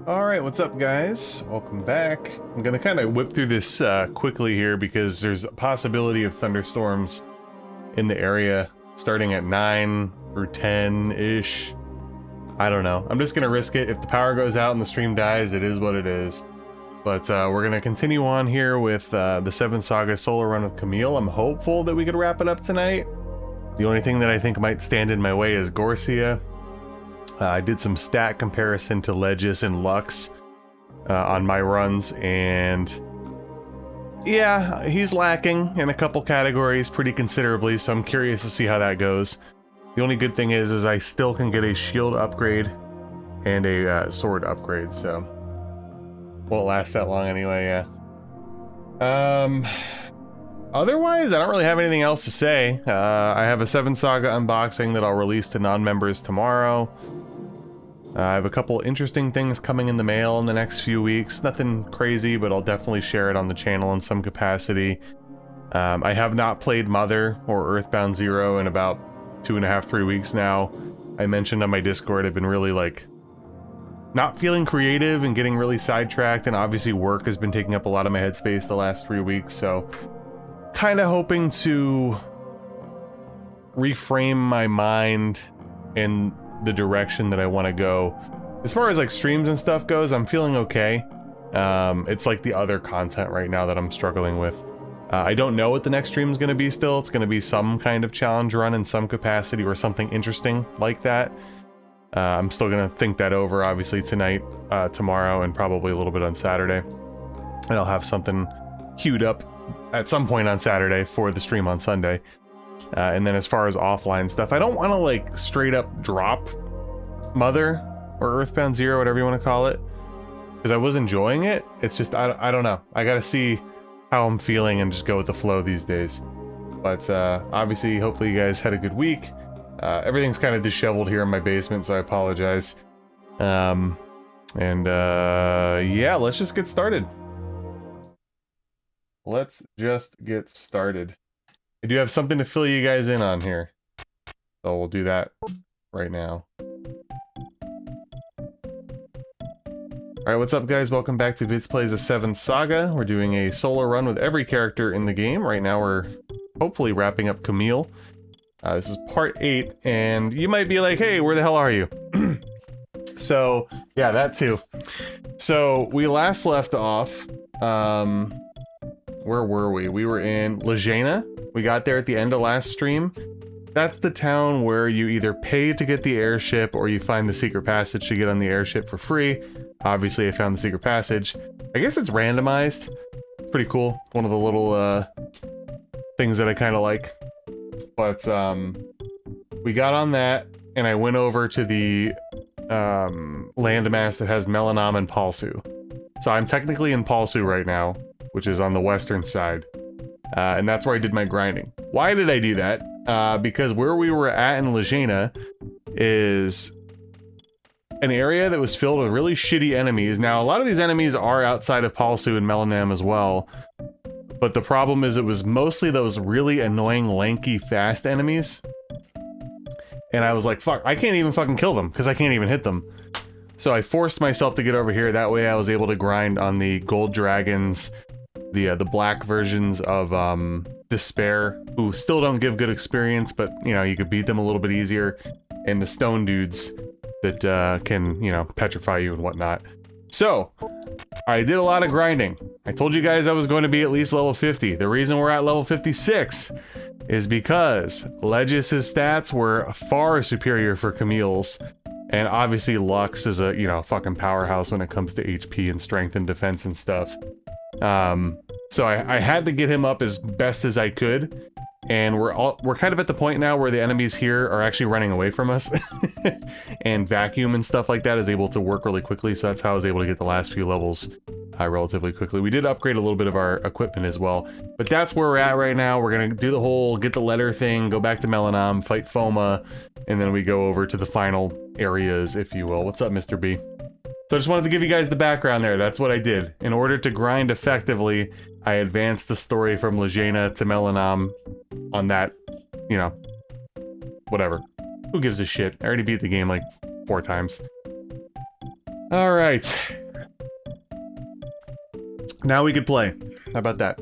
Alright, what's up guys? Welcome back. I'm gonna kind of whip through this quickly here because there's a possibility of thunderstorms in the area starting at 9 or 10-ish. I don't know. I'm just gonna risk it. If the power goes out and the stream dies, it is what it is. But we're gonna continue on here with the 7th Saga solo run with Kamil. I'm hopeful that we could wrap it up tonight. The only thing that I think might stand in my way is Gorsia. I did some stat comparison to Lejes and Lux on my runs, and yeah, he's lacking in a couple categories pretty considerably, so I'm curious to see how that goes. The only good thing is I still can get a shield upgrade and a sword upgrade, so won't last that long anyway, yeah. Otherwise, I don't really have anything else to say. I have a 7th Saga unboxing that I'll release to non-members tomorrow. I have a couple interesting things coming in the mail in the next few weeks. Nothing crazy, but I'll definitely share it on the channel in some capacity. I have not played Mother or Earthbound Zero in about 2.5–3 weeks now. I mentioned on my Discord I've been really like not feeling creative and getting really sidetracked, and obviously work has been taking up a lot of my headspace the last 3 weeks, so kind of hoping to reframe my mind in the direction that I want to go. As far as like streams and stuff goes, I'm feeling okay. It's like the other content right now that I'm struggling with. I don't know what the next stream is going to be still. It's going to be some kind of challenge run in some capacity or something interesting like that. I'm still going to think that over, obviously, tonight, tomorrow, and probably a little bit on Saturday. And I'll have something queued up at some point on Saturday for the stream on Sunday. And then as far as offline stuff, I don't want to like straight up drop Mother or Earthbound Zero, whatever you want to call it, because I was enjoying it. It's just, I don't know. I gotta see how I'm feeling and just go with the flow these days. But obviously, hopefully you guys had a good week. Everything's kind of disheveled here in my basement, so I apologize. Yeah, let's just get started. Let's just get started. I do have something to fill you guys in on here, so we'll do that right now. Alright, what's up guys? Welcome back to Bits Plays the 7th Saga. We're doing a solo run with every character in the game. Right now we're hopefully wrapping up Kamil. This is part 8, and you might be like, hey, where the hell are you? So, yeah, that too. So, we last left off, where were we? We were in Lejes. We got there at the end of last stream. That's the town where you either pay to get the airship or you find the secret passage to get on the airship for free. Obviously, I found the secret passage. I guess it's randomized. Pretty cool. One of the little things that I kind of like. But we got on that, and I went over to the landmass that has Melanom and Palsu. So I'm technically in Palsu right now, which is on the western side. And that's where I did my grinding. Why did I do that? Because where we were at in Lejes is an area that was filled with really shitty enemies. Now, a lot of these enemies are outside of Palsu and Melanom as well. But the problem is it was mostly those really annoying, lanky, fast enemies. And I was like, fuck, I can't even fucking kill them because I can't even hit them. So I forced myself to get over here. That way I was able to grind on the gold dragons, the black versions of Despair, who still don't give good experience, but you know, you could beat them a little bit easier, and the stone dudes that can, you know, petrify you and whatnot. So I did a lot of grinding. I told you guys I was going to be at least level 50. The reason we're at level 56 is because Lejes' stats were far superior for Kamil's, and obviously Lux is a, you know, fucking powerhouse when it comes to HP and strength and defense and stuff. So I had to get him up as best as I could, and we're kind of at the point now where the enemies here are actually running away from us, and vacuum and stuff like that is able to work really quickly, so that's how I was able to get the last few levels relatively quickly. We did upgrade a little bit of our equipment as well, but that's where we're at right now. We're gonna do the whole get the letter thing, go back to Melanom, fight Foma, and then we go over to the final areas, if you will. What's up, Mr. B? So I just wanted to give you guys the background there. That's what I did. In order to grind effectively, I advanced the story from Lejes to Melanom on that, you know, whatever. Who gives a shit? I already beat the game like 4 times. All right. Now we could play. How about that?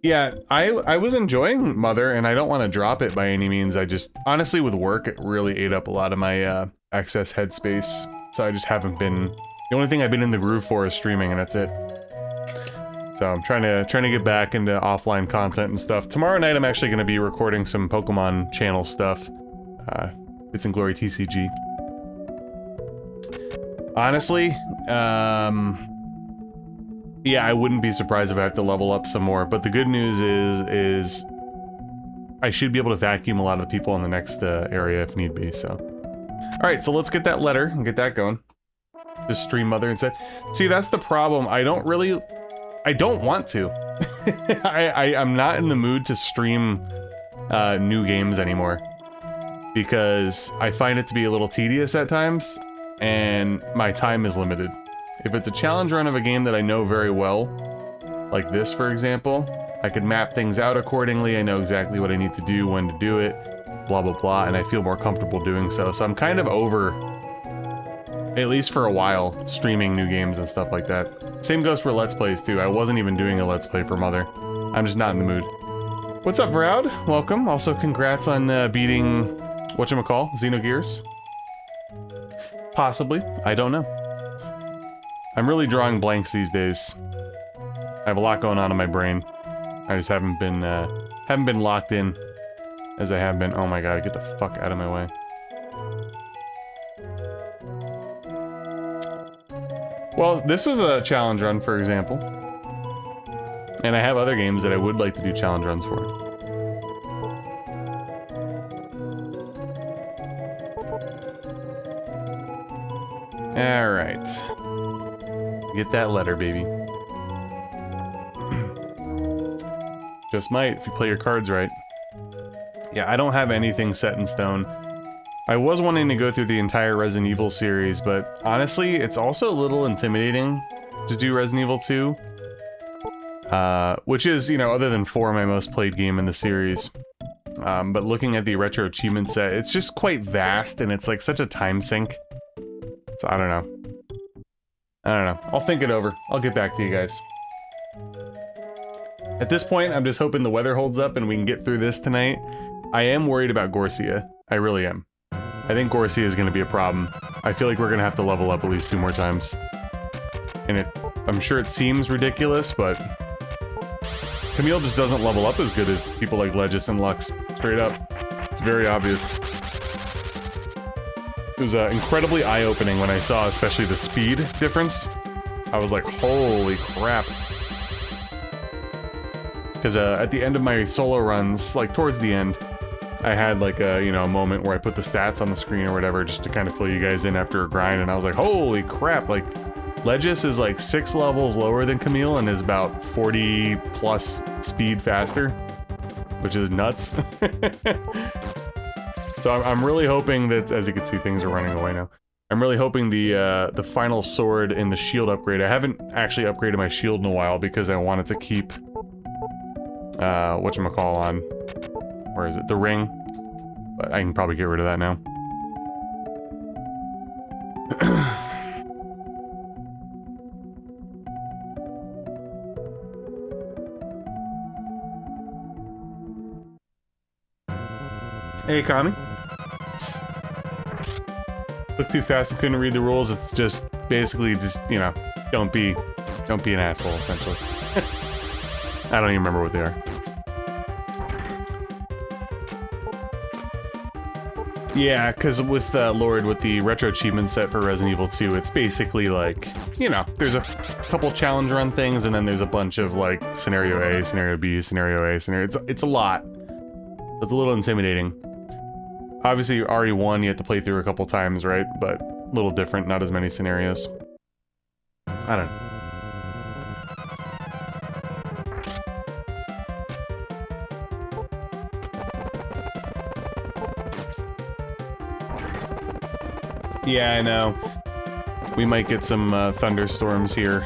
Yeah, I was enjoying Mother, and I don't want to drop it by any means. I just, honestly, with work, it really ate up a lot of my excess headspace. So I just haven't been, the only thing I've been in the groove for is streaming, and that's it. So I'm trying to get back into offline content and stuff. Tomorrow night, I'm actually going to be recording some Pokemon channel stuff. It's in Glory TCG. Honestly, yeah, I wouldn't be surprised if I have to level up some more, but the good news is I should be able to vacuum a lot of the people in the next area if need be, so. Alright, so let's get that letter and get that going. Just stream Mother instead. See, that's the problem. I don't want to. I'm not in the mood to stream new games anymore. Because I find it to be a little tedious at times, and my time is limited. If it's a challenge run of a game that I know very well, like this for example, I could map things out accordingly, I know exactly what I need to do, when to do it, blah blah blah, and I feel more comfortable doing so. So I'm kind of over, at least for a while, streaming new games and stuff like that. Same goes for Let's Plays too. I wasn't even doing a Let's Play for Mother. I'm just not in the mood. What's up, Vroud? Welcome. Also congrats on beating, whatchamacall, Xenogears? Possibly. I don't know. I'm really drawing blanks these days. I have a lot going on in my brain. I just haven't been locked in as I have been. Oh my god, get the fuck out of my way. Well, this was a challenge run, for example. And I have other games that I would like to do challenge runs for. Alright. Get that letter, baby. Just might, if you play your cards right. Yeah, I don't have anything set in stone. I was wanting to go through the entire Resident Evil series, but honestly, it's also a little intimidating to do Resident Evil 2. Which is, you know, other than 4, my most played game in the series. But looking at the retro achievement set, it's just quite vast, and it's like such a time sink. So I don't know. I'll think it over. I'll get back to you guys. At this point, I'm just hoping the weather holds up and we can get through this tonight. I am worried about Gorsia. I really am. I think Gorsia is going to be a problem. I feel like we're going to have to level up at least 2 more times. And I'm sure it seems ridiculous, but Kamil just doesn't level up as good as people like Lejes Lux. Straight up. It's very obvious. It was incredibly eye-opening when I saw especially the speed difference. I was like, holy crap. Because at the end of my solo runs, like towards the end, I had like a, you know, a moment where I put the stats on the screen or whatever just to kind of fill you guys in after a grind, and I was like, holy crap, like Lejes is like 6 levels lower than Kamil and is about 40 plus speed faster, which is nuts. So I'm really hoping that, as you can see, things are running away now. I'm really hoping the final sword and the shield upgrade. I haven't actually upgraded my shield in a while because I wanted to keep whatchamacall on. Where is it? The ring. But I can probably get rid of that now. Hey, Kami. Look too fast and couldn't read the rules. It's just basically just, you know, don't be an asshole, essentially. I don't even remember what they are. Yeah, because with Lord, with the retro achievement set for Resident Evil 2, it's basically like, you know, there's a couple challenge run things, and then there's a bunch of like scenario A, scenario B, scenario A, scenario. It's a lot. It's a little intimidating. Obviously, RE1 you have to play through a couple times, right? But a little different, not as many scenarios. I don't know. Yeah, I know. We might get some thunderstorms here,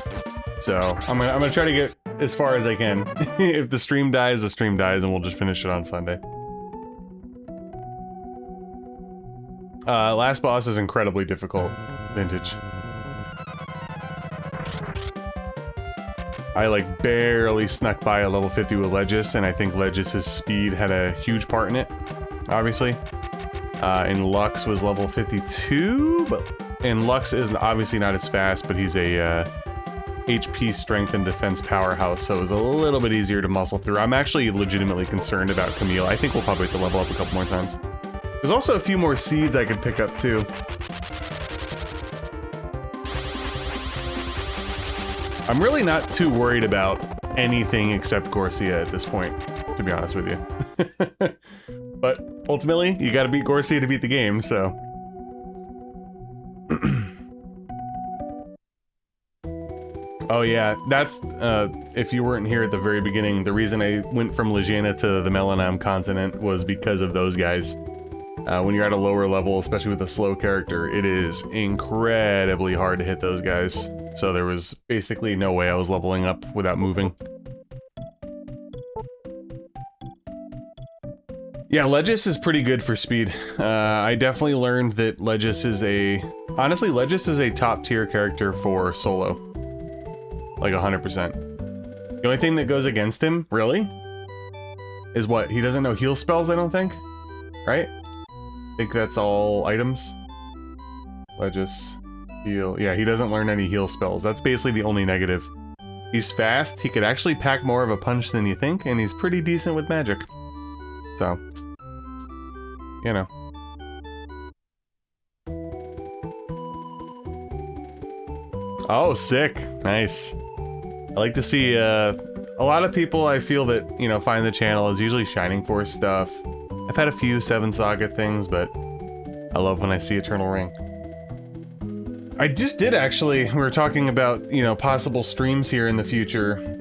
so I'm gonna try to get as far as I can. If the stream dies, and we'll just finish it on Sunday. Last boss is incredibly difficult, Vintage. I like barely snuck by a level 50 with Lejes, and I think Lejes' speed had a huge part in it, obviously. And Lux was level 52, and Lux is obviously not as fast, but he's a HP, strength, and defense powerhouse, so it was a little bit easier to muscle through. I'm actually legitimately concerned about Kamil. I think we'll probably have to level up a couple more times. There's also a few more seeds I could pick up, too. I'm really not too worried about anything except Gorsia at this point, to be honest with you. But ultimately, you gotta beat Gorsia to beat the game, so... Oh yeah, that's, if you weren't here at the very beginning, the reason I went from Lejes to the Melanam continent was because of those guys. When you're at a lower level, especially with a slow character, it is incredibly hard to hit those guys. So there was basically no way I was leveling up without moving. Yeah, Lejes is pretty good for speed. I definitely learned that Lejes is a... Honestly, Lejes is a top tier character for solo. Like 100%. The only thing that goes against him, really, is what? He doesn't know heal spells, I don't think? Right? I think that's all items. Lejes, heal. Yeah, he doesn't learn any heal spells. That's basically the only negative. He's fast, he could actually pack more of a punch than you think, and he's pretty decent with magic. So, you know. Oh, sick. Nice. I like to see, a lot of people I feel that, you know, find the channel is usually Shining Force stuff. I've had a few 7th Saga things, but I love when I see Eternal Ring. I just did actually, we were talking about, you know, possible streams here in the future.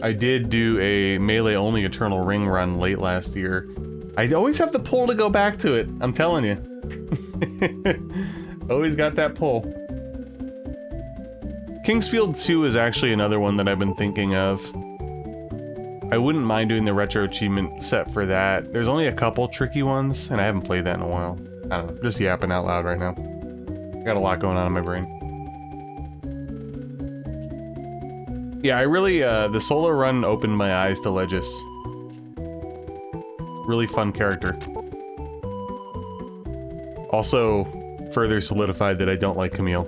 I did do a melee-only Eternal Ring run late last year. I always have the pull to go back to it, I'm telling you. Always got that pull. Kingsfield 2 is actually another one that I've been thinking of. I wouldn't mind doing the retro achievement set for that. There's only a couple tricky ones, and I haven't played that in a while. I don't know, just yapping out loud right now. Got a lot going on in my brain. Yeah, I really, the solo run opened my eyes to Lejes. Really fun character. Also, further solidified that I don't like Kamil.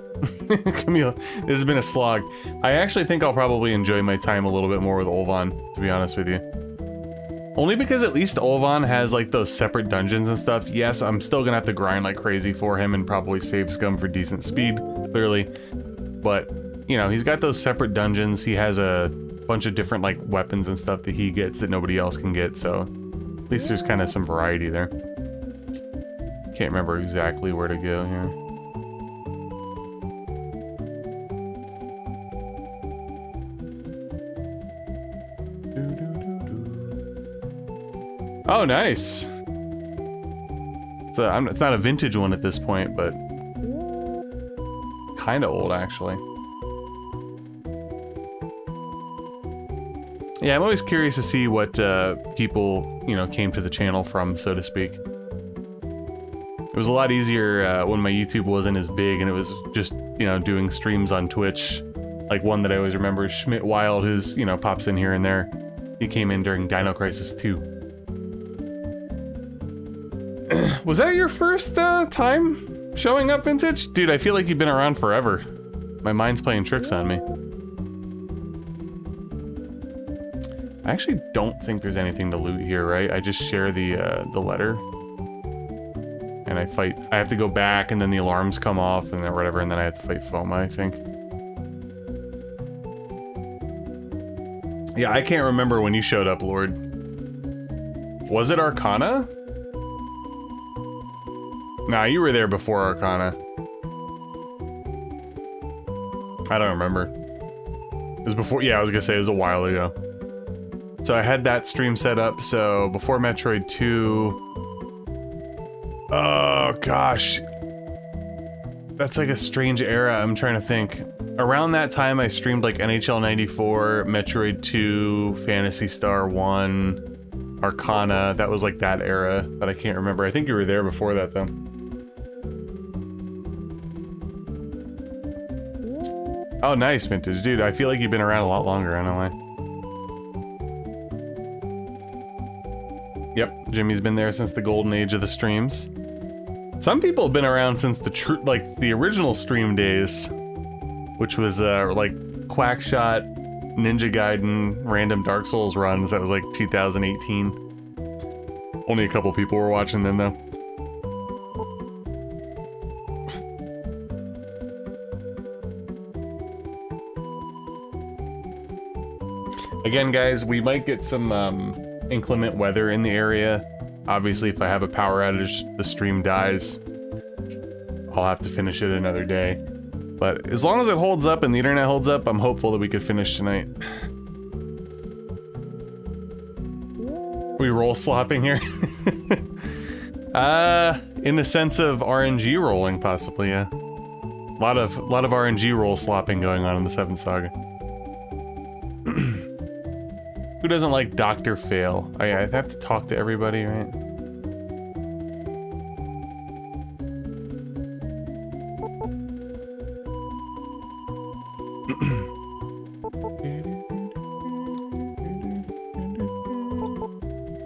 Kamil, this has been a slog. I actually think I'll probably enjoy my time a little bit more with Olvan, to be honest with you. Only because at least Olvan has like those separate dungeons and stuff. Yes, I'm still gonna have to grind like crazy for him and probably save scum for decent speed, clearly. But, you know, he's got those separate dungeons. He has a bunch of different like weapons and stuff that he gets that nobody else can get, so at least there's kind of some variety there. Can't remember exactly where to go here. Oh, nice. It's not a vintage one at this point, but kind of old, actually. Yeah, I'm always curious to see what people, you know, came to the channel from, so to speak. It was a lot easier when my YouTube wasn't as big and it was just, you know, doing streams on Twitch. Like one that I always remember is Schmidt Wild, who's, you know, pops in here and there. He came in during Dino Crisis 2. Was that your first time showing up, Vintage? Dude, I feel like you've been around forever. My mind's playing tricks on me. I actually don't think there's anything to loot here, right? I just share the letter. And I fight. I have to go back and then the alarms come off and then whatever, and then I have to fight Foma, I think. Yeah, I can't remember when you showed up, Lord. Was it Arcana? Nah, you were there before Arcana. I don't remember. It was before, yeah, I was gonna say it was a while ago. So I had that stream set up, so before Metroid 2... Oh, gosh. That's like a strange era, I'm trying to think. Around that time I streamed like NHL 94, Metroid 2, Phantasy Star 1, Arcana. That was like that era, but I can't remember. I think you were there before that, though. Oh, nice, Vintage. Dude, I feel like you've been around a lot longer, I don't know why. Yep, Jimmy's been there since the golden age of the streams. Some people have been around since the original stream days, which was like Quackshot, Ninja Gaiden, random Dark Souls runs. That was like 2018. Only a couple people were watching then, though. Again, guys, we might get some inclement weather in the area. Obviously, if I have a power outage, the stream dies. I'll have to finish it another day. But as long as it holds up and the internet holds up, I'm hopeful that we could finish tonight. We roll slopping here? In the sense of RNG rolling, possibly, yeah. A lot of RNG roll slopping going on in the 7th Saga. Who doesn't like Dr. Fail? I have to talk to everybody, right?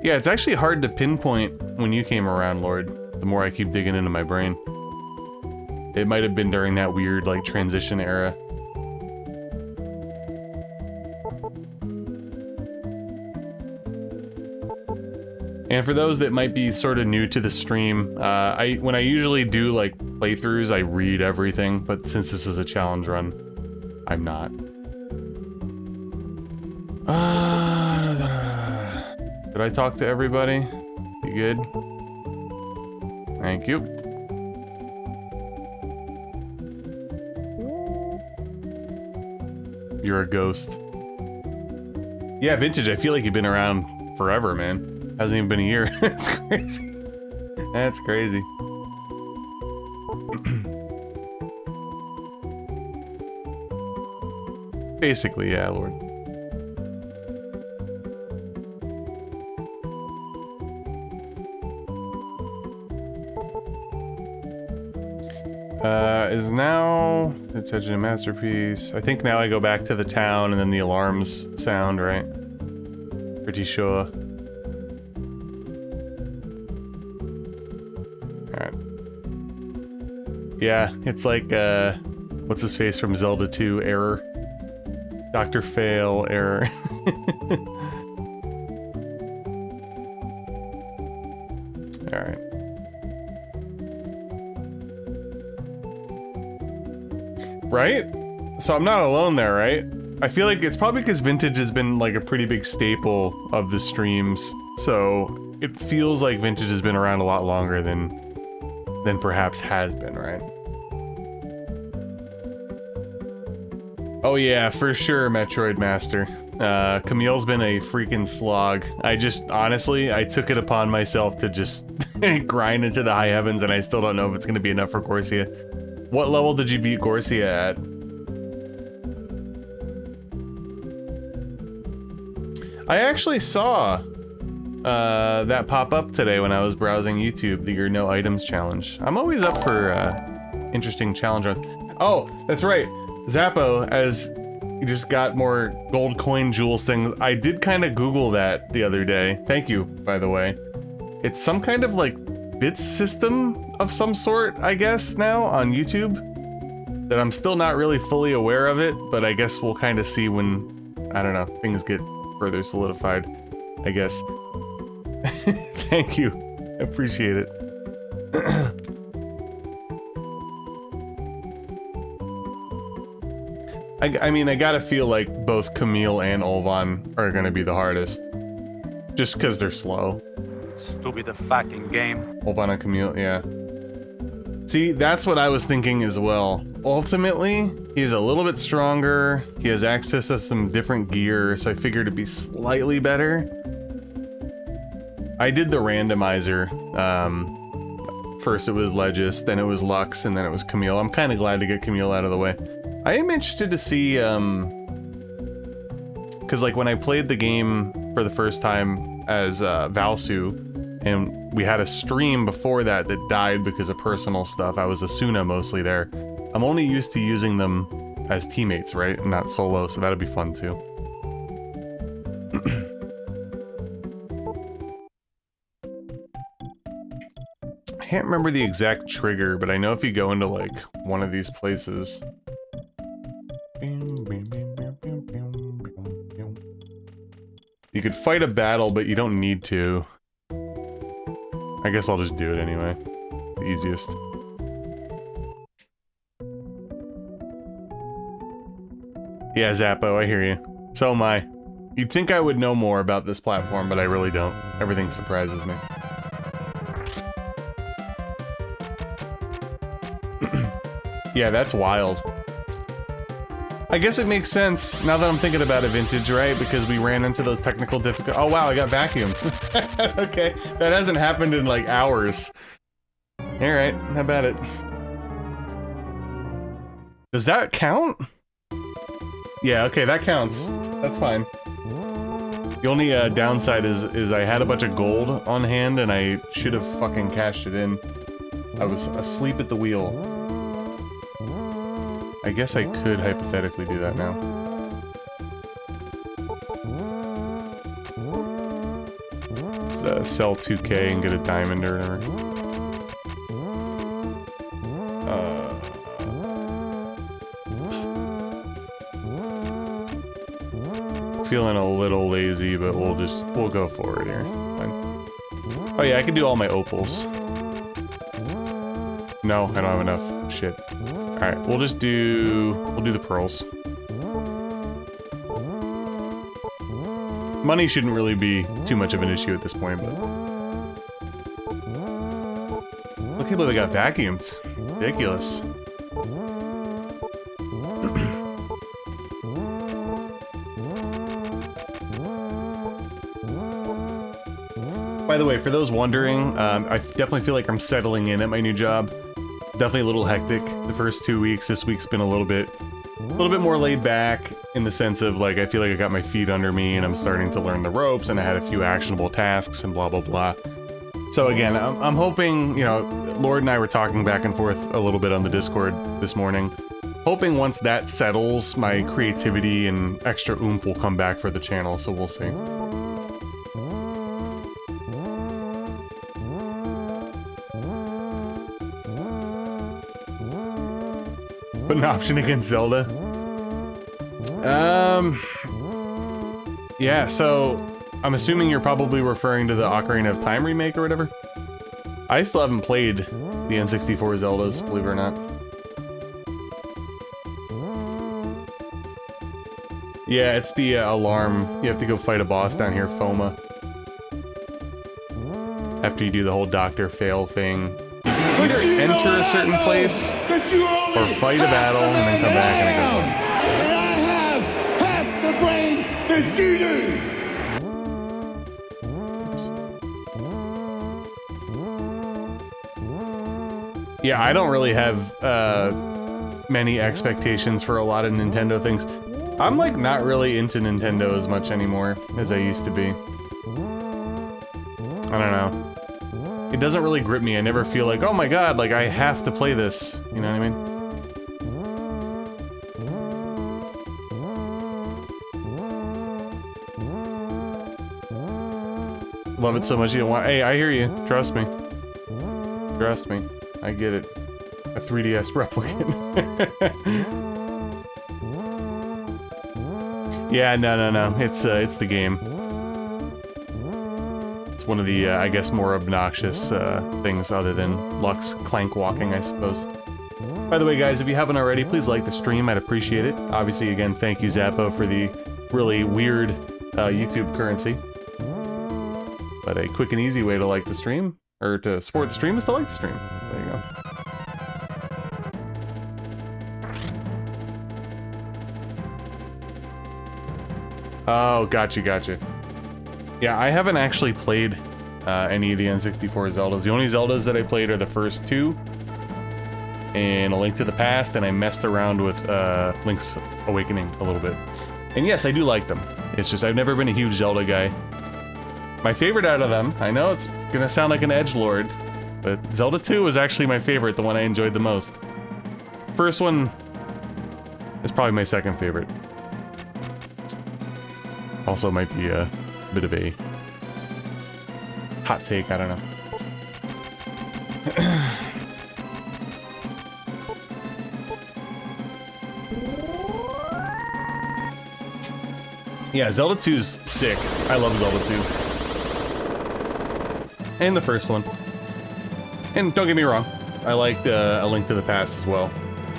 Yeah, it's actually hard to pinpoint when you came around, Lord, the more I keep digging into my brain. It might have been during that weird, like, transition era. And for those that might be sort of new to the stream, when I usually do like playthroughs, I read everything, but since this is a challenge run, I'm not. Did I talk to everybody? You good? Thank you. You're a ghost. Yeah, Vintage, I feel like you've been around forever, man. Hasn't even been a year. That's crazy. That's crazy. Basically, yeah, Lord. Is now touching a masterpiece. I think now I go back to the town and then the alarms sound, right? Pretty sure. Yeah, it's like, what's his face from Zelda 2, error. Dr. Fail, error. Alright. Right? So I'm not alone there, right? I feel like it's probably because Vintage has been like a pretty big staple of the streams, so it feels like Vintage has been around a lot longer than perhaps has been, right? Oh yeah, for sure, Metroid Master. Camille's been a freaking slog. Honestly, I took it upon myself to just grind into the high heavens, and I still don't know if it's gonna be enough for Gorsia. What level did you beat Gorsia at? I actually saw that pop up today when I was browsing YouTube, the Your No Items challenge. I'm always up for interesting challenge runs. Oh, that's right. Zappo, as you just got more gold coin jewels things. I did kind of Google that the other day. Thank you, by the way. It's some kind of like bits system of some sort, I guess, now on YouTube. That I'm still not really fully aware of it, but I guess we'll kind of see when, I don't know, things get further solidified, I guess. Thank you. I appreciate it. I mean, I gotta feel like both Camille and Ulvan are gonna be the hardest. Just because they're slow. Stupid fucking game. Ulvan and Camille, yeah. See, that's what I was thinking as well. Ultimately, he's a little bit stronger. He has access to some different gear, so I figured it'd be slightly better. I did the randomizer. First it was Lejes, then it was Lux, and then it was Camille. I'm kind of glad to get Camille out of the way. I am interested to see, because like when I played the game for the first time as Valsu, and we had a stream before that that died because of personal stuff. I was Asuna mostly there. I'm only used to using them as teammates, right? And not solo, so that'd be fun too. I can't remember the exact trigger, but I know if you go into like one of these places. You could fight a battle, but you don't need to. I guess I'll just do it anyway. The easiest. Yeah, Zappo, I hear you. So am I. You'd think I would know more about this platform, but I really don't. Everything surprises me. Yeah, that's wild. I guess it makes sense now that I'm thinking about it, Vintage, right? Because we ran into those technical difficulties. Oh wow, I got vacuumed. Okay, that hasn't happened in like hours. Alright, how about it? Does that count? Yeah, okay, that counts. That's fine. The only downside is I had a bunch of gold on hand and I should have fucking cashed it in. I was asleep at the wheel. I guess I could hypothetically do that now. Let's sell 2K and get a diamond or whatever. Feeling a little lazy, but we'll go for it here. Fine. Oh yeah, I can do all my opals. No, I don't have enough shit. Alright, we'll do the pearls. Money shouldn't really be too much of an issue at this point, but... Look, I can't believe I got vacuumed. Ridiculous. By the way, for those wondering, I definitely feel like I'm settling in at my new job. Definitely a little hectic the first 2 weeks. This week's been a little bit more laid back in the sense of like I feel like I got my feet under me and I'm starting to learn the ropes and I had a few actionable tasks and blah blah blah. So again, I'm hoping, you know, Lord and I were talking back and forth a little bit on the Discord this morning. Hoping once that settles, my creativity and extra oomph will come back for the channel, so we'll see. Put an option against Zelda. Yeah, so I'm assuming you're probably referring to the Ocarina of Time remake or whatever. I still haven't played the N64 Zeldas, believe it or not. Yeah, it's the alarm. You have to go fight a boss down here, Foma. After you do the whole Dr. Fail thing. You can either enter a certain place, or fight a battle, and then come back and it goes on. I have half the brain that you do! Oops. Yeah, I don't really have many expectations for a lot of Nintendo things. I'm like not really into Nintendo as much anymore as I used to be. I don't know. It doesn't really grip me. I never feel like, oh my god, like I have to play this. You know what I mean? Love it so much you don't want. Hey, I hear you. Trust me. Trust me. I get it. A 3DS replicant. Yeah, no. It's the game. It's one of the, I guess, more obnoxious things other than Lux clank walking, I suppose. By the way, guys, if you haven't already, please like the stream. I'd appreciate it. Obviously, again, thank you, Zappo, for the really weird YouTube currency. But a quick and easy way to like the stream, or to support the stream, is to like the stream. There you go. Oh, gotcha. Yeah, I haven't actually played any of the N64 Zeldas. The only Zeldas that I played are the first two, and A Link to the Past, and I messed around with Link's Awakening a little bit. And yes, I do like them. It's just I've never been a huge Zelda guy. My favorite out of them, I know it's gonna sound like an edgelord, but Zelda 2 was actually my favorite, the one I enjoyed the most. First one is probably my second favorite. Also might be a bit of a hot take, I don't know. Yeah, Zelda 2's sick. I love Zelda 2. And the first one. And don't get me wrong, I liked A Link to the Past as well.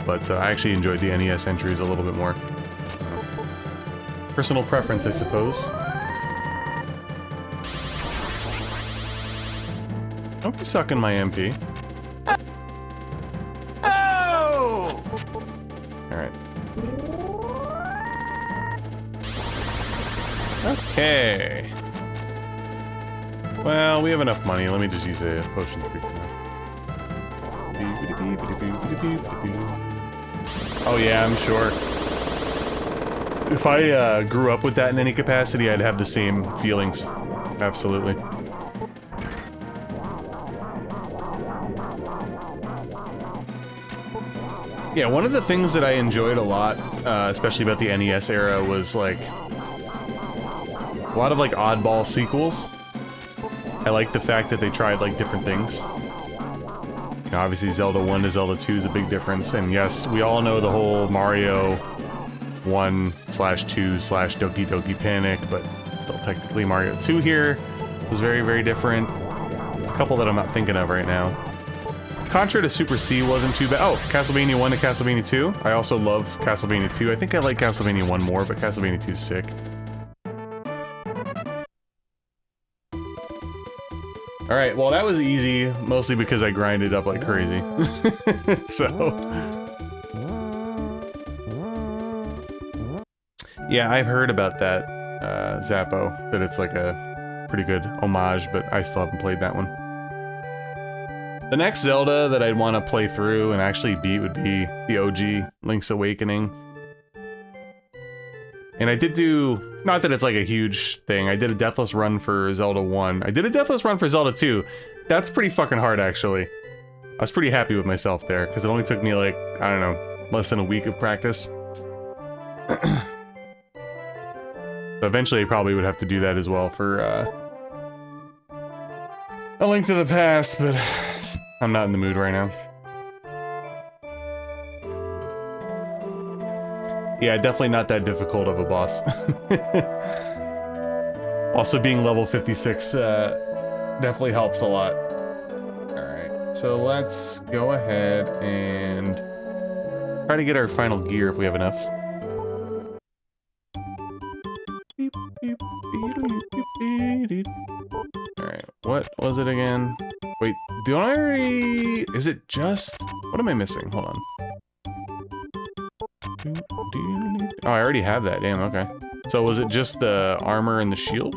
But I actually enjoyed the NES entries a little bit more. Personal preference, I suppose. Don't be sucking my MP. Oh! Alright. Okay. Well, we have enough money. Let me just use a potion 3 for now. Oh yeah, I'm sure. If I grew up with that in any capacity, I'd have the same feelings. Absolutely. Yeah, one of the things that I enjoyed a lot, especially about the NES era, was like a lot of like oddball sequels. I like the fact that they tried like different things. You know, obviously Zelda 1 to Zelda 2 is a big difference, and yes, we all know the whole Mario 1/2/Doki Doki Panic, but still technically Mario 2 here was very, very different. There's a couple that I'm not thinking of right now. Contra to Super C wasn't too bad. Oh, Castlevania 1 to Castlevania 2. I also love Castlevania 2. I think I like Castlevania 1 more, but Castlevania 2 is sick. Alright, well that was easy, mostly because I grinded up like crazy. So... yeah, I've heard about that, Zappo, that it's like a pretty good homage, but I still haven't played that one. The next Zelda that I'd want to play through and actually beat would be the OG, Link's Awakening. And I did do, not that it's like a huge thing, I did a deathless run for Zelda 1. I did a deathless run for Zelda 2. That's pretty fucking hard, actually. I was pretty happy with myself there, because it only took me like, I don't know, less than a week of practice. So eventually I probably would have to do that as well for, A Link to the Past, but I'm not in the mood right now. Yeah, definitely not that difficult of a boss. Also, being level 56 definitely helps a lot. Alright, so let's go ahead and try to get our final gear if we have enough. Alright, what was it again? Wait, do I already... is it just... what am I missing? Hold on. Oh, I already have that. Damn, okay. So was it just the armor and the shield?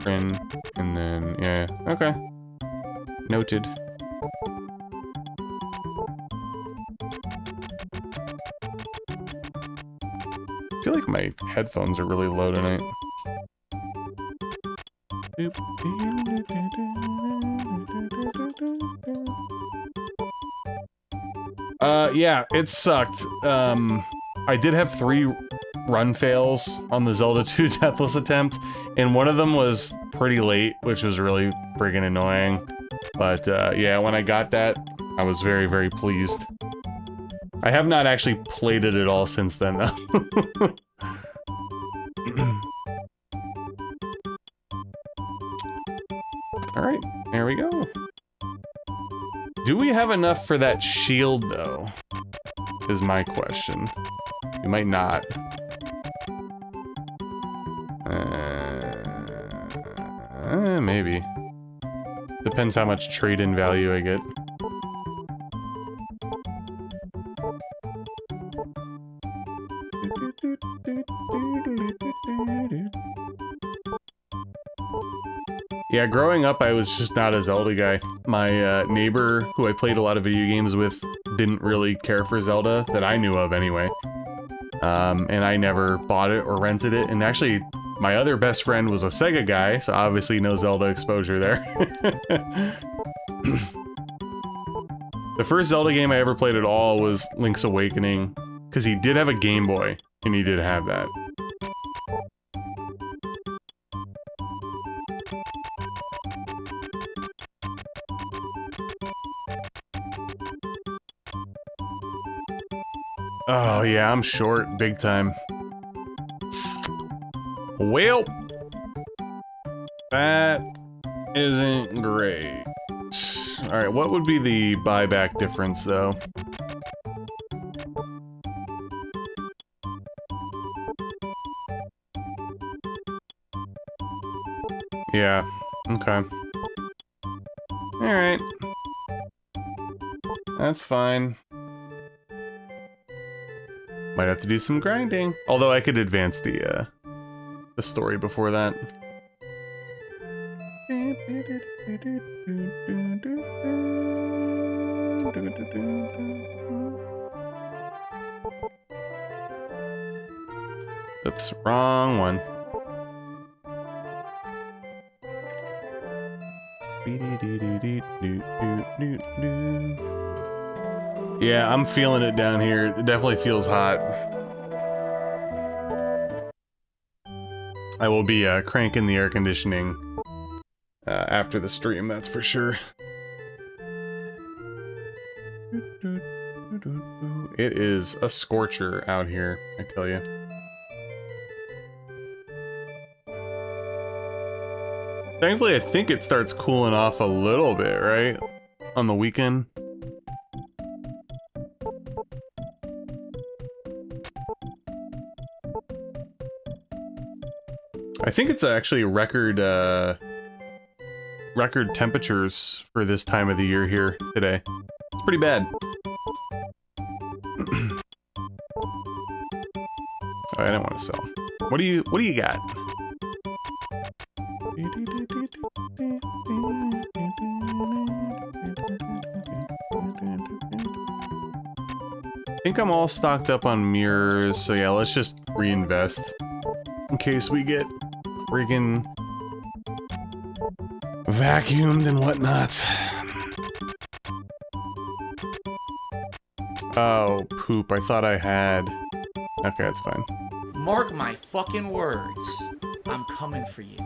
And then, yeah, okay. Noted. I feel like my headphones are really low tonight. Yeah, it sucked. I did have 3 run fails on the Zelda 2 Deathless attempt, and one of them was pretty late, which was really friggin' annoying. But, yeah, when I got that, I was very, very pleased. I have not actually played it at all since then, though. Alright, there we go. Do we have enough for that shield, though? Is my question. We might not. Maybe. Depends how much trade-in value I get. Yeah, growing up, I was just not a Zelda guy. My neighbor, who I played a lot of video games with, didn't really care for Zelda, that I knew of anyway. And I never bought it or rented it, and actually, my other best friend was a Sega guy, so obviously no Zelda exposure there. The first Zelda game I ever played at all was Link's Awakening, because he did have a Game Boy, and he did have that. Oh yeah, I'm short, big time. Well, that isn't great. Alright, what would be the buyback difference, though? Yeah, okay. Alright. That's fine. Might have to do some grinding. Although I could advance the story before that. Oops, wrong one. Yeah, I'm feeling it down here. It definitely feels hot. I will be cranking the air conditioning after the stream, that's for sure. It is a scorcher out here, I tell you. Thankfully, I think it starts cooling off a little bit, right? On the weekend. I think it's actually record temperatures for this time of the year here today. It's pretty bad. Oh, I don't want to sell. What do you got? I think I'm all stocked up on mirrors, so yeah, let's just reinvest in case we get friggin' vacuumed and whatnot. Oh, poop, I thought I had. Okay, that's fine. Mark my fucking words. I'm coming for you.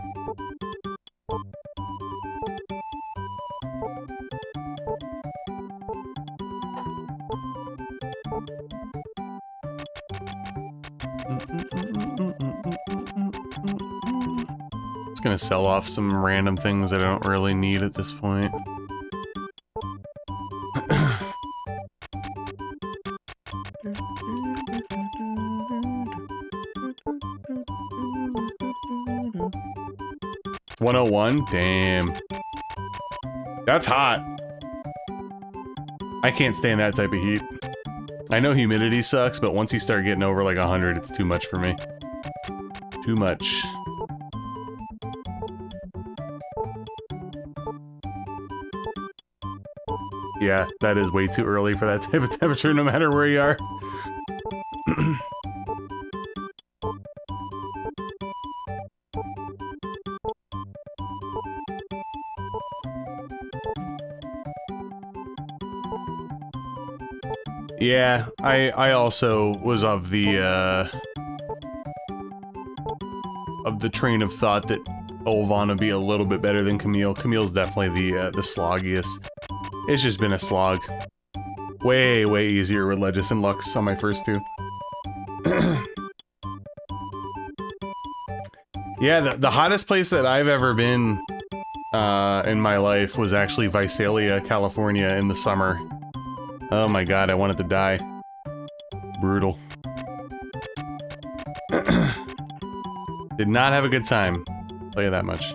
Just gonna sell off some random things that I don't really need at this point. $101? Damn. That's hot. I can't stand that type of heat. I know humidity sucks, but once you start getting over like 100, it's too much for me. Too much. Yeah, that is way too early for that type of temperature, no matter where you are. Yeah, I also was of the train of thought that Olvan would be a little bit better than Kamil. Kamil's definitely the sloggiest. It's just been a slog. Way easier with Lejes and Lux on my first two. Yeah, the hottest place that I've ever been in my life was actually Visalia, California in the summer. Oh my god, I wanted to die. Brutal. Did not have a good time. I'll tell you that much.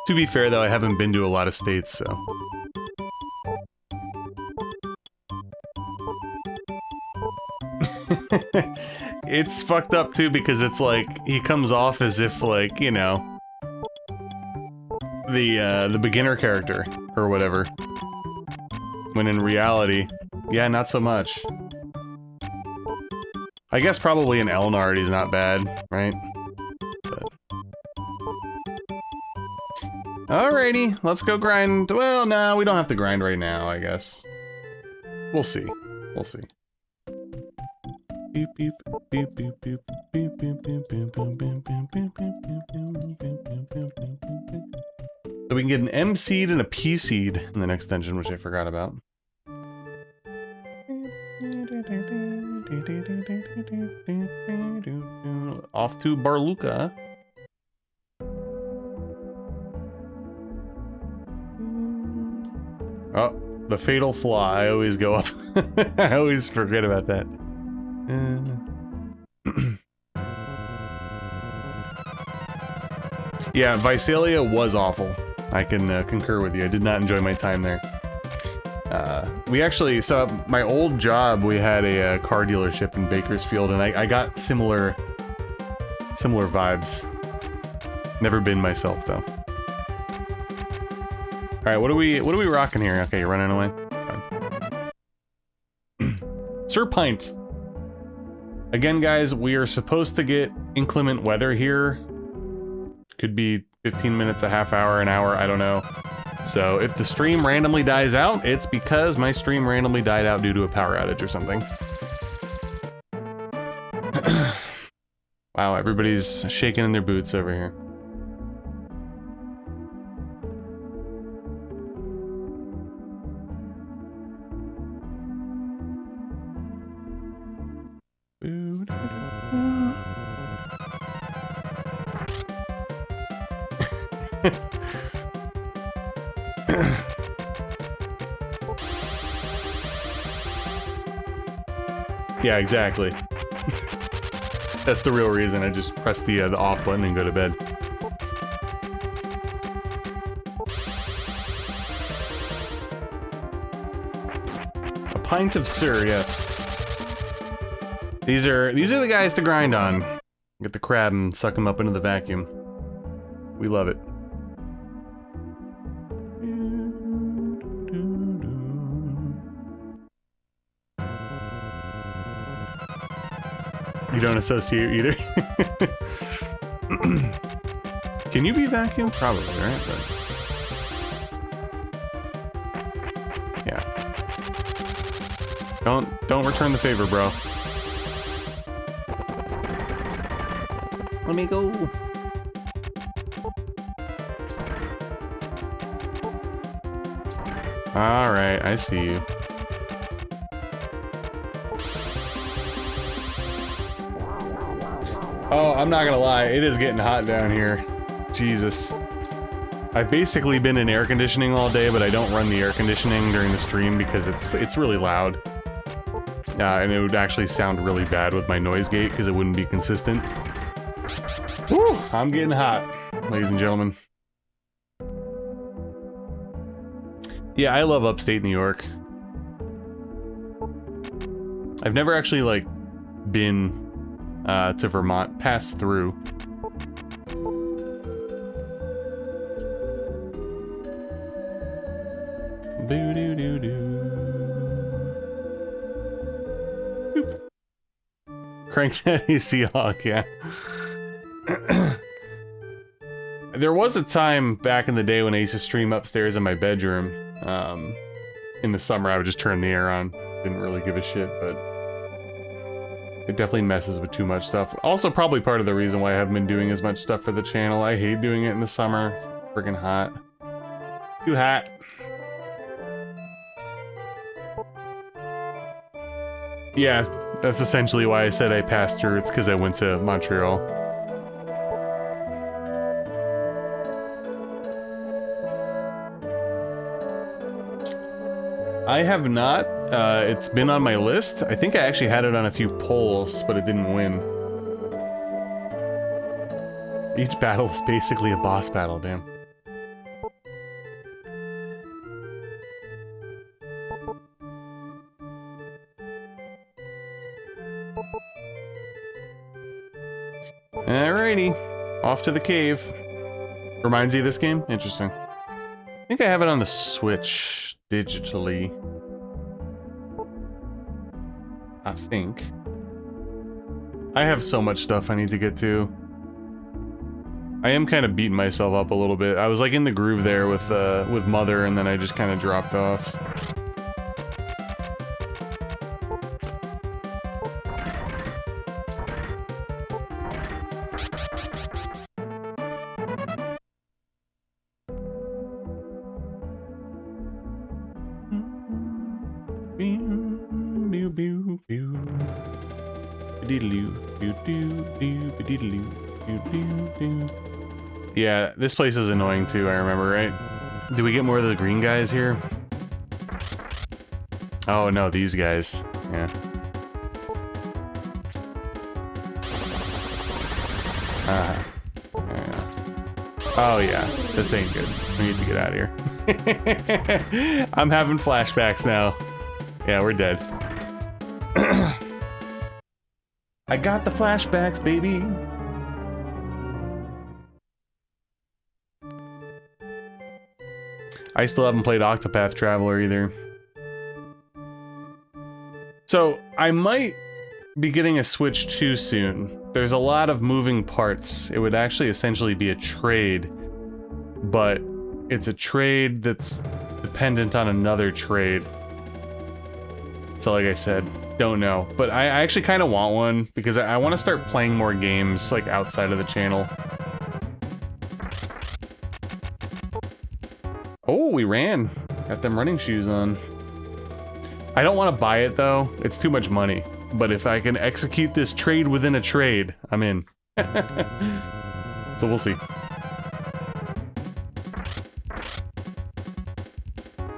To be fair though, I haven't been to a lot of states, so... It's fucked up too because it's like he comes off as if like, you know, the beginner character or whatever when in reality, yeah, not so much. I guess probably an Elnard is not bad, right? But... Alrighty, let's go grind. Well, no, we don't have to grind right now, I guess. We'll see. We'll see. So we can get an M seed and a P seed in the next dungeon, which I forgot about. Off to Barluka. Oh, the fatal flaw. I always go up. I always forget about that. Yeah, Visalia was awful. I can concur with you. I did not enjoy my time there. We actually, so my old job, we had a car dealership in Bakersfield, and I got similar vibes. Never been myself though. All right, what are we rocking here? Okay, you're running away. Sir Pint. Again, guys, we are supposed to get inclement weather here. Could be 15 minutes, a half hour, an hour, I don't know. So if the stream randomly dies out, it's because my stream randomly died out due to a power outage or something. Wow, everybody's shaking in their boots over here. Yeah, exactly. That's the real reason. I just press the off button and go to bed. A pint of Sir, yes. These are the guys to grind on. Get the crab and suck them up into the vacuum. We love it. You don't associate either. Can you be vacuum? Probably, right? But... yeah. Don't return the favor, bro. Let me go. All right, I see you. Oh, I'm not gonna lie, it is getting hot down here. Jesus. I've basically been in air conditioning all day, but I don't run the air conditioning during the stream because it's really loud. And it would actually sound really bad with my noise gate because it wouldn't be consistent. Woo, I'm getting hot, ladies and gentlemen. Yeah, I love upstate New York. I've never actually, like, been to Vermont, passed through. Boop. Crank that AC hawk, yeah. There was a time back in the day when I used to stream upstairs in my bedroom. In the summer, I would just turn the air on. Didn't really give a shit, but it definitely messes with too much stuff. Also, probably part of the reason why I haven't been doing as much stuff for the channel. I hate doing it in the summer. It's freaking hot. Too hot. Yeah, that's essentially why I said I passed through. It's because I went to Montreal. I have not. It's been on my list. I think I actually had it on a few polls, but it didn't win. Each battle is basically a boss battle, damn. Alrighty, off to the cave. Reminds you of this game? Interesting. I think I have it on the Switch digitally. I think. I have so much stuff I need to get to. I am kind of beating myself up a little bit. I was like in the groove there with Mother, and then I just kind of dropped off. Yeah, this place is annoying too, I remember, right? Do we get more of the green guys here? Oh no, these guys. Yeah. Yeah. Oh yeah, this ain't good. We need to get out of here. I'm having flashbacks now. Yeah, we're dead. I got the flashbacks, baby. I still haven't played Octopath Traveler either. So, I might be getting a Switch too soon. There's a lot of moving parts. It would actually essentially be a trade, but it's a trade that's dependent on another trade. So like I said, don't know. But I actually kind of want one because I want to start playing more games like outside of the channel. Oh, we ran. Got them running shoes on. I don't want to buy it though. It's too much money. But if I can execute this trade within a trade, I'm in. So we'll see.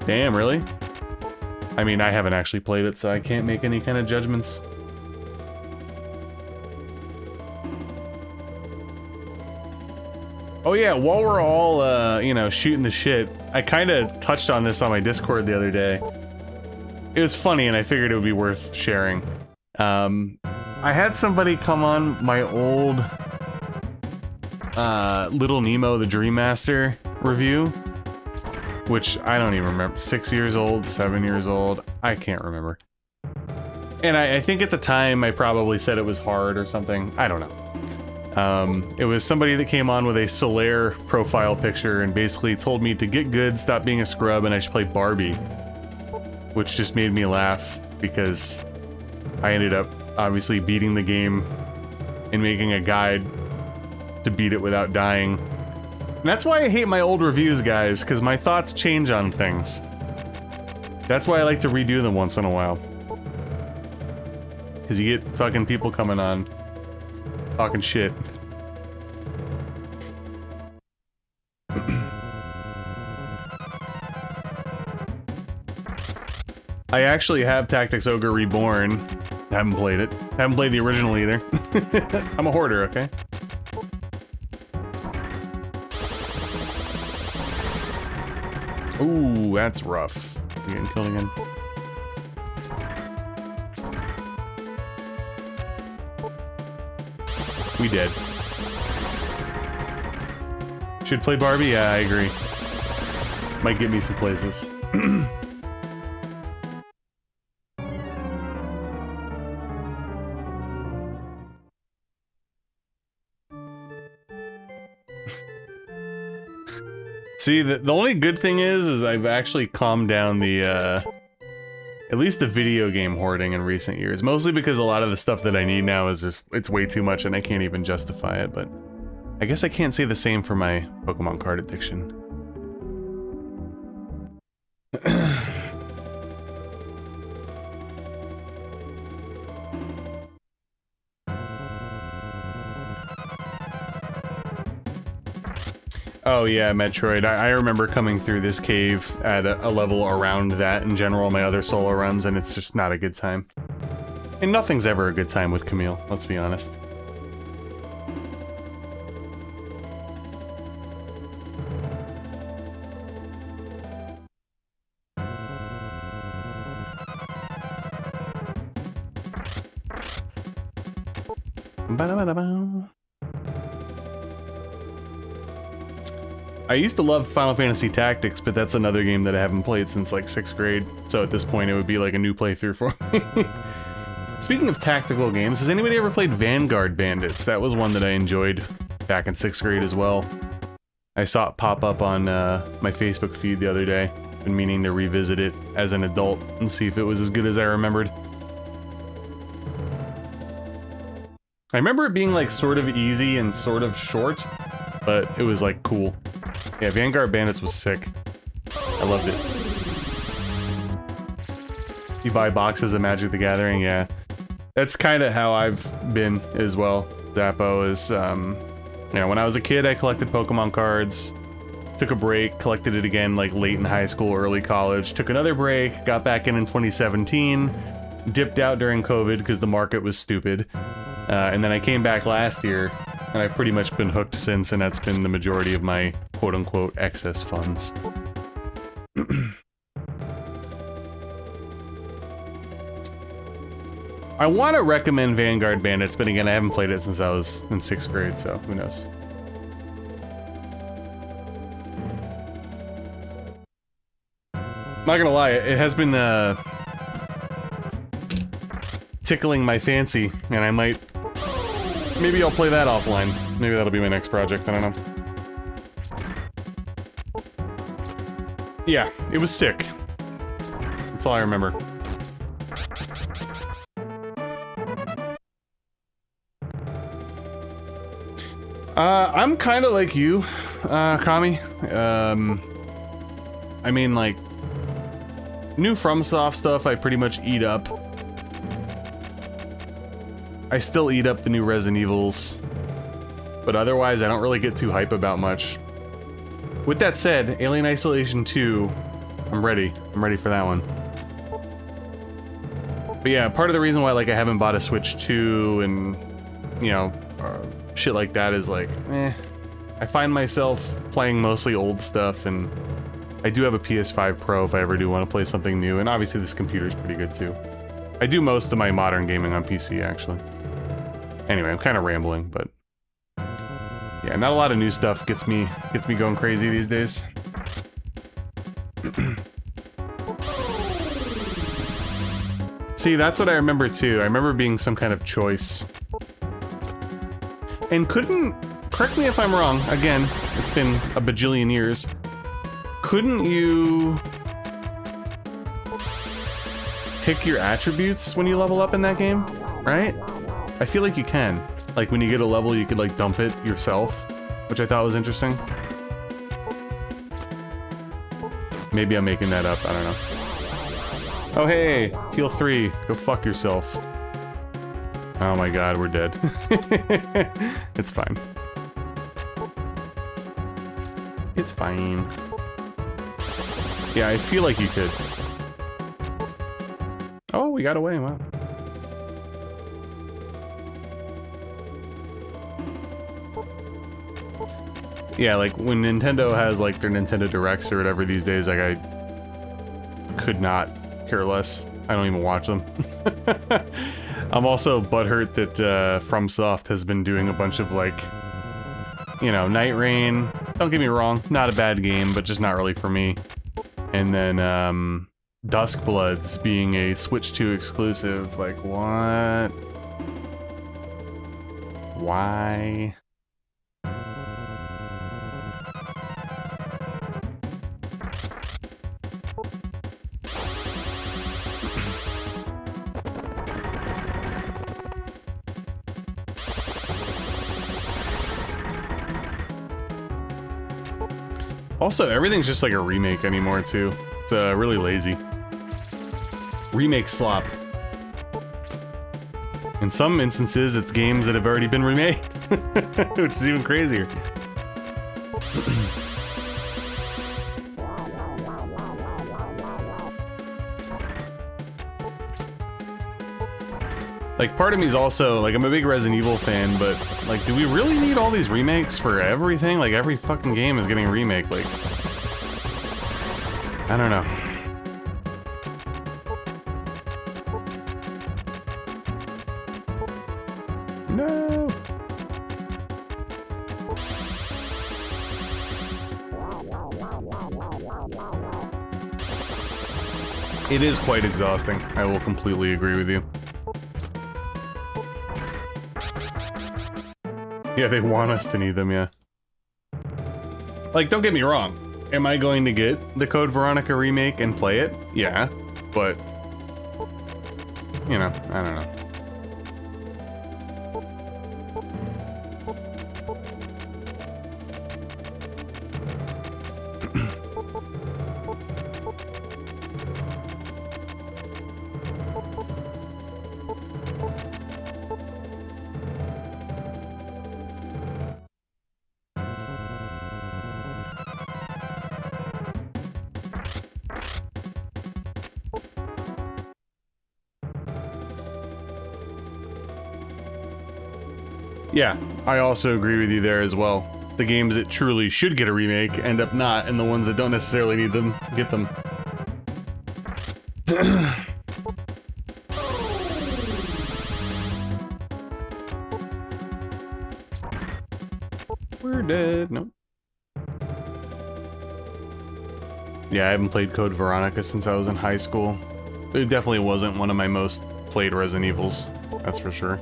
Damn, really? I mean, I haven't actually played it, so I can't make any kind of judgments. Oh yeah, while we're all, you know, shooting the shit, I kind of touched on this on my Discord the other day. It was funny, and I figured it would be worth sharing. I had somebody come on my old Little Nemo the Dream Master review, which I don't even remember. 6 years old, 7 years old, I can't remember. And I think at the time I probably said it was hard or something. I don't know. It was somebody that came on with a Solaire profile picture and basically told me to get good, stop being a scrub, and I should play Barbie. Which just made me laugh because I ended up obviously beating the game and making a guide to beat it without dying. And that's why I hate my old reviews, guys, because my thoughts change on things. That's why I like to redo them once in a while. Because you get fucking people coming on talking shit. I actually have Tactics Ogre Reborn. Haven't played it. Haven't played the original either. I'm a hoarder, okay? Ooh, that's rough. You getting killed again? We did. Should play Barbie? Yeah, I agree. Might get me some places. See, the only good thing is I've actually calmed down the, at least the video game hoarding in recent years. Mostly because a lot of the stuff that I need now is just, it's way too much and I can't even justify it, but I guess I can't say the same for my Pokemon card addiction. Oh yeah, Metroid. I remember coming through this cave at a level around that in general, my other solo runs, and it's just not a good time. And nothing's ever a good time with Kamil, let's be honest. Ba-da-ba-da-ba. I used to love Final Fantasy Tactics, but that's another game that I haven't played since like 6th grade. So at this point, it would be like a new playthrough for me. Speaking of tactical games, has anybody ever played Vanguard Bandits? That was one that I enjoyed back in 6th grade as well. I saw it pop up on my Facebook feed the other day. Been meaning to revisit it as an adult and see if it was as good as I remembered. I remember it being like sort of easy and sort of short, but it was like cool. Yeah, Vanguard Bandits was sick. I loved it. You buy boxes of Magic the Gathering, yeah. That's kind of how I've been as well. Zappo is, you know, when I was a kid, I collected Pokemon cards. Took a break, collected it again like late in high school, early college. Took another break, got back in 2017. Dipped out during COVID because the market was stupid. And then I came back last year, and I've pretty much been hooked since, and that's been the majority of my quote-unquote excess funds. I want to recommend Vanguard Bandits, but again, I haven't played it since I was in 6th grade, so who knows. Not gonna lie, it has been tickling my fancy, and I might... Maybe I'll play that offline. Maybe that'll be my next project, I don't know. Yeah, it was sick. That's all I remember. I'm kind of like you, Kami. I mean, like, new FromSoft stuff I pretty much eat up. I still eat up the new Resident Evils, but otherwise I don't really get too hype about much. With that said, Alien Isolation 2, I'm ready. I'm ready for that one. But yeah, part of the reason why like I haven't bought a Switch 2 and, you know, shit like that is like, I find myself playing mostly old stuff, and I do have a PS5 Pro if I ever do want to play something new, and obviously this computer's pretty good too. I do most of my modern gaming on PC, actually. Anyway, I'm kind of rambling, but yeah, not a lot of new stuff gets me going crazy these days. See, that's what I remember too. I remember being some kind of choice. And correct me if I'm wrong, again, it's been a bajillion years. Couldn't you pick your attributes when you level up in that game, right? I feel like you can. Like when you get a level, you could like dump it yourself, which I thought was interesting. Maybe I'm making that up, I don't know. Oh hey, heal 3, go fuck yourself. Oh my god, we're dead. It's fine. It's fine. Yeah, I feel like you could. Oh, we got away, wow. Yeah, like when Nintendo has like their Nintendo Directs or whatever these days, like I could not care less. I don't even watch them. I'm also butthurt that FromSoft has been doing a bunch of like, you know, Night Rain. Don't get me wrong, not a bad game, but just not really for me. And then Duskbloods being a Switch 2 exclusive. Like, what? Why? Also, everything's just like a remake anymore, too. It's really lazy. Remake slop. In some instances, it's games that have already been remade, which is even crazier. Like, part of me is also, like, I'm a big Resident Evil fan, but, like, do we really need all these remakes for everything? Like, every fucking game is getting a remake, like... I don't know. No! It is quite exhausting. I will completely agree with you. Yeah, they want us to need them, yeah. Like, don't get me wrong. Am I going to get the Code Veronica remake and play it? Yeah, but... You know, I don't know. Yeah, I also agree with you there as well. The games that truly should get a remake end up not, and the ones that don't necessarily need them, get them. We're dead. Nope. Yeah, I haven't played Code Veronica since I was in high school. It definitely wasn't one of my most played Resident Evils, that's for sure.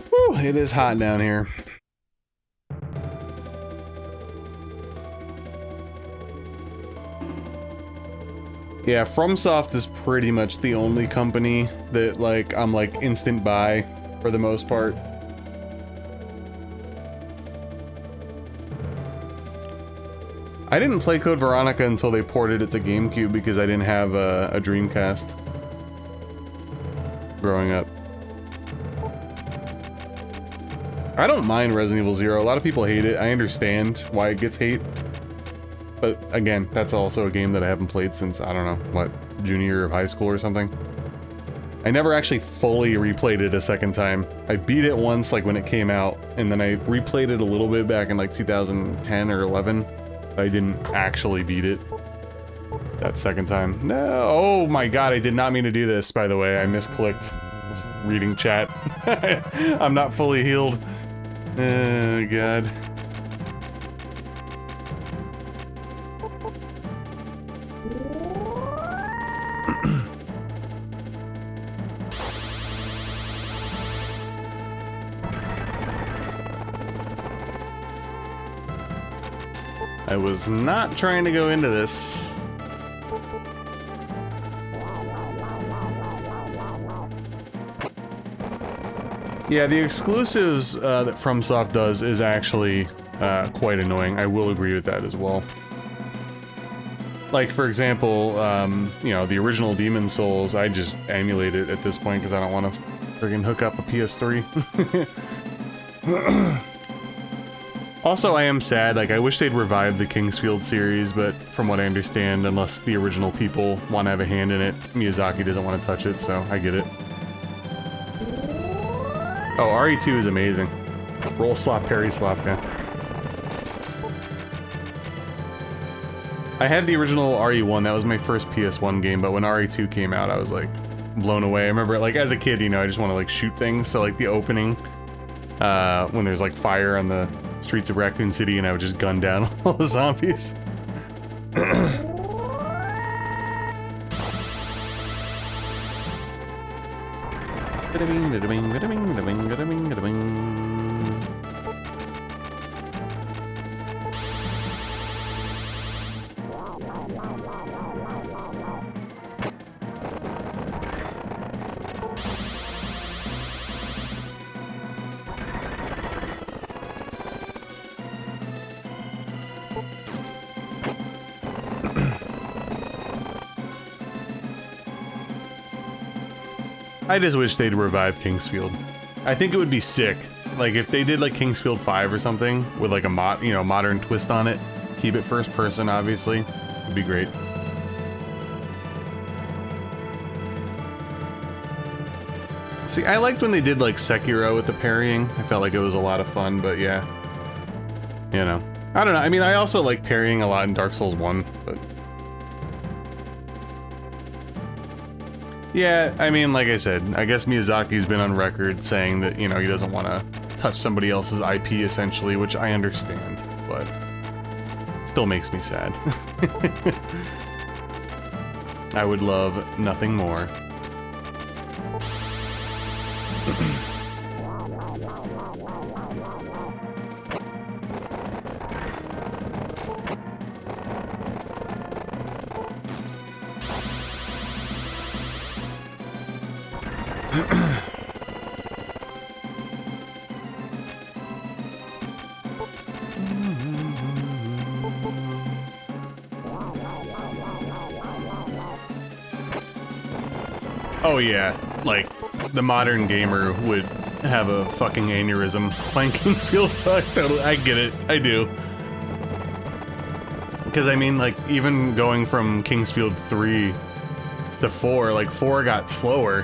Whew, it is hot down here. Yeah, FromSoft is pretty much the only company that, like, I'm, like, instant buy for the most part. I didn't play Code Veronica until they ported it to GameCube because I didn't have a Dreamcast growing up. I don't mind Resident Evil 0. A lot of people hate it. I understand why it gets hate. But again, that's also a game that I haven't played since, I don't know, what, junior year of high school or something. I never actually fully replayed it a second time. I beat it once, like, when it came out, and then I replayed it a little bit back in, like, 2010 or 11. But I didn't actually beat it that second time. No! Oh my god, I did not mean to do this, by the way. I misclicked. I was reading chat. I'm not fully healed. Oh god. I was not trying to go into this. Yeah, the exclusives that FromSoft does is actually quite annoying. I will agree with that as well. Like, for example, you know, the original Demon's Souls, I just emulate it at this point because I don't want to friggin' hook up a PS3. Also, I am sad, like, I wish they'd revive the Kingsfield series, but from what I understand, unless the original people want to have a hand in it, Miyazaki doesn't want to touch it, so I get it. Oh, RE2 is amazing. Roll slop, parry slop, yeah. I had the original RE1, that was my first PS1 game, but when RE2 came out, I was, like, blown away. I remember, like, as a kid, you know, I just want to, like, shoot things, so, like, the opening, when there's, like, fire on the streets of Raccoon City, and I would just gun down all the zombies. I just wish they'd revive Kingsfield. I think it would be sick. Like, if they did, like, Kingsfield 5 or something, with, like, a modern twist on it. Keep it first person, obviously. It'd be great. See, I liked when they did, like, Sekiro with the parrying. I felt like it was a lot of fun, but yeah. You know. I don't know, I mean, I also like parrying a lot in Dark Souls 1, but... Yeah, I mean, like I said, I guess Miyazaki's been on record saying that, you know, he doesn't want to touch somebody else's IP, essentially, which I understand, but still makes me sad. I would love nothing more. Oh yeah, like, the modern gamer would have a fucking aneurysm playing Kingsfield, so I get it, I do. Because I mean, like, even going from Kingsfield 3 to 4, like, 4 got slower.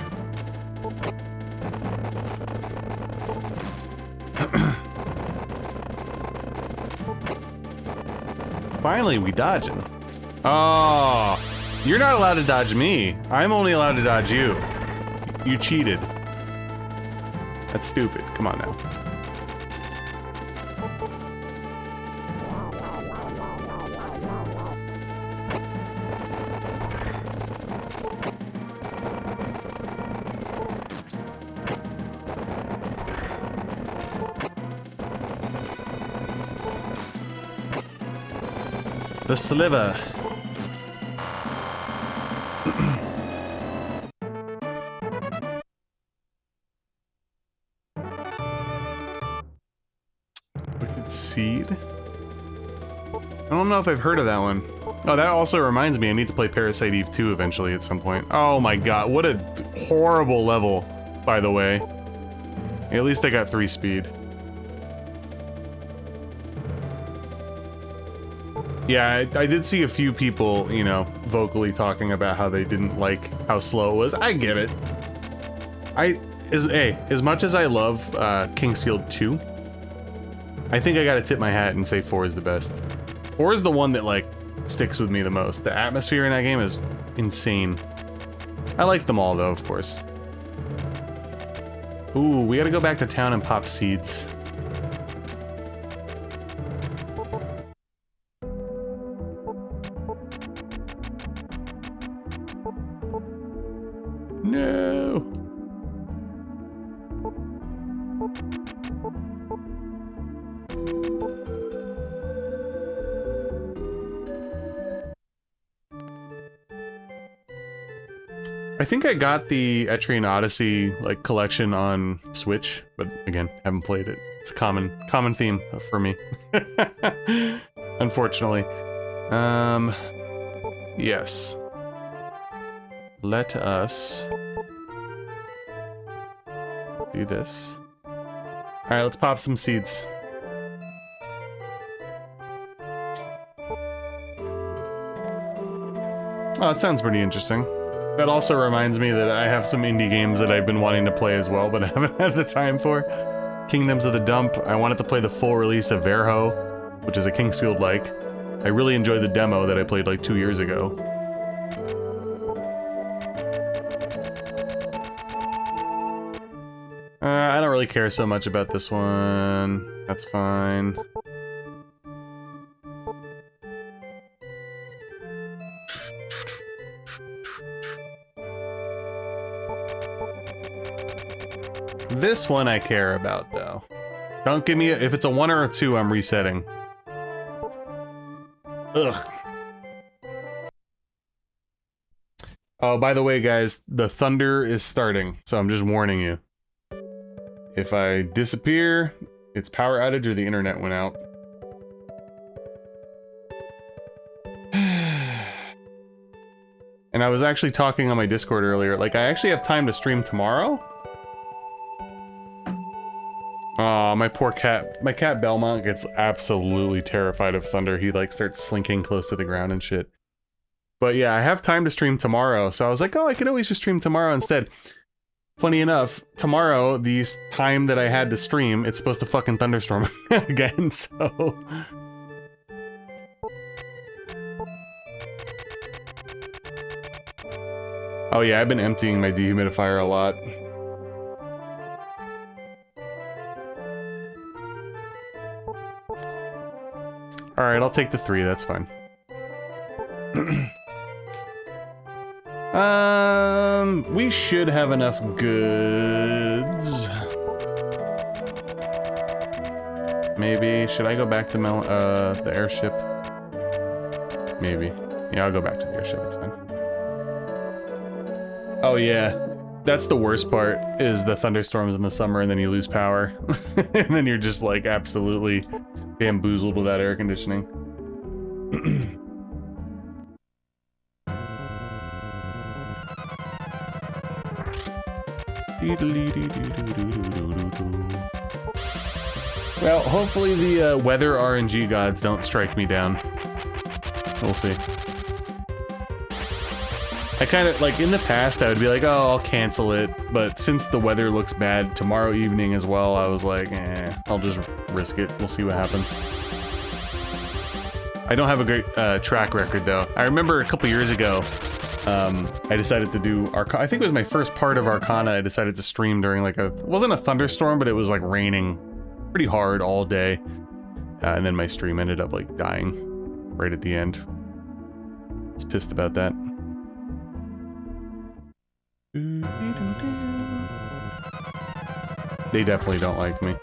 Finally, we dodging. Oh, you're not allowed to dodge me. I'm only allowed to dodge you. You cheated. That's stupid. Come on now. The sliver. Wicked Seed? I don't know if I've heard of that one. Oh, that also reminds me, I need to play Parasite Eve 2 eventually at some point. Oh my god, what a horrible level, by the way. At least I got 3 speed. Yeah, I did see a few people, you know, vocally talking about how they didn't like how slow it was. I get it. As much as I love Kingsfield 2, I think I gotta tip my hat and say 4 is the best. 4 is the one that, like, sticks with me the most. The atmosphere in that game is insane. I like them all, though, of course. Ooh, we gotta go back to town and pop seeds. No. I think I got the Etrian Odyssey like collection on Switch, but again, haven't played it. It's a common theme for me. Unfortunately. Yes. Let us do this. Alright, let's pop some seeds. Oh, that sounds pretty interesting. That also reminds me that I have some indie games that I've been wanting to play as well, but I haven't had the time for. Kingdoms of the Dump. I wanted to play the full release of Verho, which is a Kingsfield-like. I really enjoyed the demo that I played like 2 years ago. I don't really care so much about this one. That's fine. This one I care about, though. Don't give me if it's a 1 or a 2, I'm resetting. Ugh. Oh, by the way, guys, the thunder is starting, so I'm just warning you. If I disappear, it's power outage or the internet went out. And I was actually talking on my Discord earlier, like, I actually have time to stream tomorrow. Aw, my poor cat. My cat Belmont gets absolutely terrified of thunder. He, like, starts slinking close to the ground and shit. But yeah, I have time to stream tomorrow, so I was like, oh, I could always just stream tomorrow instead. Funny enough, tomorrow, the time that I had to stream, it's supposed to fucking thunderstorm again, so... Oh yeah, I've been emptying my dehumidifier a lot. Alright, I'll take the 3, that's fine. We should have enough goods. Maybe. Should I go back to the airship? Maybe. Yeah, I'll go back to the airship, it's fine. Oh yeah, that's the worst part, is the thunderstorms in the summer and then you lose power. And then you're just like absolutely bamboozled without air conditioning. Well, hopefully the weather RNG gods don't strike me down. We'll see. I kind of, like, in the past, I would be like, oh, I'll cancel it. But since the weather looks bad tomorrow evening as well, I was like, I'll just risk it. We'll see what happens. I don't have a great track record, though. I remember a couple years ago, I decided to do Arcana. I think it was my first part of Arcana. I decided to stream during, like, it wasn't a thunderstorm, but it was, like, raining pretty hard all day. And then my stream ended up, like, dying right at the end. I was pissed about that. They definitely don't like me.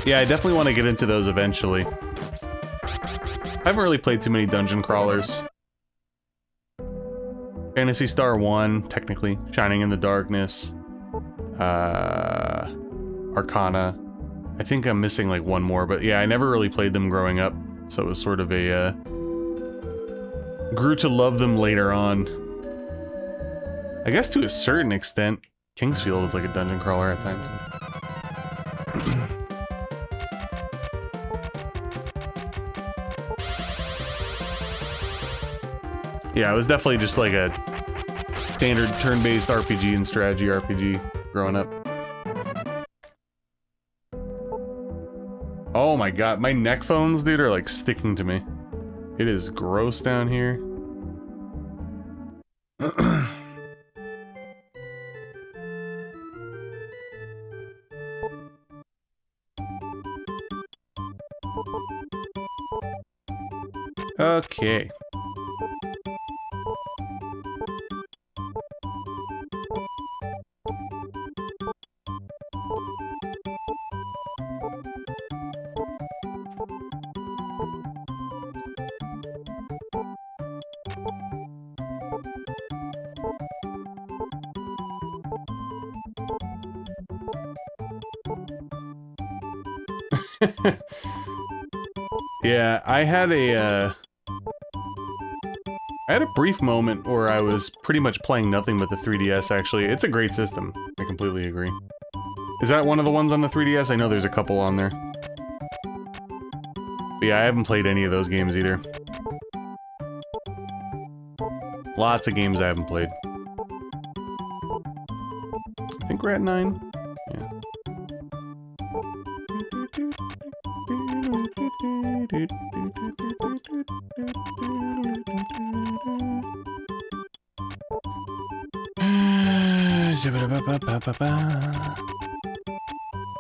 Yeah, I definitely want to get into those eventually. I haven't really played too many dungeon crawlers. Phantasy Star 1, technically. Shining in the Darkness. Arcana. I think I'm missing like one more, but yeah, I never really played them growing up. So it was sort of a, grew to love them later on. I guess to a certain extent, Kingsfield is like a dungeon crawler at times. Yeah, it was definitely just like a standard turn-based RPG and strategy RPG growing up. Oh my god, my neck phones, dude, are like sticking to me. It is gross down here. Okay. Yeah, I had a brief moment where I was pretty much playing nothing but the 3DS, actually. It's a great system. I completely agree. Is that one of the ones on the 3DS? I know there's a couple on there. But yeah, I haven't played any of those games either. Lots of games I haven't played. I think we're at 9. Yeah.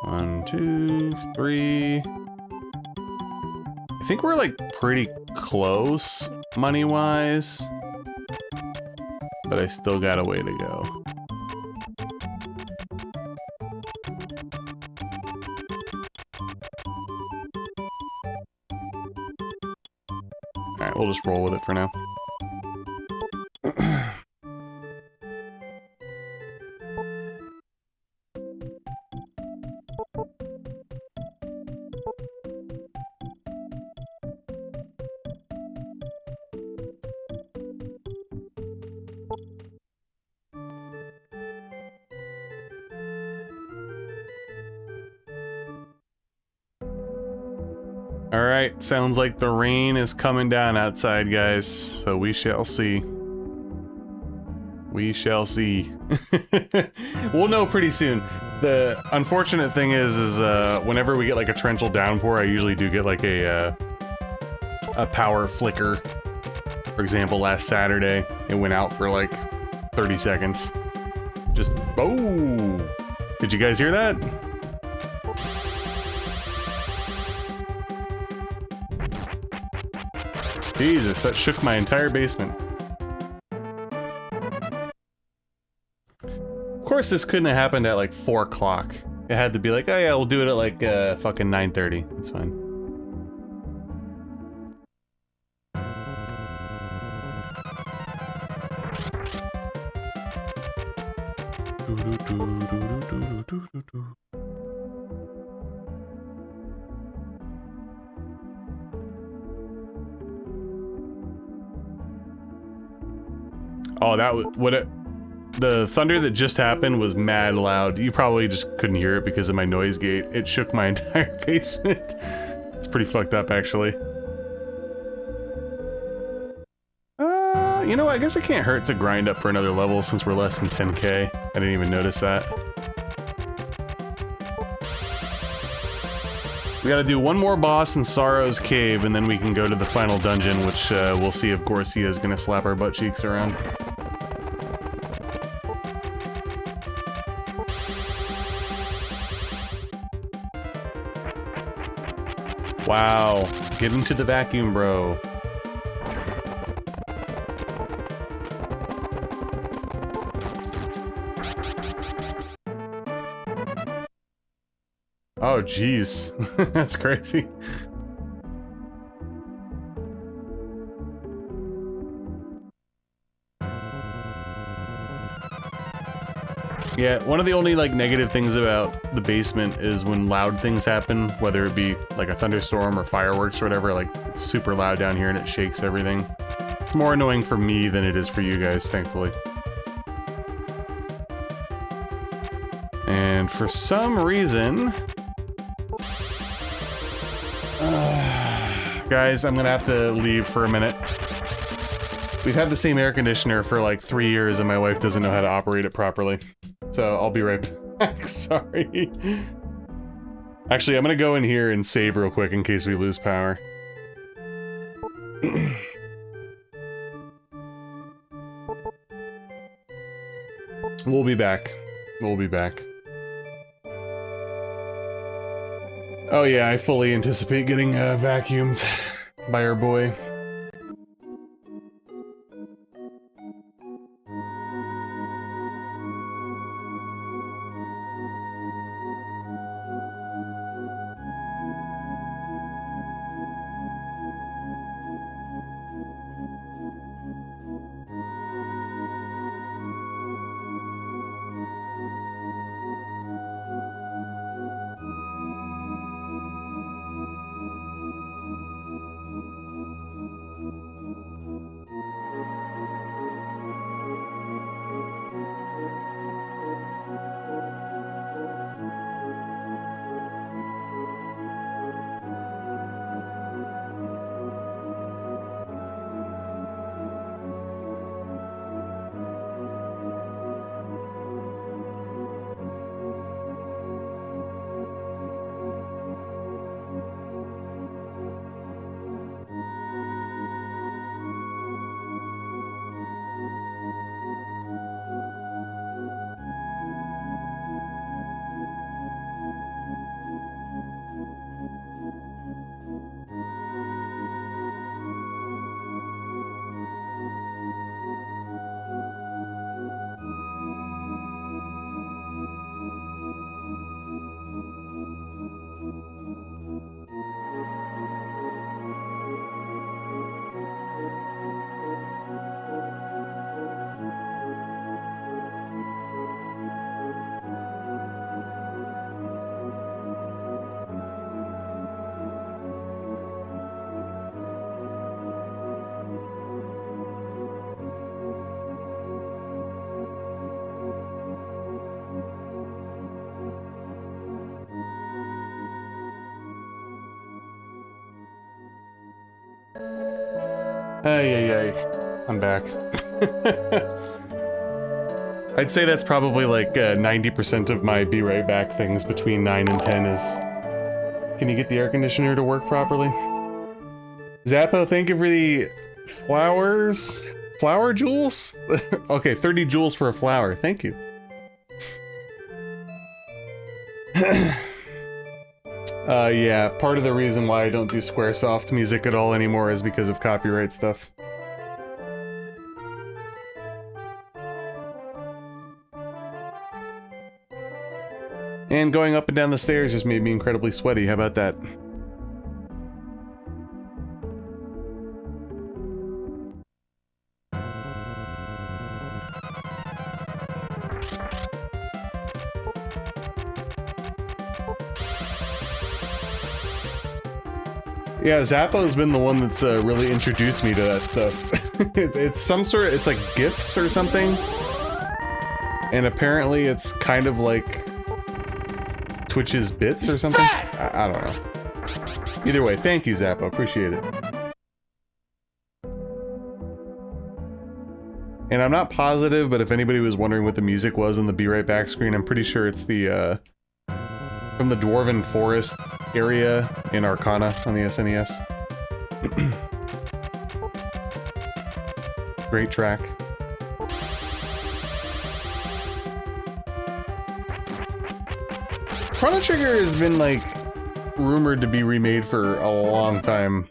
One, two, three. I think we're like pretty close money-wise, but I still got a way to go. Alright, we'll just roll with it for now. Alright, sounds like the rain is coming down outside, guys, so we shall see. We shall see. We'll know pretty soon. The unfortunate thing is whenever we get like a torrential downpour, I usually do get like a power flicker. For example, last Saturday, it went out for like 30 seconds. Just, oh! Did you guys hear that? Jesus, that shook my entire basement. Of course, this couldn't have happened at like 4 o'clock. It had to be like, oh yeah, we'll do it at like fucking 9:30. It's fine. Oh, that was what it. The thunder that just happened was mad loud. You probably just couldn't hear it because of my noise gate. It shook my entire basement. It's pretty fucked up, actually. You know, I guess it can't hurt to grind up for another level since we're less than 10k. I didn't even notice that. We gotta do one more boss in Sorrow's Cave, and then we can go to the final dungeon, which we'll see if Gorsia is gonna slap our butt cheeks around. Wow, get into the vacuum, bro. Oh, jeez. That's crazy. Yeah, one of the only, like, negative things about the basement is when loud things happen, whether it be, like, a thunderstorm or fireworks or whatever, like, it's super loud down here and it shakes everything. It's more annoying for me than it is for you guys, thankfully. And for some reason... guys, I'm gonna have to leave for a minute. We've had the same air conditioner for like 3 years and my wife doesn't know how to operate it properly. So I'll be right back, sorry. Actually, I'm gonna go in here and save real quick in case we lose power. We'll be back. We'll be back. Oh yeah, I fully anticipate getting vacuumed by our boy. Ay, ay, ay. I'm back. I'd say that's probably like 90% of my be right back things between 9 and 10 is... Can you get the air conditioner to work properly? Zappo, thank you for the flowers. Flower jewels? Okay, 30 jewels for a flower. Thank you. Yeah, part of the reason why I don't do Squaresoft music at all anymore is because of copyright stuff. And going up and down the stairs just made me incredibly sweaty. How about that? Yeah, Zappo's been the one that's really introduced me to that stuff. It's some sort of, it's like GIFs or something. And apparently it's kind of like Twitch's bits or something? I don't know. Either way, thank you, Zappo. Appreciate it. And I'm not positive, but if anybody was wondering what the music was on the Be Right Back screen, I'm pretty sure it's the, from the Dwarven Forest area in Arcana on the SNES. Great track. Chrono Trigger has been, like, rumored to be remade for a long time,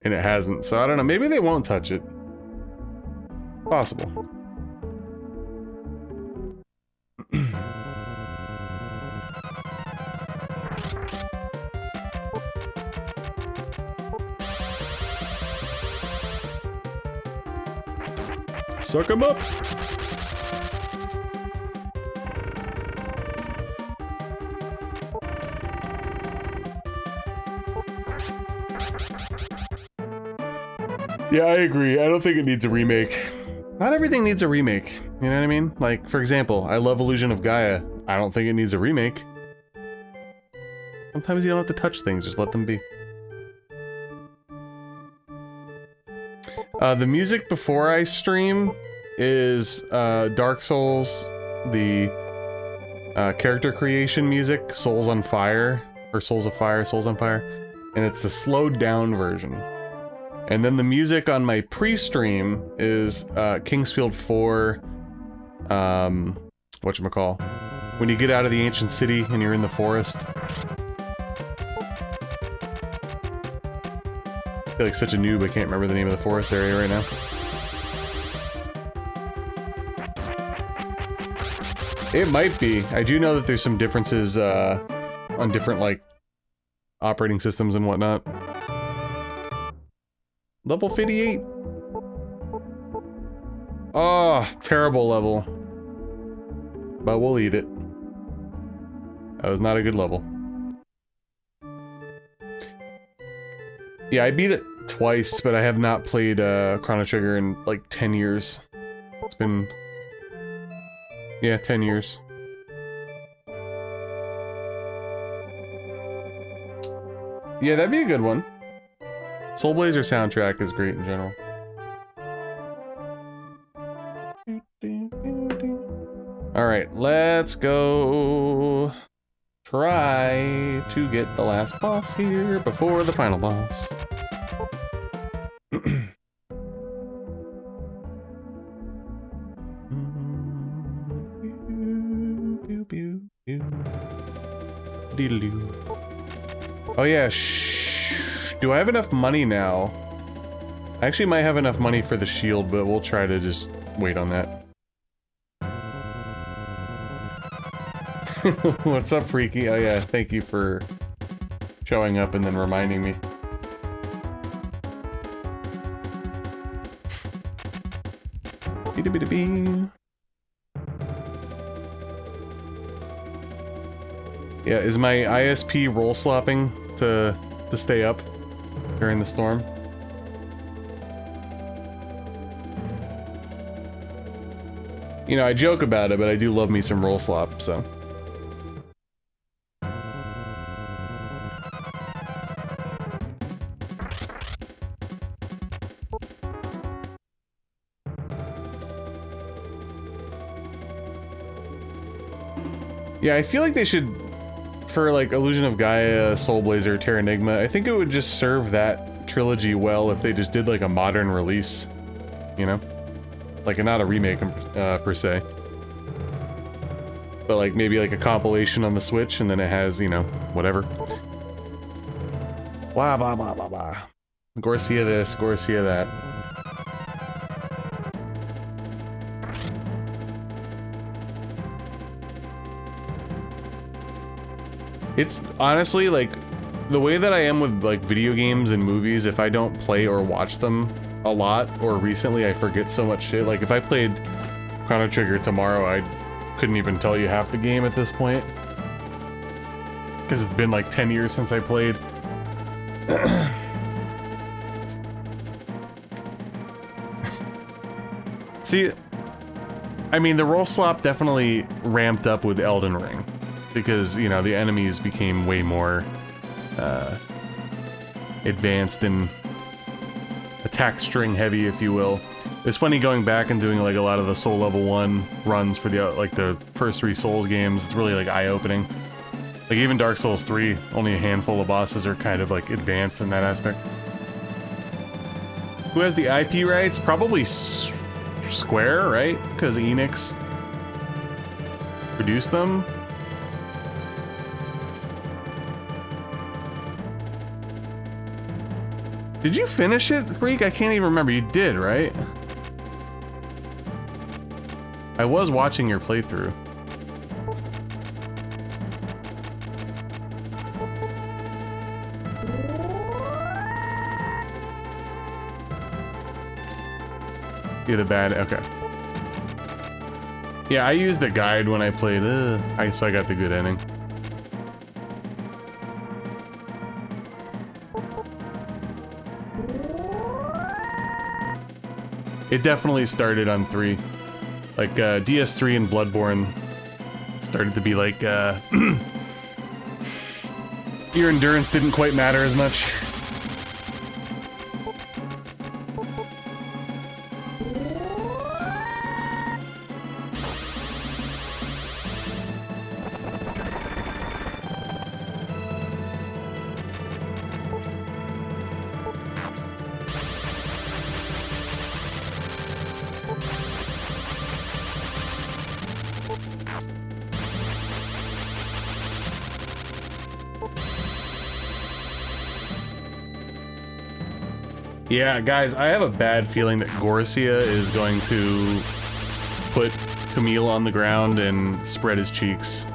and it hasn't, so I don't know, maybe they won't touch it. Possible. Suck 'em up! Yeah, I agree. I don't think it needs a remake. Not everything needs a remake. You know what I mean? Like, for example, I love Illusion of Gaia. I don't think it needs a remake. Sometimes you don't have to touch things, just let them be. The music before I stream is Dark Souls, the character creation music, Souls on Fire, or Souls of Fire, Souls on Fire, and it's the slowed down version. And then the music on my pre-stream is Kingsfield 4, whatchamacall, when you get out of the ancient city and you're in the forest. I feel like such a noob, I can't remember the name of the forest area right now. It might be. I do know that there's some differences on different, like, operating systems and whatnot. Level 58. Oh, terrible level. But we'll eat it. That was not a good level. Yeah, I beat it twice, but I have not played Chrono Trigger in like 10 years. It's been... yeah, 10 years. Yeah, that'd be a good one. Soul Blazer soundtrack is great in general. Alright, let's go try to get the last boss here before the final boss. Oh yeah, shh. Do I have enough money now? I actually might have enough money for the shield, but we'll try to just wait on that. What's up, Freaky? Oh yeah, thank you for showing up and then reminding me. Yeah, is my ISP roll slopping to stay up during the storm? You know, I joke about it, but I do love me some roll slop, so. Yeah, I feel like they should, for like Illusion of Gaia, Soul Blazer, Terra Enigma, I think it would just serve that trilogy well if they just did like a modern release, you know? Like not a remake per se. But like maybe like a compilation on the Switch and then it has, you know, whatever. Blah, blah, blah, blah, blah. Gorsia this, Gorsia that. It's honestly like the way that I am with like video games and movies, if I don't play or watch them a lot or recently I forget so much shit. Like if I played Chrono Trigger tomorrow, I couldn't even tell you half the game at this point. Because it's been like 10 years since I played. See, I mean the roll slop definitely ramped up with Elden Ring. Because, you know, the enemies became way more advanced and attack string heavy, if you will. It's funny going back and doing like a lot of the Soul Level 1 runs for the like the first 3 Souls games. It's really like eye-opening. Like even Dark Souls 3, only a handful of bosses are kind of like advanced in that aspect. Who has the IP rights? Probably Square, right? Because Enix produced them. Did you finish it, Freak? I can't even remember. You did, right? I was watching your playthrough. You're the bad, okay. Yeah, I used the guide when I played, so I got the good ending. It definitely started on 3. Like, DS3 and Bloodborne started to be like, your endurance didn't quite matter as much. Yeah, guys, I have a bad feeling that Gorsia is going to put Kamil on the ground and spread his cheeks.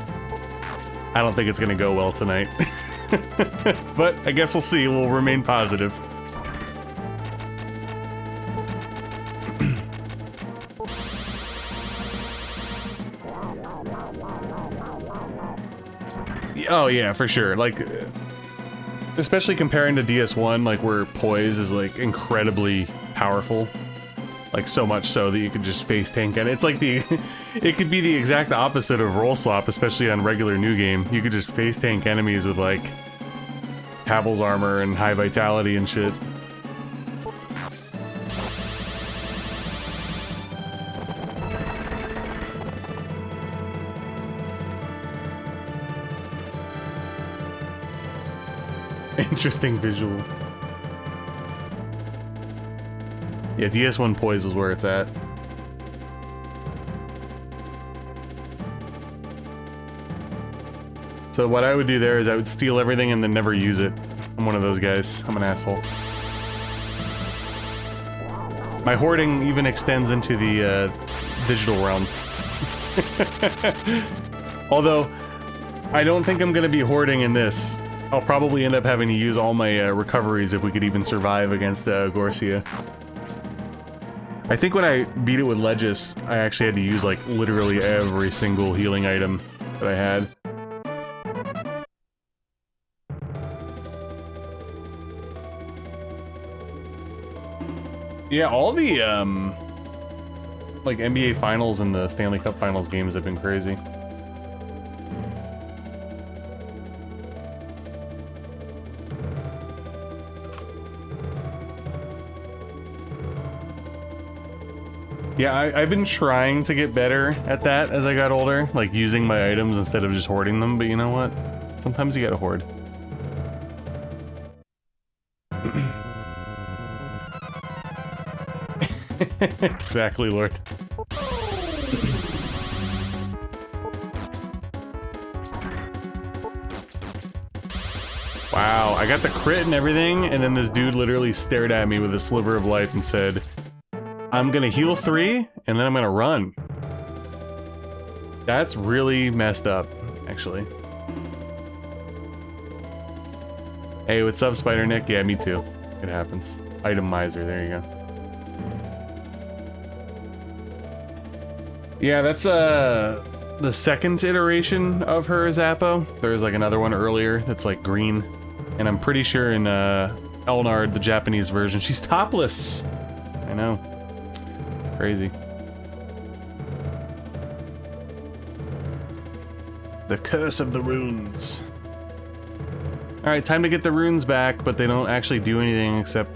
I don't think it's going to go well tonight. But I guess we'll see. We'll remain positive. Oh yeah, for sure. Like, especially comparing to DS1, like where poise is like incredibly powerful. Like so much so that you could just face tank and it's like it could be the exact opposite of roll slop, especially on regular new game. You could just face tank enemies with like Havel's armor and high vitality and shit. Interesting visual. Yeah, DS1 poise is where it's at. So what I would do there is I would steal everything and then never use it. I'm one of those guys. I'm an asshole. My hoarding even extends into the digital realm. Although, I don't think I'm gonna be hoarding in this. I'll probably end up having to use all my recoveries if we could even survive against Gorsia. I think when I beat it with Lejes, I actually had to use like literally every single healing item that I had. Yeah, all the like NBA Finals and the Stanley Cup Finals games have been crazy. Yeah, I've been trying to get better at that as I got older, like using my items instead of just hoarding them, but you know what? Sometimes you gotta hoard. Exactly, Lord. Wow, I got the crit and everything, and then this dude literally stared at me with a sliver of life and said, I'm gonna heal 3, and then I'm gonna run. That's really messed up, actually. Hey, what's up, Spider Nick? Yeah, me too. It happens. Item miser, there you go. Yeah, that's the second iteration of her Zappo. There's like another one earlier that's like green. And I'm pretty sure in Elnard, the Japanese version, she's topless. I know. Crazy. The curse of the runes. Alright, time to get the runes back, but they don't actually do anything except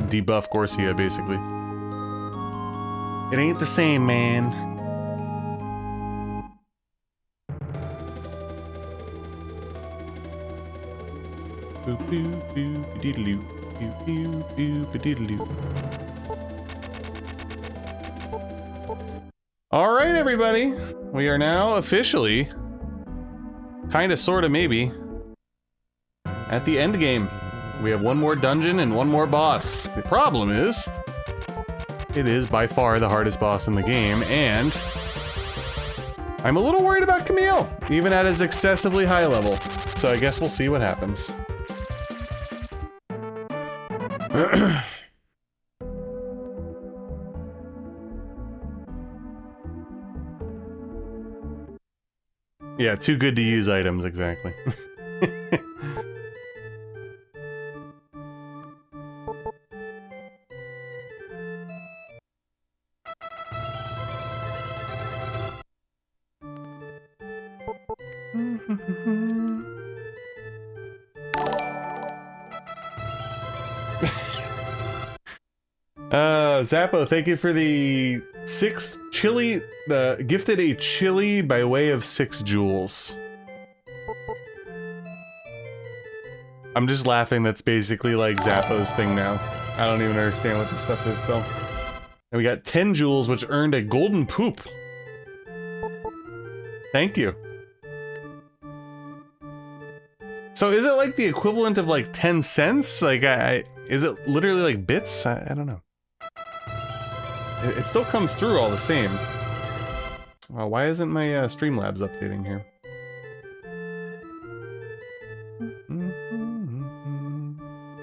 debuff Gorsia, basically. It ain't the same, man. Alright, everybody. We are now officially, kinda, sorta, maybe, at the end game. We have one more dungeon and one more boss. The problem is, it is by far the hardest boss in the game, and I'm a little worried about Kamil, even at his excessively high level. So I guess we'll see what happens. Yeah, too good to use items, exactly. Zappo, thank you for the 6 chili, gifted a chili by way of 6 jewels. I'm just laughing, that's basically like Zappo's thing now. I don't even understand what this stuff is still. And we got 10 jewels, which earned a golden poop. Thank you. So is it like the equivalent of like 10 cents? Like, is it literally like bits? I don't know. It still comes through all the same. Why isn't my Streamlabs updating here?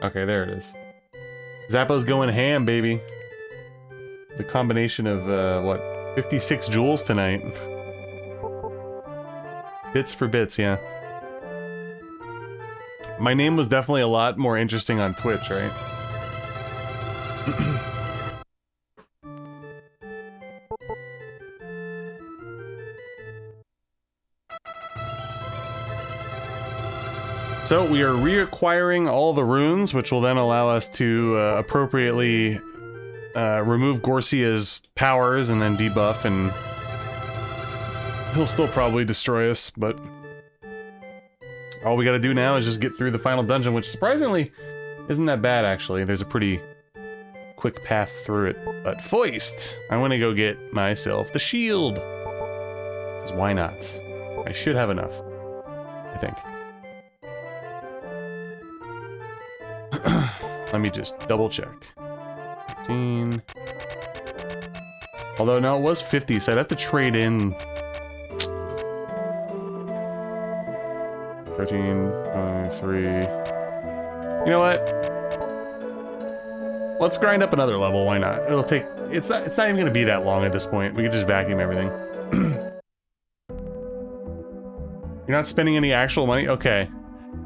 Okay, there it is. Zappo's going ham, baby. The combination of, what, 56 jewels tonight. Bits for bits, yeah. My name was definitely a lot more interesting on Twitch, right? So we are reacquiring all the runes, which will then allow us to appropriately remove Gorsia's powers and then debuff, and he'll still probably destroy us, but all we gotta do now is just get through the final dungeon, which surprisingly isn't that bad, actually. There's a pretty quick path through it. But first, I want to go get myself the shield. Because why not? I should have enough, I think. Let me just double check. 15. Although, no, it was 50, so I'd have to trade in 13, 23. You know what? Let's grind up another level, why not? It'll take... It's not even gonna be that long at this point. We could just vacuum everything. You're not spending any actual money? Okay.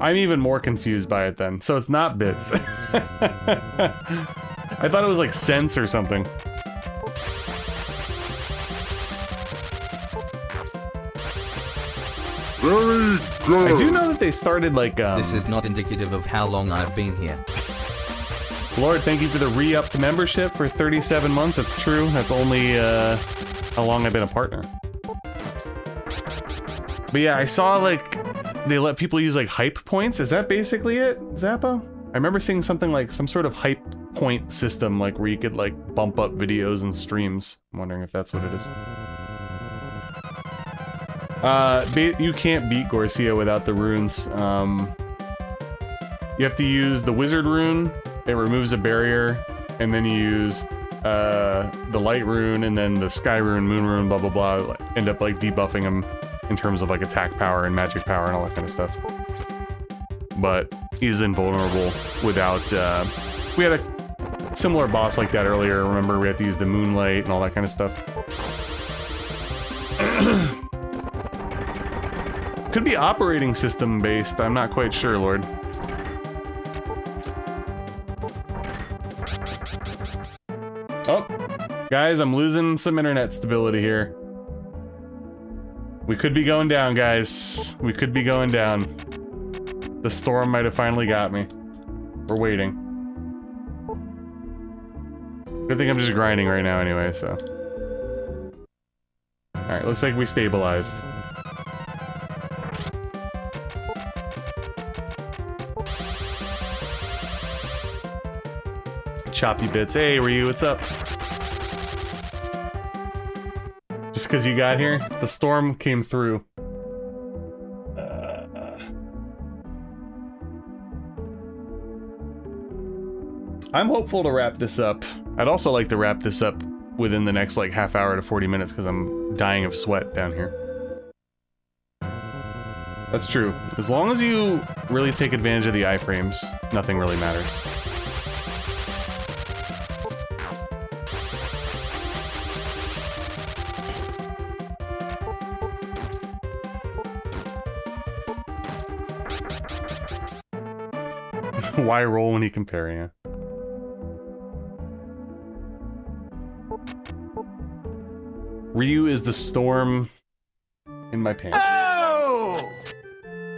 I'm even more confused by it then. So it's not bits. I thought it was like cents or something. Very good. I do know that they started like This is not indicative of how long I've been here. Lord, thank you for the re-upped membership for 37 months. That's true. That's only how long I've been a partner. But yeah, I saw like they let people use like hype points. Is that basically it, Zappa? I remember seeing something like some sort of hype point system, like where you could like bump up videos and streams. I'm wondering if that's what it is. You can't beat Gorsia without the runes. You have to use the wizard rune. It removes a barrier, and then you use the light rune, and then the sky rune, moon rune, blah blah blah. End up like debuffing them in terms of like attack power and magic power and all that kind of stuff. But he's invulnerable without. We had a similar boss like that earlier. Remember, we had to use the moonlight and all that kind of stuff. Could be operating system based. I'm not quite sure, Lord. Oh, guys, I'm losing some internet stability here. We could be going down, guys. We could be going down. The storm might have finally got me. We're waiting. Good thing I'm just grinding right now anyway, so. Alright, looks like we stabilized. Choppy bits. Hey, Ryu, what's up? Just because you got here, the storm came through. I'm hopeful to wrap this up. I'd also like to wrap this up within the next like half hour to 40 minutes because I'm dying of sweat down here. That's true. As long as you really take advantage of the iframes, nothing really matters. Why roll when you compare, yeah? Ryu is the storm in my pants. Oh!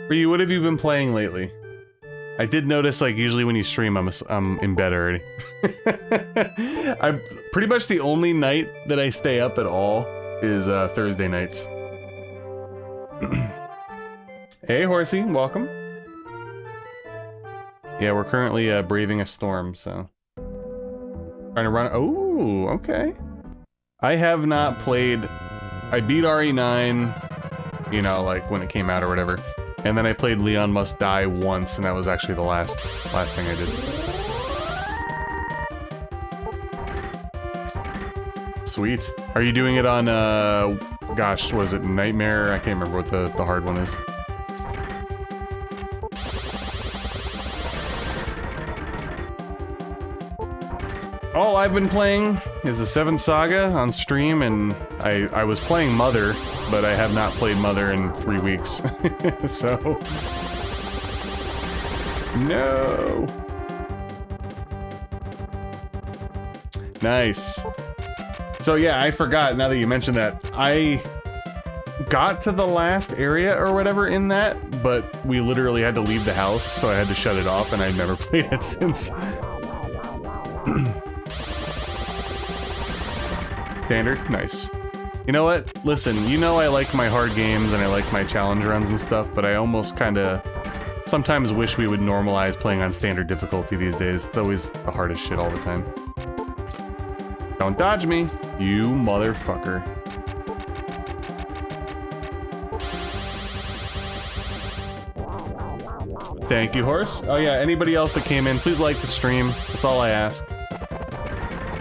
Ryu, what have you been playing lately? I did notice, like, usually when you stream, I'm in bed already. I'm pretty much the only night that I stay up at all is Thursday nights. Hey, Horsey, welcome. Yeah, we're currently braving a storm, so trying to run. Oh, okay. I have not played. I beat RE9, you know, like when it came out or whatever, and then I played Leon Must Die once, and that was actually the last thing I did. Sweet. Are you doing it on gosh, was it Nightmare? I can't remember what the hard one is. All I've been playing is the 7th Saga on stream, and I was playing Mother, but I have not played Mother in 3 weeks. So... No! Nice. So yeah, I forgot, now that you mentioned that, I got to the last area or whatever in that, but we literally had to leave the house, so I had to shut it off, and I've never played it since. Standard? Nice. You know what? Listen, you know I like my hard games and I like my challenge runs and stuff, but I almost kinda sometimes wish we would normalize playing on standard difficulty these days. It's always the hardest shit all the time. Don't dodge me, you motherfucker. Thank you, Horse. Oh yeah, anybody else that came in, please like the stream. That's all I ask.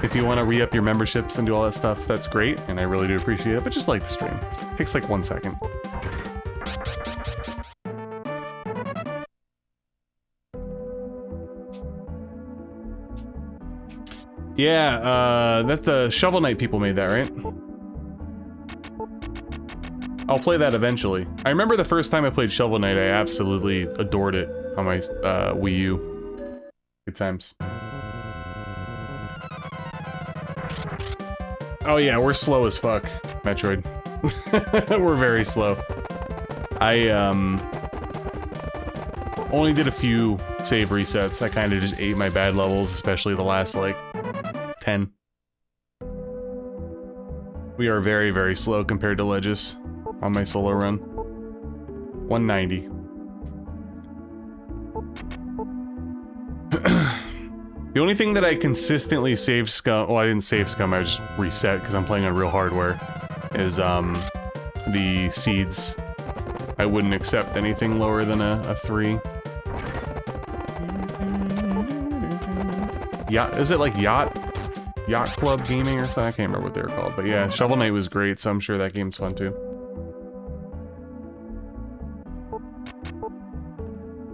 If you want to re-up your memberships and do all that stuff, that's great, and I really do appreciate it, but just like the stream. It takes like 1 second. Yeah, that the Shovel Knight people made that, right? I'll play that eventually. I remember the first time I played Shovel Knight, I absolutely adored it on my Wii U. Good times. Oh yeah, we're slow as fuck, Metroid. We're very slow. Only did a few save resets. I kind of just ate my bad levels, especially the last, like, 10. We are very, very slow compared to Lejes on my solo run. 190. The only thing that I consistently saved scum, well, I didn't save scum, I just reset because I'm playing on real hardware, is the seeds. I wouldn't accept anything lower than a 3. Yacht, is it like Yacht Club Gaming or something? I can't remember what they were called, but yeah, Shovel Knight was great, so I'm sure that game's fun too.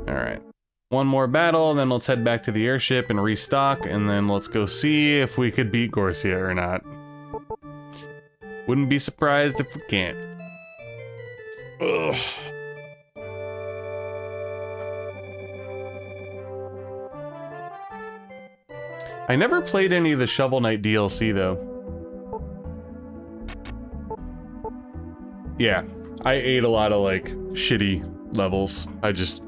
Alright. One more battle, then let's head back to the airship and restock, and then let's go see if we could beat Gorsia or not. Wouldn't be surprised if we can't. Ugh. I never played any of the Shovel Knight DLC though. Yeah, I ate a lot of like shitty levels. I just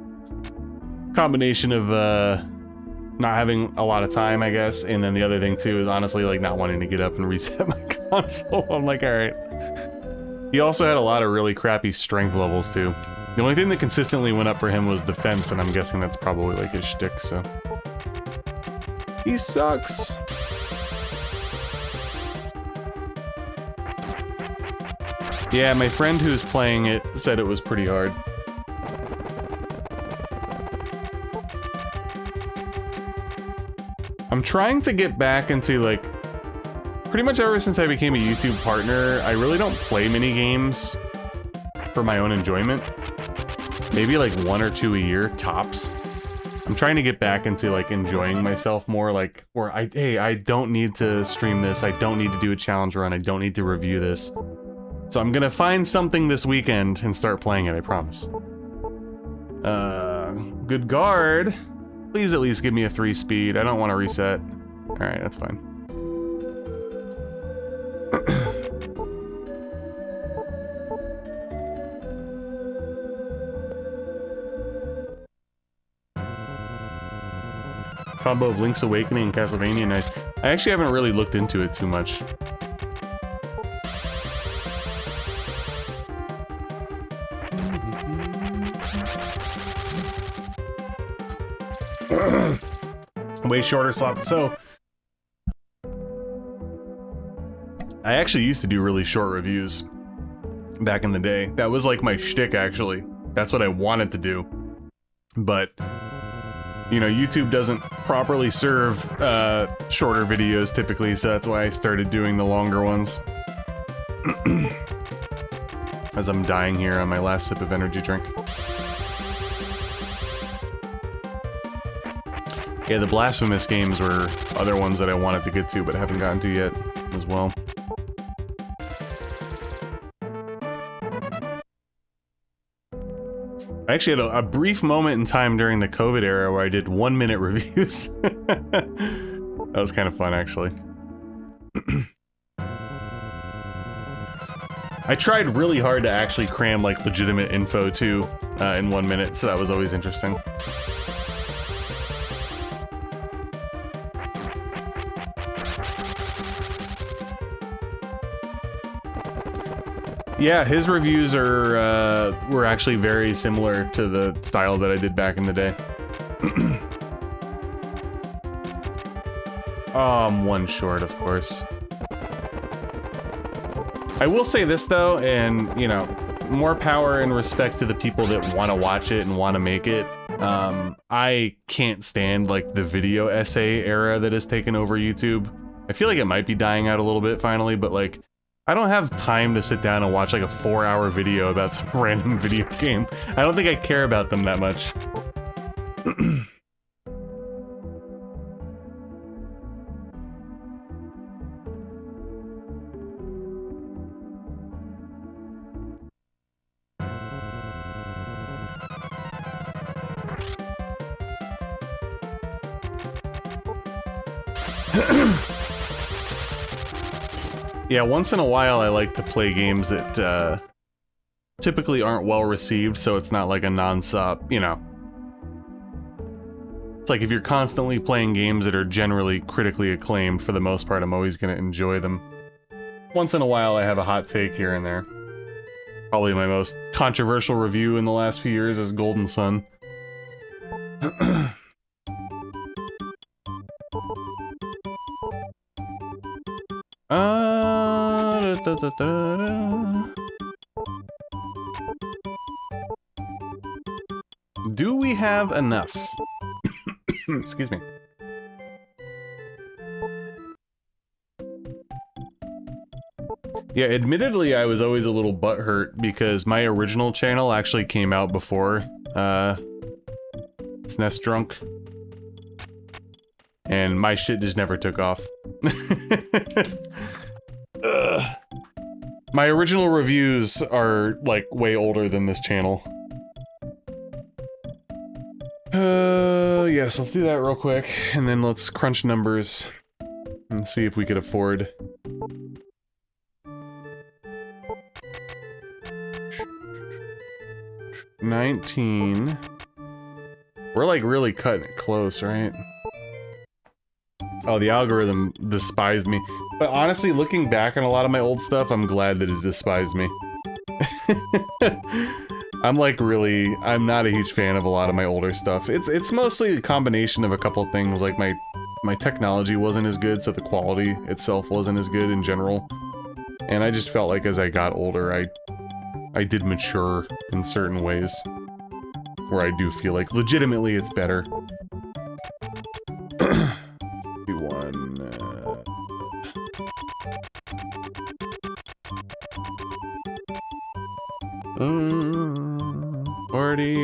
combination of not having a lot of time, I guess, and then the other thing too is honestly like not wanting to get up and reset my console. I'm like, all right. He also had a lot of really crappy strength levels too. The only thing that consistently went up for him was defense, and I'm guessing that's probably like his shtick, so. He sucks. Yeah, my friend who's playing it said it was pretty hard. I'm trying to get back into, like, pretty much ever since I became a YouTube partner, I really don't play mini games for my own enjoyment. Maybe like 1 or 2 a year, tops. I'm trying to get back into, like, enjoying myself more, like, where hey, I don't need to stream this, I don't need to do a challenge run, I don't need to review this. So I'm gonna find something this weekend and start playing it, I promise. Good guard. Please at least give me a 3 speed, I don't want to reset. Alright, that's fine. Combo of Link's Awakening and Castlevania, nice. I actually haven't really looked into it too much. Way shorter slot. So, I actually used to do really short reviews back in the day. That was like my shtick, actually. That's what I wanted to do. But you know, YouTube doesn't properly serve shorter videos typically, so that's why I started doing the longer ones. As I'm dying here on my last sip of energy drink. Yeah, the Blasphemous games were other ones that I wanted to get to, but haven't gotten to yet as well. I actually had a brief moment in time during the COVID era where I did 1-minute reviews. That was kind of fun, actually. I tried really hard to actually cram, like, legitimate info, too, in 1 minute, so that was always interesting. Yeah, his reviews are, were actually very similar to the style that I did back in the day. I'm 1 short, of course. I will say this, though, and, you know, more power and respect to the people that want to watch it and want to make it. I can't stand, like, the video essay era that has taken over YouTube. I feel like it might be dying out a little bit finally, but, like, I don't have time to sit down and watch like a 4-hour video about some random video game. I don't think I care about them that much. Yeah, once in a while I like to play games that typically aren't well received, so it's not like a non-stop, you know, It's like if you're constantly playing games that are generally critically acclaimed, for the most part, I'm always going to enjoy them. Once in a while, I have a hot take here and there. Probably my most controversial review in the last few years is Golden Sun. Do we have enough? Excuse me. Yeah, admittedly, I was always a little butthurt because my original channel actually came out before SNES Drunk. And my shit just never took off. My original reviews are, like, way older than this channel. Yes, let's do that real quick, and then let's crunch numbers and see if we could afford. $19. We're like really cutting it close, right? Oh, the algorithm despised me. But honestly, looking back on a lot of my old stuff, I'm glad that it despised me. I'm not a huge fan of a lot of my older stuff. It's mostly a combination of a couple things, like my technology wasn't as good, so the quality itself wasn't as good in general. And I just felt like as I got older, I did mature in certain ways. Where I do feel like legitimately it's better.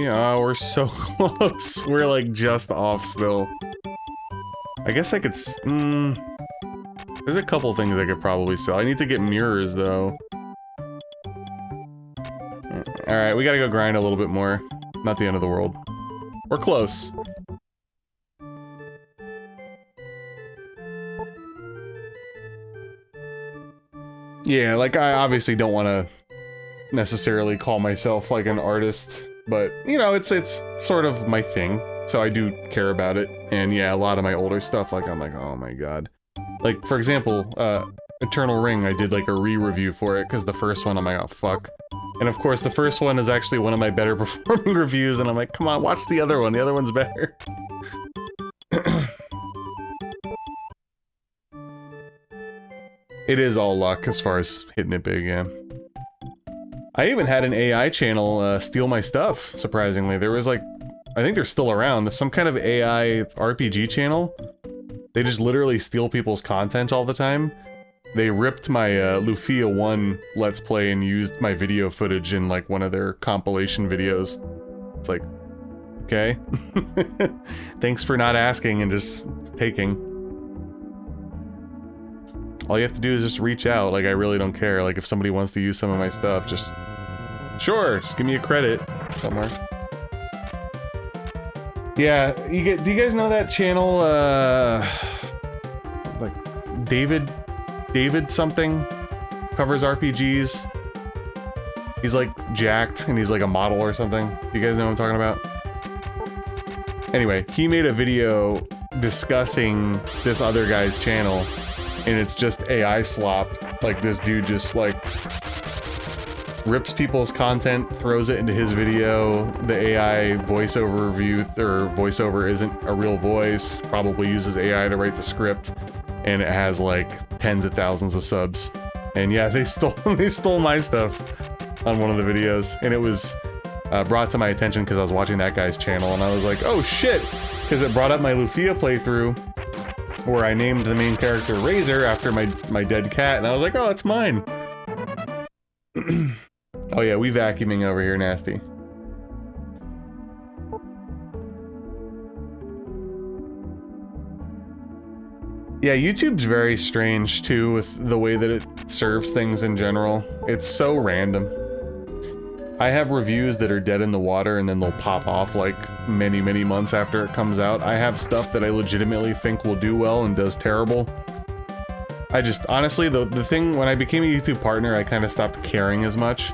Oh, we're so close. We're like just off still. I guess I could. There's a couple things I could probably sell. I need to get mirrors though. Alright, we gotta go grind a little bit more. Not the end of the world. We're close. Yeah, like I obviously don't want to necessarily call myself like an artist, but you know, it's sort of my thing, so I do care about it. And yeah, a lot of my older stuff, like I'm like, oh my god. Like for example, Eternal Ring, I did like a re-review for it because the first one I'm like, oh fuck. And of course the first one is actually one of my better performing reviews, and I'm like, come on, watch the other one. The other one's better. It is all luck as far as hitting it big, yeah. I even had an AI channel steal my stuff, surprisingly. There was like, I think they're still around, some kind of AI RPG channel. They just literally steal people's content all the time. They ripped my Lufia 1 Let's Play and used my video footage in like one of their compilation videos. It's like, okay. Thanks for not asking and just taking. All you have to do is just reach out, like I really don't care. Like if somebody wants to use some of my stuff, just... Sure, just give me a credit somewhere. Yeah, do you guys know that channel, like, David something? Covers RPGs. He's like jacked, and he's like a model or something. Do you guys know what I'm talking about? Anyway, he made a video discussing this other guy's channel, and it's just AI slop. Like, this dude just, like, rips people's content, throws it into his video. The AI voiceover review, or voiceover isn't a real voice, probably uses AI to write the script, and it has, like, tens of thousands of subs. And yeah, they stole my stuff on one of the videos, and it was brought to my attention because I was watching that guy's channel, and I was like, oh shit! Because it brought up my Lufia playthrough, where I named the main character Razor after my dead cat, and I was like, oh, that's mine. Oh yeah, we vacuuming over here, nasty. Yeah, YouTube's very strange too with the way that it serves things in general. It's so random. I have reviews that are dead in the water and then they'll pop off like many months after it comes out. I have stuff that I legitimately think will do well and does terrible. I just, honestly, the thing, when I became a YouTube partner, I kind of stopped caring as much.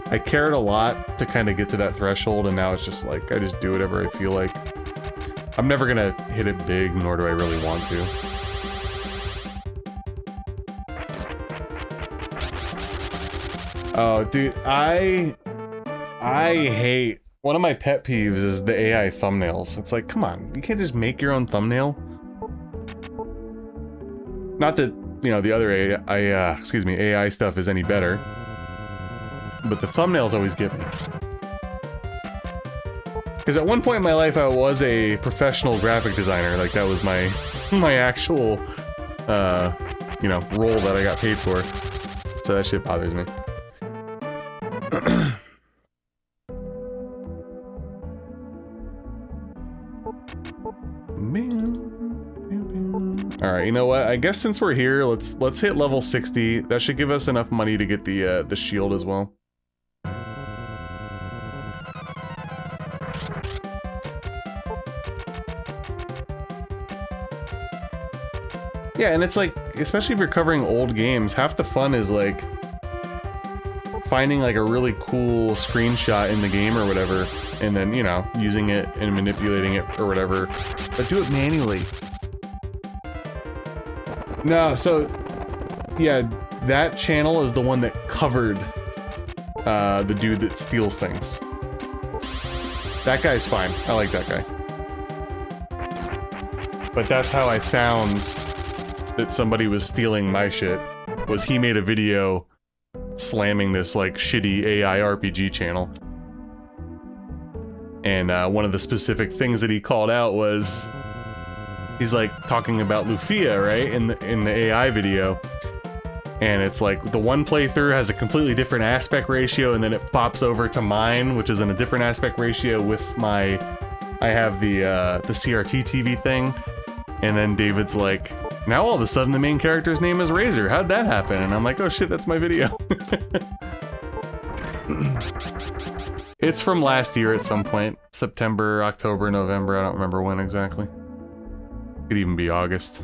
I cared a lot to kind of get to that threshold, and now it's just like, I just do whatever I feel like. I'm never gonna hit it big, nor do I really want to. Oh, dude, I hate... One of my pet peeves is the AI thumbnails. It's like, come on, you can't just make your own thumbnail? Not that, you know, the other AI stuff is any better. But the thumbnails always get me. Because at one point in my life, I was a professional graphic designer. Like, that was my my actual, you know, role that I got paid for. So that shit bothers me. Alright, you know what? I guess since we're here, let's hit level 60. That should give us enough money to get the shield as well. Yeah, and it's like, especially if you're covering old games, half the fun is like finding like a really cool screenshot in the game or whatever, and then, you know, using it and manipulating it or whatever, but do it manually. No, so, yeah, that channel is the one that covered the dude that steals things. That guy's fine. I like that guy. But that's how I found that somebody was stealing my shit, was he made a video slamming this, like, shitty AI RPG channel. And one of the specific things that he called out was... He's like talking about Lufia, right, in the AI video, and it's like the one playthrough has a completely different aspect ratio, and then it pops over to mine, which is in a different aspect ratio with my, I have the CRT TV thing, and then David's like, now all of a sudden the main character's name is Razor. How'd that happen? And I'm like, oh shit, that's my video. It's from last year at some point, September, October, November. I don't remember when exactly. Could even be August.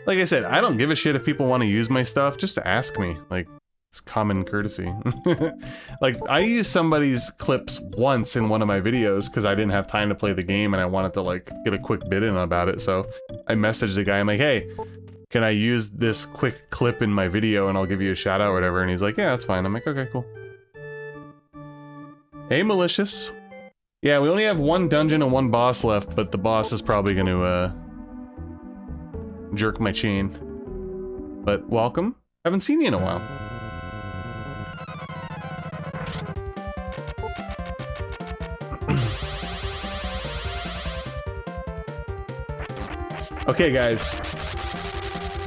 Like I said, I don't give a shit if people want to use my stuff, just ask me. Like, it's common courtesy. Like, I used somebody's clips once in one of my videos because I didn't have time to play the game and I wanted to, like, get a quick bit in about it, so I messaged the guy, I'm like, hey, can I use this quick clip in my video and I'll give you a shout out or whatever, and he's like, yeah, that's fine. I'm like, okay, cool. Hey, Malicious. Yeah, we only have one dungeon and one boss left, but the boss is probably going to, jerk my chain. But welcome. Haven't seen you in a while. Okay, guys.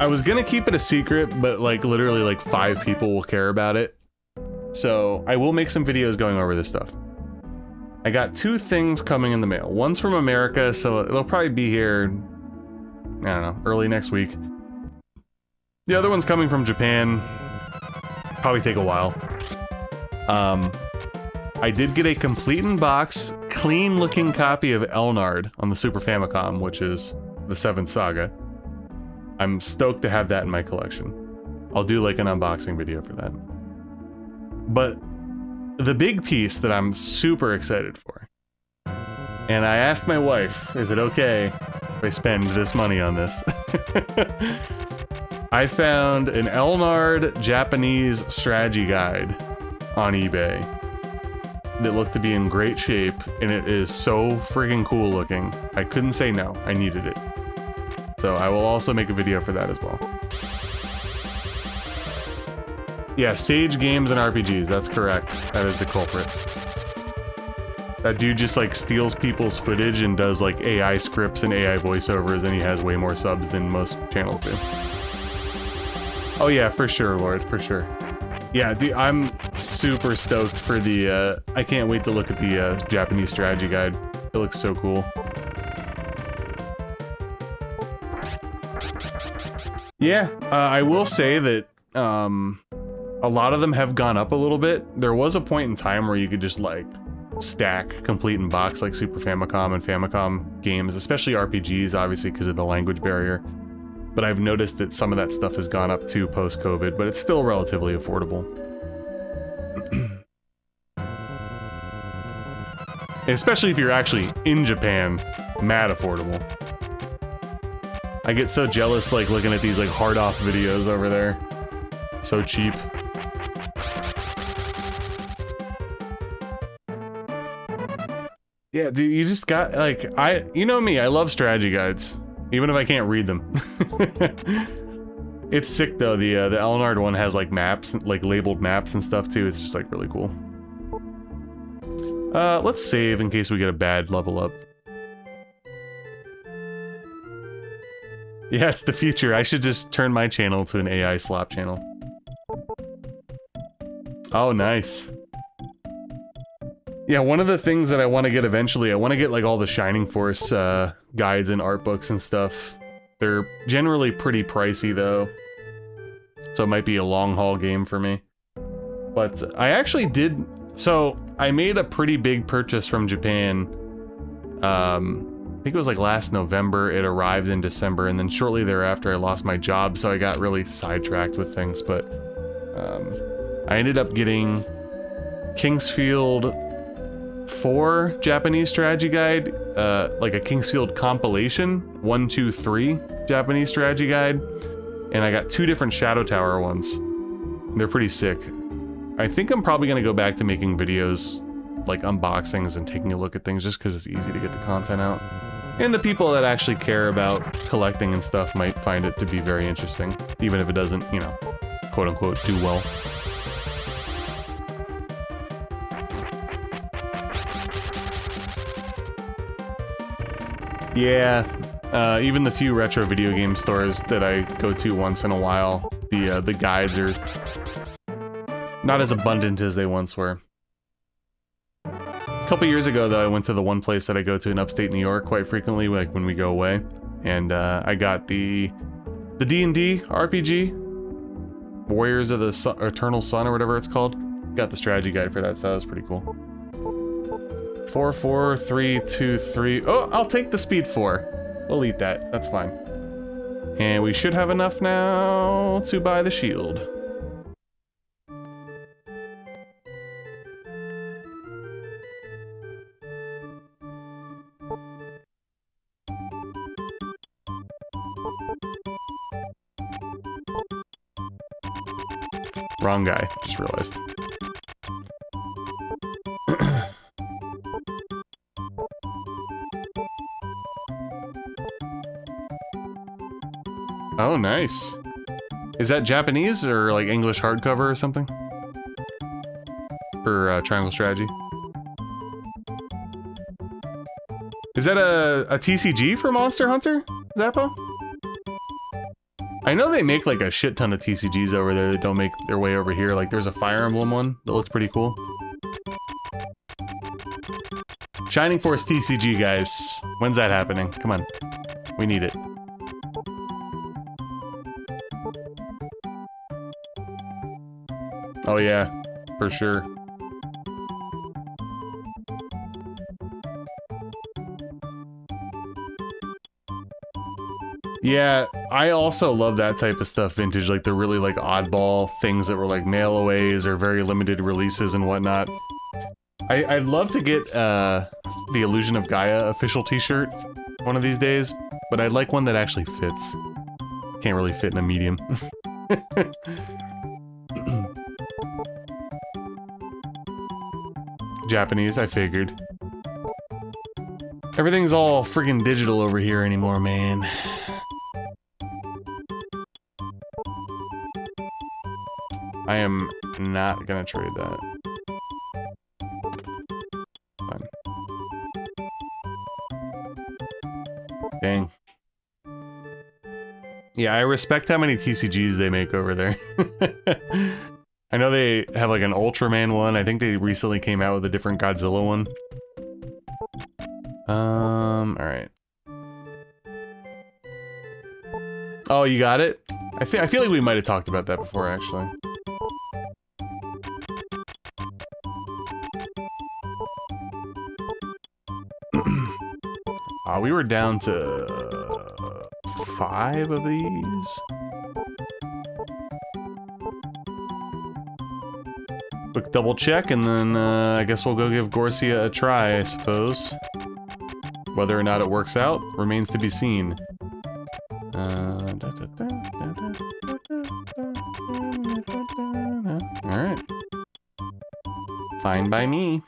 I was gonna keep it a secret, but, like, literally, like, 5 people will care about it. So, I will make some videos going over this stuff. I got 2 things coming in the mail. One's from America, so it'll probably be here, I don't know, early next week. The other one's coming from Japan. Probably take a while. I did get a complete in box, clean looking copy of Elnard on the Super Famicom, which is the 7th Saga. I'm stoked to have that in my collection. I'll do like an unboxing video for that. But the big piece that I'm super excited for, and I asked my wife, is it okay if I spend this money on this? I found an Elnard Japanese strategy guide on eBay that looked to be in great shape, and it is so freaking cool looking. I couldn't say no, I needed it. So I will also make a video for that as well. Yeah, Sage Games and RPGs, that's correct. That is the culprit. That dude just like steals people's footage and does like AI scripts and AI voiceovers, and he has way more subs than most channels do. Oh yeah, for sure, Lord, for sure. Yeah, dude, I'm super stoked for the, I can't wait to look at the Japanese strategy guide. It looks so cool. Yeah, I will say that, a lot of them have gone up a little bit. There was a point in time where you could just like stack complete in box like Super Famicom and Famicom games, especially RPGs, obviously because of the language barrier. But I've noticed that some of that stuff has gone up too post-COVID, but it's still relatively affordable. Especially if you're actually in Japan, mad affordable. I get so jealous like looking at these like hard off videos over there. So cheap. Yeah, dude, you just got like you know me, I love strategy guides, even if I can't read them. It's sick though. The Elnard one has like maps, like labeled maps and stuff too. It's just like really cool. Let's save in case we get a bad level up. Yeah, it's the future. I should just turn my channel to an AI slop channel. Oh, nice. Yeah, one of the things that I want to get eventually, I want to get like all the Shining Force guides and art books and stuff. They're generally pretty pricey though, so it might be a long haul game for me. But I actually did, so I made a pretty big purchase from Japan. I think it was like last November, it arrived in December, and then shortly thereafter I lost my job, so I got really sidetracked with things, but I ended up getting Kingsfield 4 Japanese strategy guide, like a Kingsfield compilation, 1, 2, 3 Japanese strategy guide, and I got 2 different Shadow Tower ones. They're pretty sick. I think I'm probably gonna go back to making videos like unboxings and taking a look at things just because it's easy to get the content out. And the people that actually care about collecting and stuff might find it to be very interesting, even if it doesn't, you know, quote unquote, do well. Yeah, even the few retro video game stores that I go to once in a while, the guides are not as abundant as they once were. A couple years ago, though, I went to the one place that I go to in upstate New York quite frequently, like when we go away, and I got the D&D RPG, Warriors of the Eternal Sun or whatever it's called. Got the strategy guide for that, so that was pretty cool. 4, 4, 3, 2, 3. Oh, I'll take the speed 4. We'll eat that. That's fine. And we should have enough now to buy the shield. Wrong guy, just realized. Oh, nice. Is that Japanese or like English hardcover or something? For Triangle Strategy? Is that a TCG for Monster Hunter, Zappa? I know they make like a shit ton of TCGs over there that don't make their way over here. Like there's a Fire Emblem one that looks pretty cool. Shining Force TCG, guys. When's that happening? Come on. We need it. Oh yeah, for sure. Yeah, I also love that type of stuff vintage, like the really like oddball things that were like mail-aways or very limited releases and whatnot. I'd love to get the Illusion of Gaia official t-shirt one of these days, but I'd like one that actually fits. Can't really fit in a medium. Japanese, I figured. Everything's all friggin' digital over here anymore, man. I am not gonna trade that. Fine. Dang. Yeah, I respect how many TCGs they make over there. I know they have like an Ultraman one. I think they recently came out with a different Godzilla one. Alright. Oh, you got it? I feel like we might have talked about that before, actually. We were down to 5 of these. double check, and then I guess we'll go give Gorsia a try, I suppose. Whether or not it works out remains to be seen. Alright. Fine by me.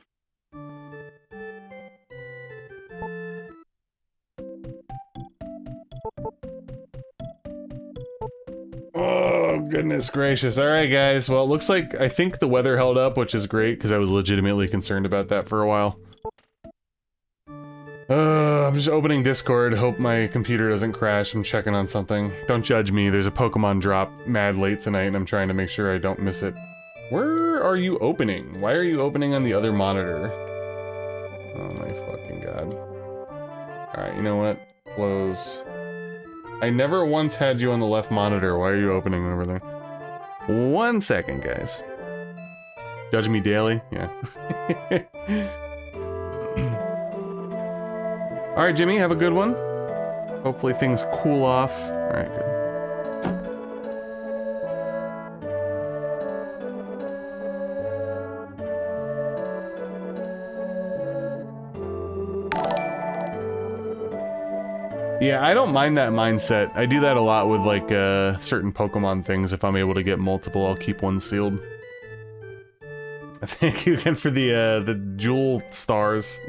Oh, goodness gracious. Alright, guys. Well, it looks like I think the weather held up, which is great, because I was legitimately concerned about that for a while. I'm just opening Discord, hope my computer doesn't crash. I'm checking on something. Don't judge me, there's a Pokemon drop mad late tonight, and I'm trying to make sure I don't miss it. Where are you opening? Why are you opening on the other monitor? Oh my fucking god. Alright, you know what? Close. I never once had you on the left monitor. Why are you opening over there? 1 second, guys. Judge me daily? Yeah. Alright, Jimmy, have a good one. Hopefully things cool off. Alright, good. Yeah, I don't mind that mindset. I do that a lot with, like, certain Pokemon things. If I'm able to get multiple, I'll keep one sealed. Thank you again for the jewel stars.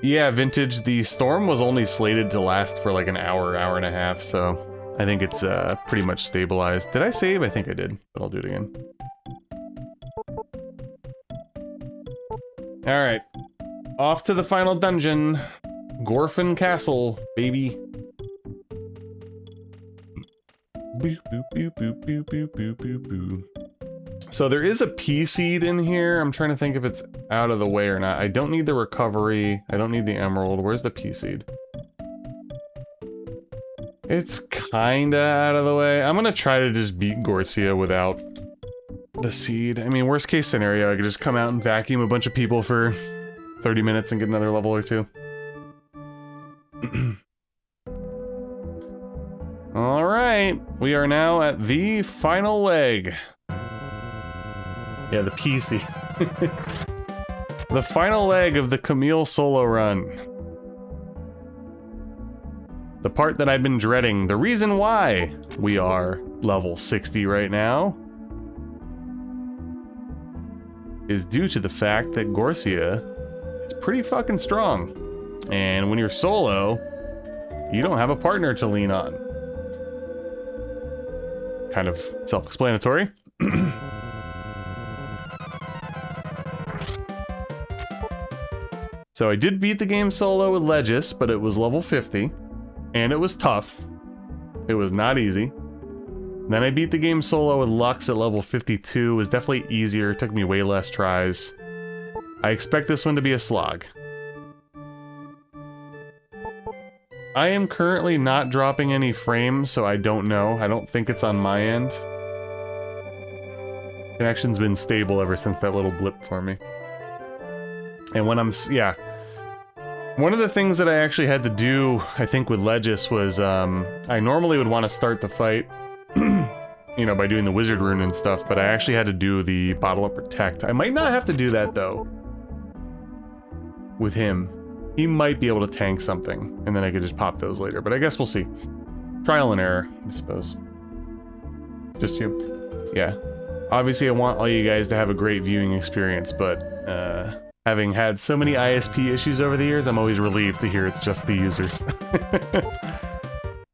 Yeah, Vintage, the storm was only slated to last for like an hour, hour and a half, so I think it's pretty much stabilized. Did I save? I think I did, but I'll do it again. Alright, off to the final dungeon. Griffan Castle, baby. Boop, boop, boop, boop, boop, boop, boop, boop, boop. So there is a P seed in here. I'm trying to think if it's out of the way or not. I don't need the recovery. I don't need the emerald. Where's the P seed? It's kinda out of the way. I'm gonna try to just beat Gorsia without the seed. I mean, worst case scenario, I could just come out and vacuum a bunch of people for 30 minutes and get another level or two. Alright, we are now at the final leg. Yeah, the PC. The final leg of the Kamil solo run. The part that I've been dreading. The reason why we are level 60 right now is due to the fact that Gorsia is pretty fucking strong. And when you're solo, you don't have a partner to lean on. Kind of self-explanatory. So I did beat the game solo with Lejes, but it was level 50, and it was tough. It was not easy. Then I beat the game solo with Lux at level 52. It was definitely easier, it took me way less tries. I expect this one to be a slog. I am currently not dropping any frames, so I don't know. I don't think it's on my end. Connection's been stable ever since that little blip for me. And when I'm, yeah. One of the things that I actually had to do, I think with Lejes was, I normally would want to start the fight, you know, by doing the wizard rune and stuff, but I actually had to do the bottle of protect. I might not have to do that, though. With him. He might be able to tank something, and then I could just pop those later, but I guess we'll see. Trial and error, I suppose. Just you. Yeah. Obviously, I want all you guys to have a great viewing experience, but, having had so many ISP issues over the years, I'm always relieved to hear it's just the users.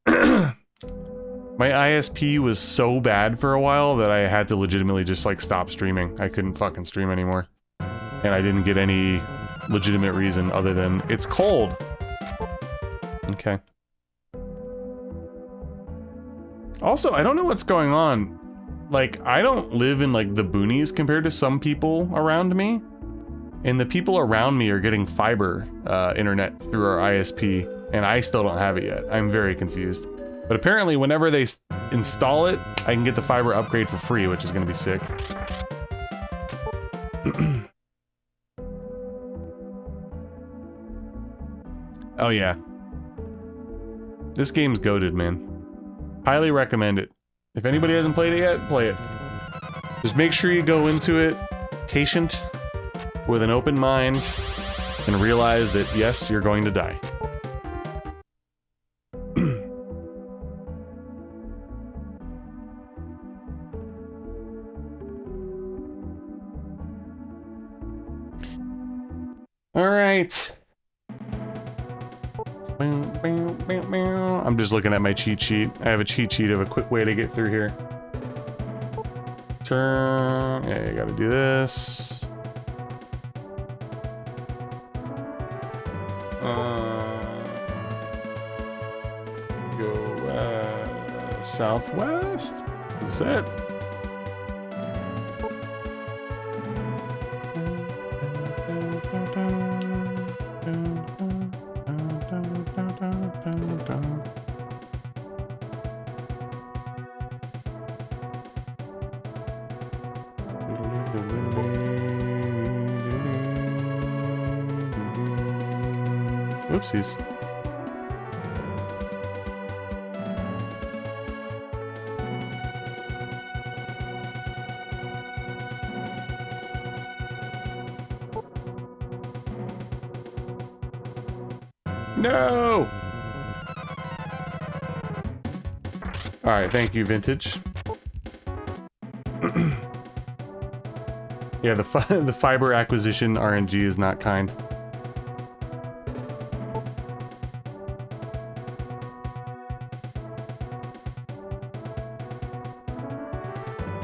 My ISP was so bad for a while that I had to legitimately just, like, stop streaming. I couldn't fucking stream anymore. And I didn't get any legitimate reason other than, it's cold! Okay. Also, I don't know what's going on. Like, I don't live in, like, the boonies compared to some people around me. And the people around me are getting fiber internet through our ISP, and I still don't have it yet. I'm very confused. But apparently, whenever they install it, I can get the fiber upgrade for free, which is going to be sick. Oh yeah. This game's goated, man. Highly recommend it. If anybody hasn't played it yet, play it. Just make sure you go into it patient, with an open mind, and realize that yes, you're going to die. All right. I'm just looking at my cheat sheet. I have a cheat sheet of a quick way to get through here. Turn. Yeah, you gotta do this. Go southwest? Is that? Whoopsies. No! Alright, thank you, Vintage. Yeah, the fiber acquisition RNG is not kind.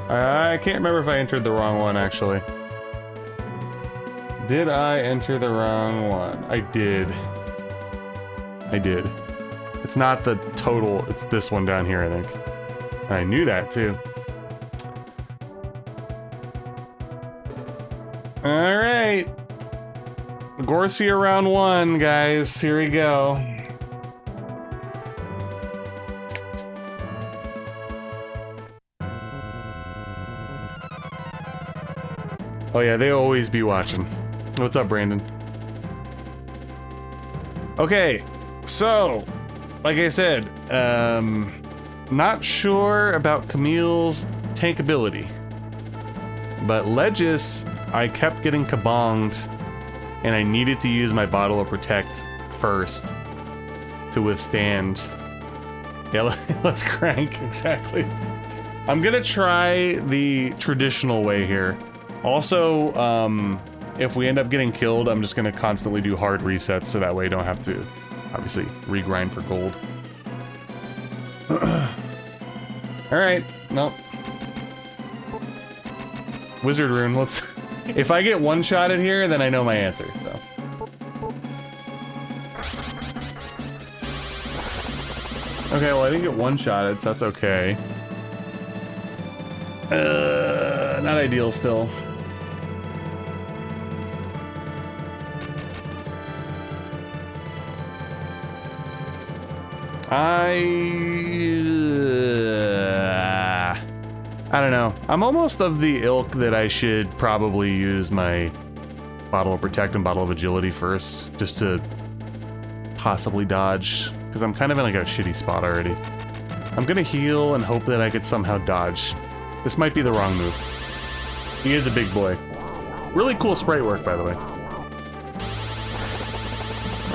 I can't remember if I entered the wrong one, actually. Did I enter the wrong one? I did. I did. It's not the total, it's this one down here, I think. And I knew that, too. Alright. Gorsia round 1, guys. Here we go. Oh yeah, they always be watching. What's up, Brandon? Okay, so, like I said, not sure about Kamil's tank ability. But Lejes, I kept getting kabonged, and I needed to use my Bottle of Protect first to withstand. Yeah, let's crank, exactly. I'm gonna try the traditional way here. Also, if we end up getting killed, I'm just gonna constantly do hard resets so that way I don't have to, obviously, regrind for gold. Alright, nope. Wizard Rune, let's... If I get one-shotted here, then I know my answer, so... Okay, well I didn't get one-shotted, so that's okay. Not ideal still. I don't know. I'm almost of the ilk that I should probably use my Bottle of Protect and Bottle of Agility first, just to possibly dodge, because I'm kind of in like a shitty spot already. I'm gonna heal and hope that I could somehow dodge. This might be the wrong move. He is a big boy. Really cool sprite work, by the way.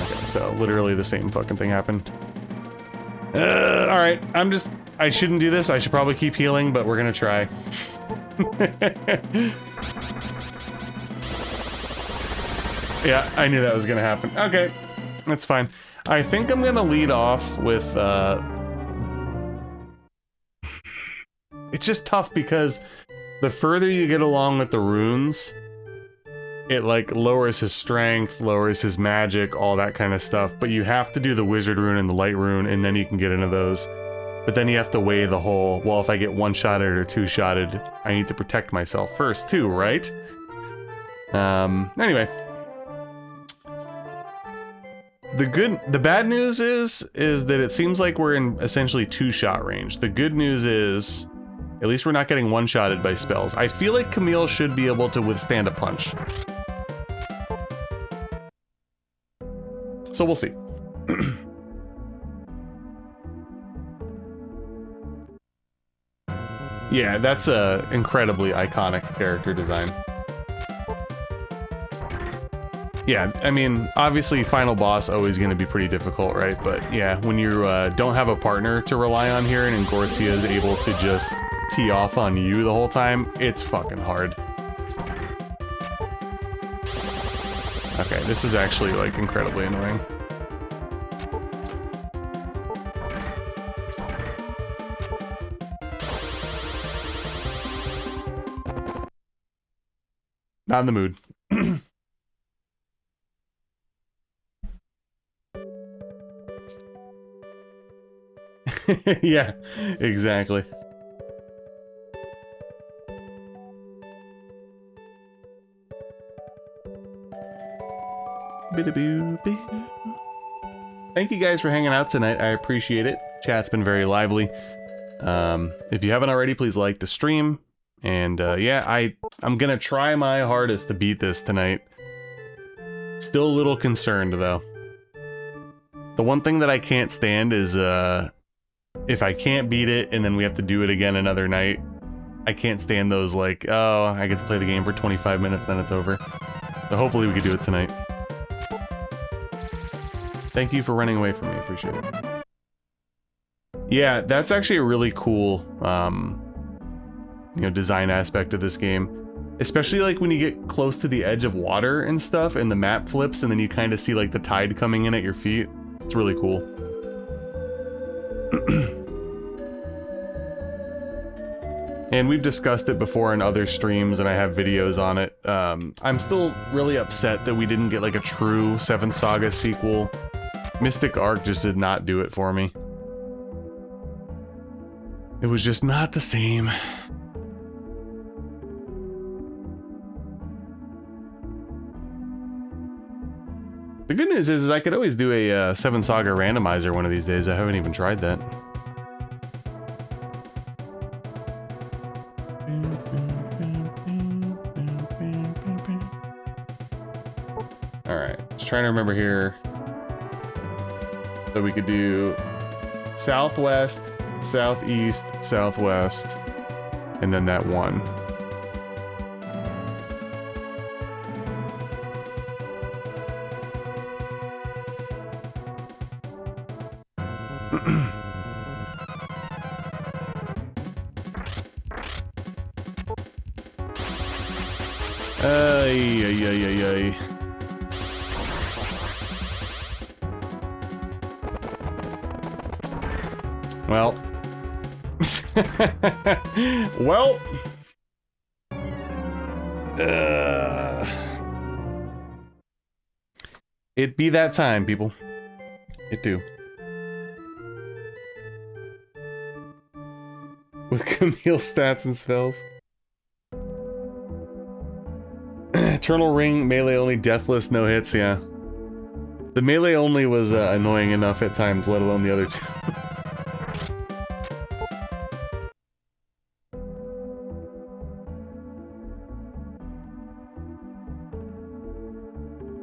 Okay, so literally the same fucking thing happened. Alright, I shouldn't do this. I should probably keep healing, but we're gonna try. Yeah, I knew that was gonna happen. Okay, that's fine. I think I'm gonna lead off with, It's just tough because the further you get along with the runes, it like lowers his strength, lowers his magic, all that kind of stuff. But you have to do the wizard rune and the light rune, and then you can get into those. But then you have to weigh the whole, well, if I get one-shotted or two-shotted, I need to protect myself first too, right? Anyway. The bad news is that it seems like we're in essentially two-shot range. The good news is, at least we're not getting one-shotted by spells. I feel like Kamil should be able to withstand a punch. So we'll see. Yeah, that's a incredibly iconic character design. Yeah, I mean, obviously final boss always going to be pretty difficult, right? But yeah, when you don't have a partner to rely on here and Gorsia is able to just tee off on you the whole time, it's fucking hard. Okay, this is actually like incredibly annoying. Not in the mood. Yeah, exactly. Thank you guys for hanging out tonight. I appreciate it. Chat's been very lively. If you haven't already, please like the stream. And yeah, I'm gonna try my hardest to beat this tonight. Still a little concerned though. The one thing that I can't stand is if I can't beat it and then we have to do it again another night. I can't stand those like, oh, I get to play the game for 25 minutes, then it's over. So hopefully we can do it tonight. Thank you for running away from me, appreciate it. Yeah, that's actually a really cool you know, design aspect of this game. Especially like when you get close to the edge of water and stuff and the map flips and then you kind of see like the tide coming in at your feet. It's really cool. And we've discussed it before in other streams and I have videos on it. I'm still really upset that we didn't get like a true 7th Saga sequel. Mystic Ark just did not do it for me. It was just not the same. The good news is I could always do a 7th Saga randomizer one of these days. I haven't even tried that. Alright, just trying to remember here. So we could do southwest, southeast, southwest, and then that one. Ay, ay, ay, ay, ay. Well. Well. It be that time, people. It do. With Kamil stats and spells. Eternal Ring, melee only, deathless, no hits, yeah. The melee only was annoying enough at times, let alone the other two.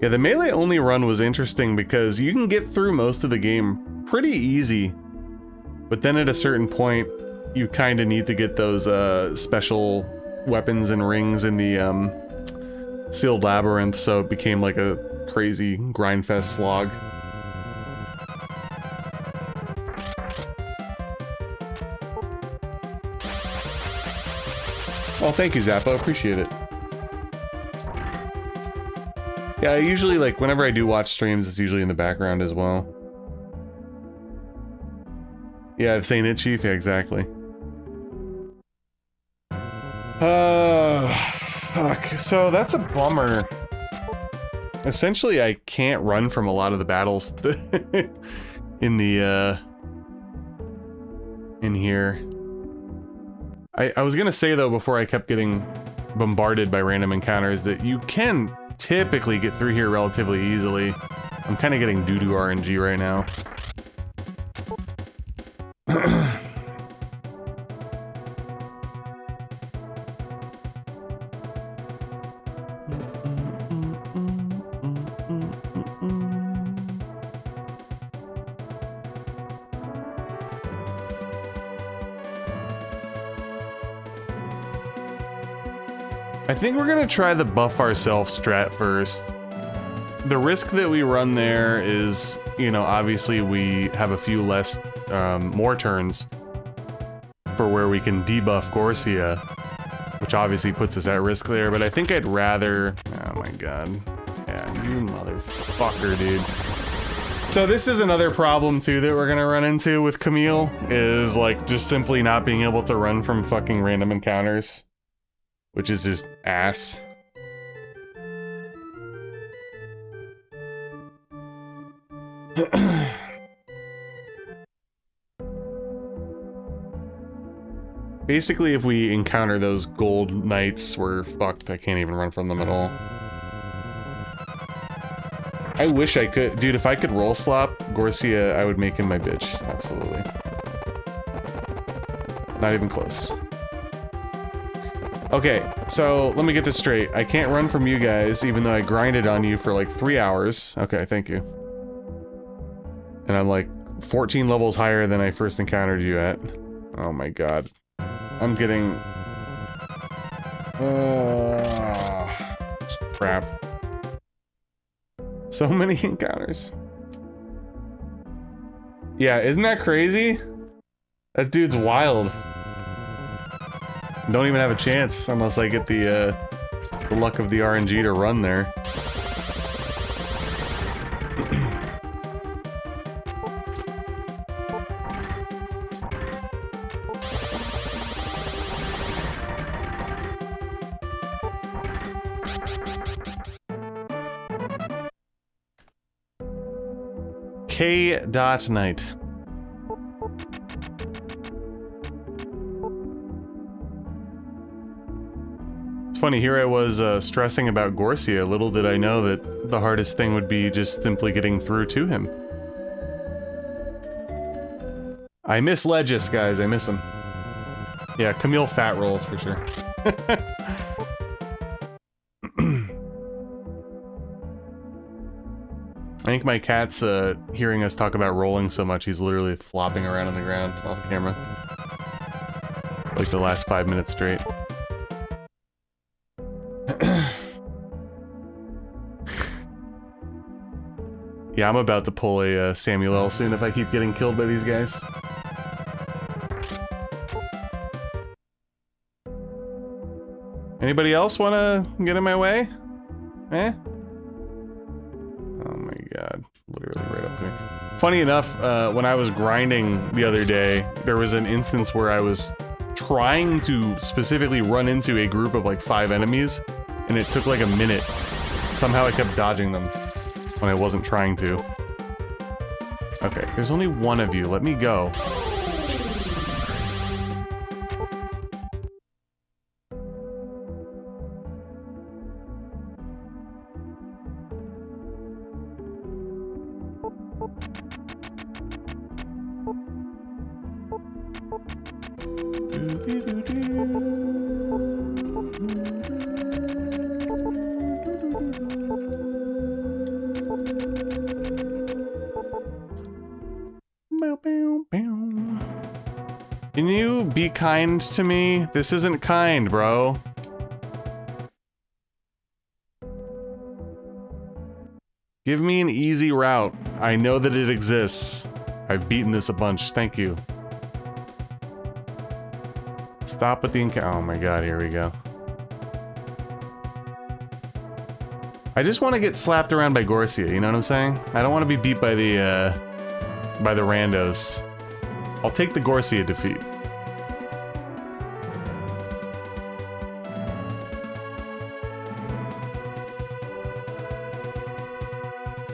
Yeah, the melee only run was interesting because you can get through most of the game pretty easy, but then at a certain point, you kind of need to get those special weapons and rings in the sealed labyrinth, so it became like a crazy grindfest slog. Oh, thank you, Zappa. Appreciate it. Yeah, I usually, like, whenever I do watch streams, it's usually in the background as well. Yeah, saying it, Chief? Yeah, exactly. Fuck. So that's a bummer. Essentially, I can't run from a lot of the battles in the, in here. I was gonna say, though, before I kept getting bombarded by random encounters, that you can typically get through here relatively easily. I'm kind of getting doo-doo RNG right now. I think we're gonna try the buff ourselves strat first. The risk that we run there is, you know, obviously we have a few less, more turns for where we can debuff Gorsia, which obviously puts us at risk there, but I think I'd rather... Oh my god. Yeah, you motherfucker, dude. So this is another problem too that we're gonna run into with Kamil, is like just simply not being able to run from fucking random encounters, which is just ass. Basically, if we encounter those gold knights, we're fucked. I can't even run from them at all. I wish I could. Dude, if I could roll slop Gorsia, I would make him my bitch. Absolutely. Not even close. Okay, so let me get this straight. I can't run from you guys, even though I grinded on you for like 3 hours. Okay, thank you. And I'm like 14 levels higher than I first encountered you at. Oh my god. I'm getting... crap. So many encounters. Yeah, isn't that crazy? That dude's wild. Don't even have a chance unless I get the luck of the RNG to run there. K.Night. It's funny, here I was stressing about Gorsia. Little did I know that the hardest thing would be just simply getting through to him. I miss Lejes, guys. I miss him. Yeah, Kamil fat rolls for sure. I think my cat's hearing us talk about rolling so much, he's literally flopping around on the ground off camera. Like the last 5 minutes straight. Yeah, I'm about to pull a Samuel L. soon if I keep getting killed by these guys. Anybody else wanna get in my way? Eh? Oh my god, literally right up to me. Funny enough, when I was grinding the other day, there was an instance where I was trying to specifically run into a group of like 5 enemies, and it took like a minute. Somehow I kept dodging them when I wasn't trying to. Okay, there's only one of you, let me go. Jesus fucking Christ. Can you be kind to me? This isn't kind, bro. Give me an easy route. I know that it exists. I've beaten this a bunch. Thank you. Stop with the encounter. Oh my god, here we go. I just want to get slapped around by Gorsia, you know what I'm saying? I don't want to be beat by the randos. I'll take the Gorsia defeat.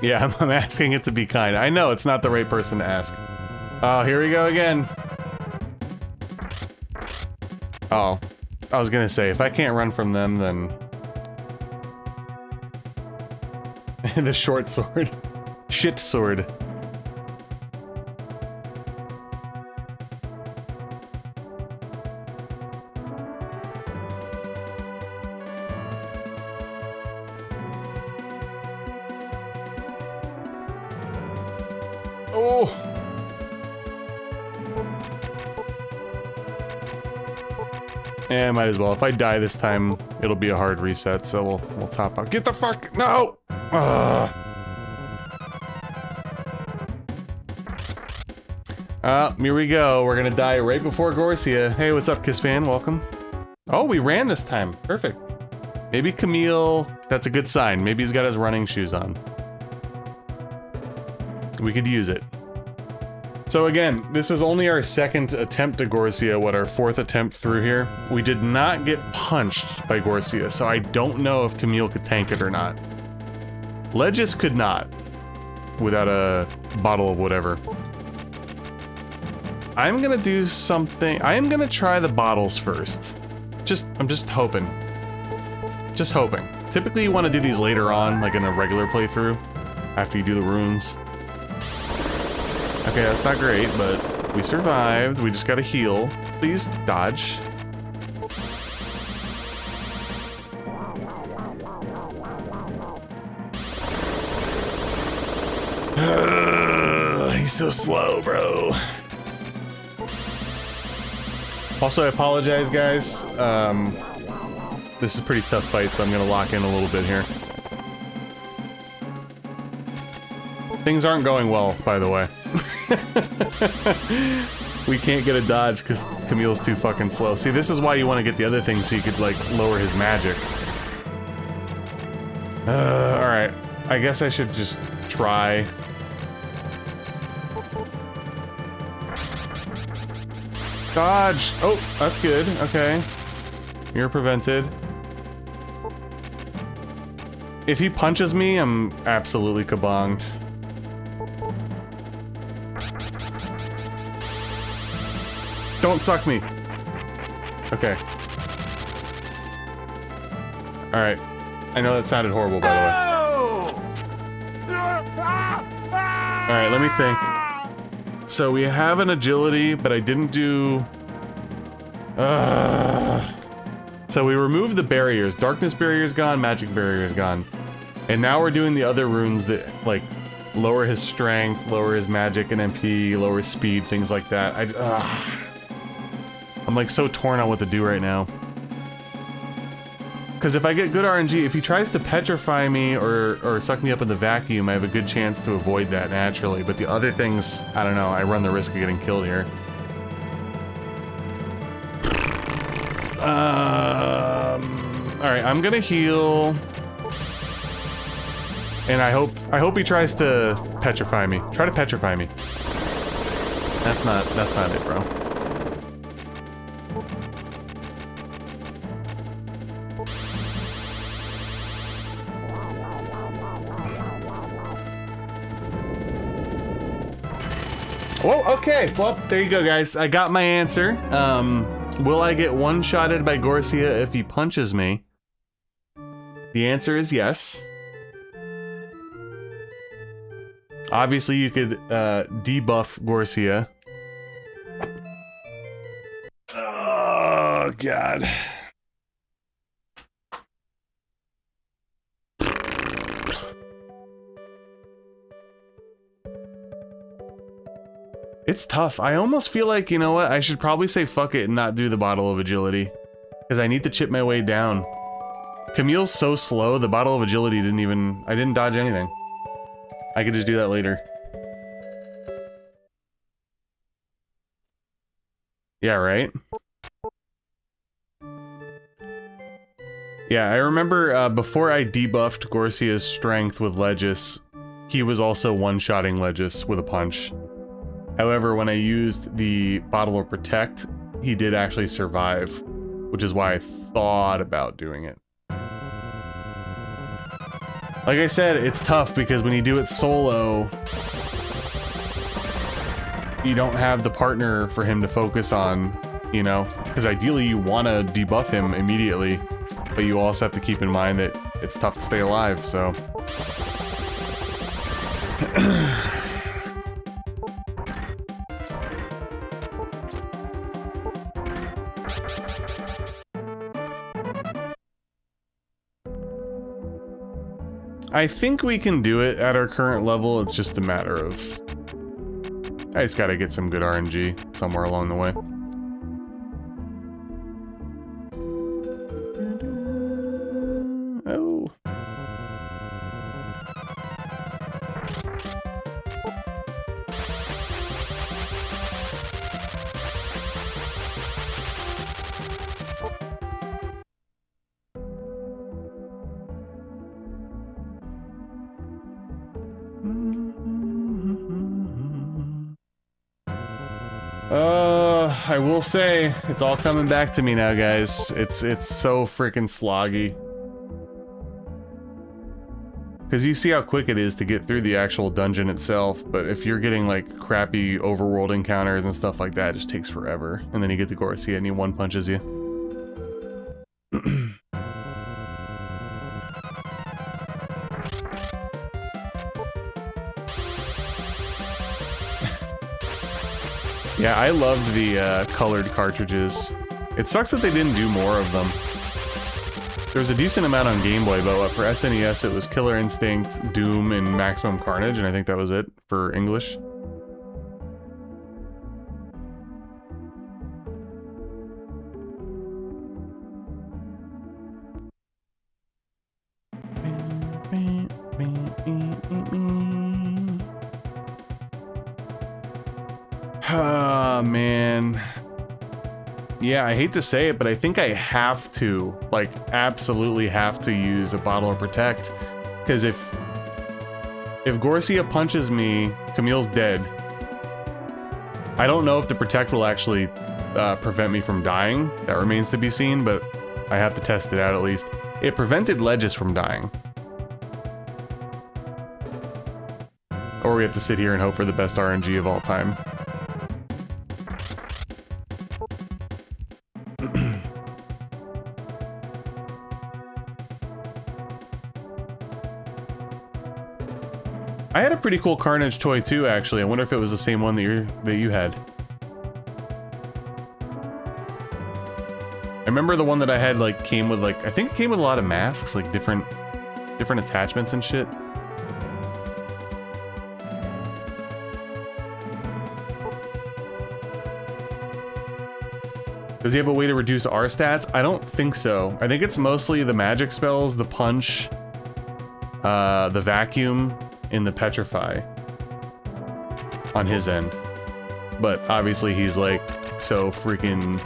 Yeah, I'm asking it to be kind. I know, it's not the right person to ask. Oh, here we go again. Oh, I was gonna say, if I can't run from them, then... the short sword. Shit sword. Oh! Eh, might as well. If I die this time, it'll be a hard reset, so we'll top out. Get the fuck... No! Here we go. We're gonna die right before Gorsia. Hey, what's up, Kisspan? Welcome. Oh, we ran this time. Perfect. Maybe Kamil... That's a good sign. Maybe he's got his running shoes on. We could use it. So again, this is only our second attempt to Gorsia, our fourth attempt through here. We did not get punched by Gorsia, so I don't know if Kamil could tank it or not. Lejes could not, without a bottle of whatever. I'm gonna do something. I am gonna try the bottles first. I'm just hoping. Just hoping. Typically you want to do these later on, like in a regular playthrough, after you do the runes. Okay, that's not great, but we survived. We just gotta heal. Please dodge. He's so slow, bro. Also, I apologize, guys. This is a pretty tough fight, so I'm gonna lock in a little bit here. Things aren't going well, by the way. We can't get a dodge because Kamil's too fucking slow. See, this is why you want to get the other thing so you could, like, lower his magic. Alright. I guess I should just try. Dodge! Oh, that's good. Okay. You're prevented. If he punches me, I'm absolutely kabonged. Don't suck me. Okay. Alright. I know that sounded horrible, by the way. Alright, let me think. So we have an agility, but I didn't do... So we removed the barriers. Darkness barrier is gone, magic barrier is gone. And now we're doing the other runes that, like, lower his strength, lower his magic and MP, lower his speed, things like that. I'm like so torn on what to do right now. Because if I get good RNG, if he tries to petrify me or suck me up in the vacuum, I have a good chance to avoid that naturally. But the other things, I don't know, I run the risk of getting killed here. Alright, I'm gonna heal. And I hope he tries to petrify me. Try to petrify me. That's not it, bro. Oh, okay. Well, there you go, guys. I got my answer. Will I get one-shotted by Gorsia if he punches me? The answer is yes. Obviously, you could debuff Gorsia. Oh, God. It's tough. I almost feel like, you know what, I should probably say fuck it and not do the bottle of agility. Because I need to chip my way down. Kamil's so slow, the bottle of agility I didn't dodge anything. I could just do that later. Yeah, right? Yeah, I remember before I debuffed Gorsia's strength with Lejes, he was also one-shotting Lejes with a punch. However, when I used the Bottle of Protect, he did actually survive, which is why I thought about doing it. Like I said, it's tough because when you do it solo, you don't have the partner for him to focus on, you know? Because ideally you want to debuff him immediately, but you also have to keep in mind that it's tough to stay alive, so... I think we can do it at our current level, it's just a matter of... I just gotta get some good RNG somewhere along the way. I will say, it's all coming back to me now, guys. It's so freaking sloggy. Because you see how quick it is to get through the actual dungeon itself, but if you're getting like crappy overworld encounters and stuff like that, it just takes forever. And then you get to Gorsia and he one punches you. Yeah, I loved the colored cartridges. It sucks that they didn't do more of them. There was a decent amount on Game Boy, but for SNES it was Killer Instinct, Doom, and Maximum Carnage, and I think that was it for English. Ah, man. Yeah, I hate to say it, but I think I have to, like, absolutely have to use a Bottle of Protect. Because if Gorsia punches me, Kamil's dead. I don't know if the Protect will actually prevent me from dying. That remains to be seen, but I have to test it out at least. It prevented Lejes from dying. Or we have to sit here and hope for the best RNG of all time. I had a pretty cool Carnage toy too, actually. I wonder if it was the same one that you had. I remember the one that I had like came with like, I think it came with a lot of masks, like different attachments and shit. Does he have a way to reduce our stats? I don't think so. I think it's mostly the magic spells, the punch, the vacuum, and the petrify on his end. But obviously he's like so freaking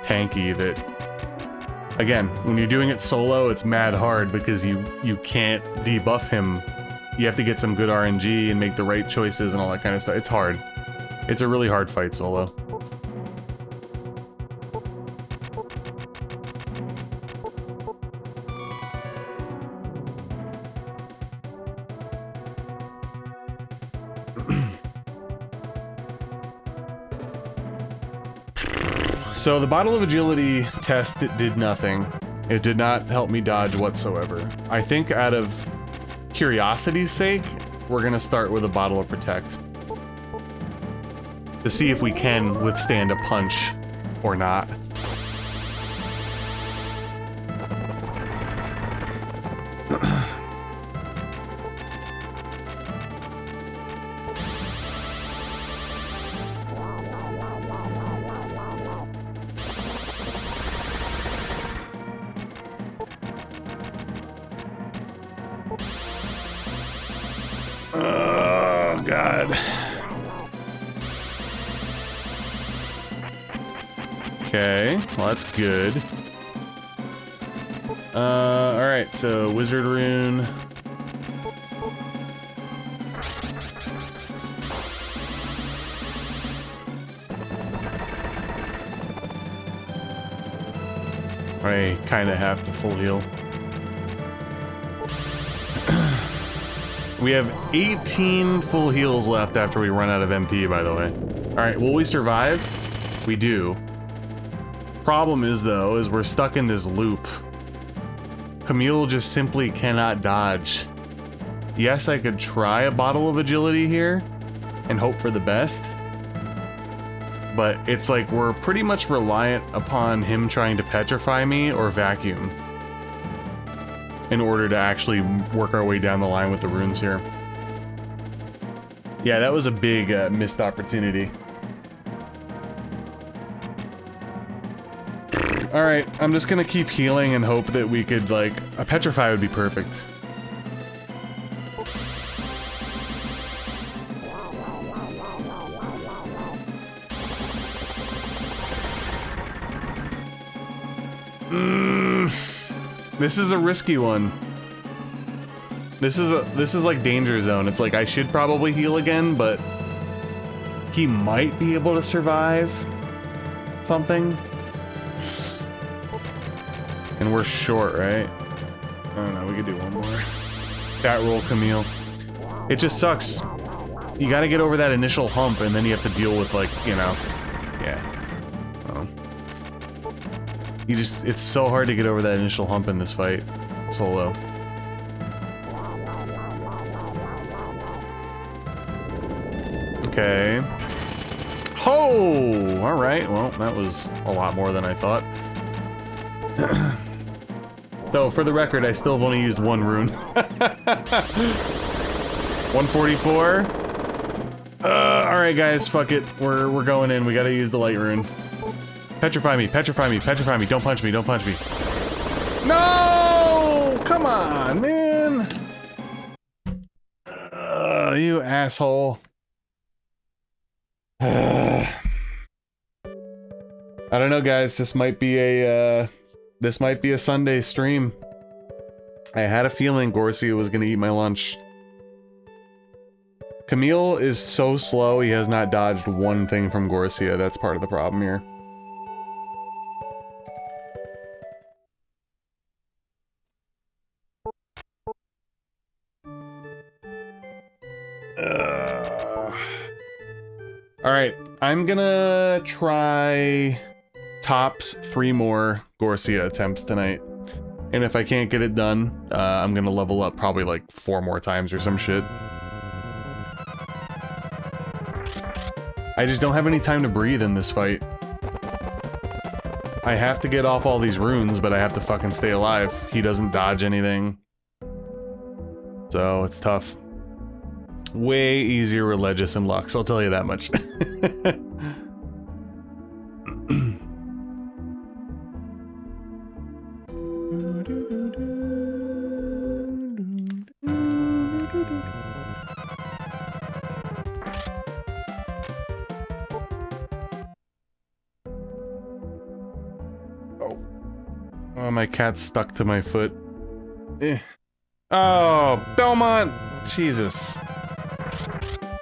tanky that, again, when you're doing it solo, it's mad hard because you can't debuff him. You have to get some good RNG and make the right choices and all that kind of stuff. It's hard. It's a really hard fight solo. So the Bottle of Agility test, it did nothing. It did not help me dodge whatsoever. I think out of curiosity's sake, we're gonna start with a Bottle of Protect. To see if we can withstand a punch or not. Oh, God. Okay, well that's good. Alright, so Wizard Rune. I kinda have to full heal. We have 18 full heals left after we run out of MP, by the way. Alright, will we survive? We do. Problem is, though, is we're stuck in this loop. Kamil just simply cannot dodge. Yes, I could try a Bottle of Agility here and hope for the best. But it's like we're pretty much reliant upon him trying to petrify me or vacuum in order to actually work our way down the line with the runes here. Yeah, that was a big missed opportunity. Alright, I'm just gonna keep healing and hope that we could, like, a petrify would be perfect. This is a risky one. This is like danger zone. It's like I should probably heal again, but he might be able to survive something. And we're short, right? I don't know, we could do one more. Chat roll, Camille. It just sucks. You gotta get over that initial hump, and then you have to deal with, like, you know... Yeah. It's so hard to get over that initial hump in this fight. Solo. Okay. Oh! Alright, well, that was a lot more than I thought. So, for the record, I still have only used one rune. 144? Alright guys, fuck it. We're going in. We gotta use the light rune. Petrify me, petrify me, petrify me. Don't punch me, don't punch me. No! Come on, man! You asshole. I don't know, guys. This might be a Sunday stream. I had a feeling Gorsia was gonna eat my lunch. Kamil is so slow, he has not dodged one thing from Gorsia. That's part of the problem here. Alright, I'm gonna try tops 3 more Gorsia attempts tonight. And if I can't get it done, I'm gonna level up probably like 4 more times or some shit. I just don't have any time to breathe in this fight. I have to get off all these runes, but I have to fucking stay alive. He doesn't dodge anything. So, it's tough. Way easier with Lejes and Lux, I'll tell you that much. Oh, my cat's stuck to my foot. Oh, Belmont! Jesus.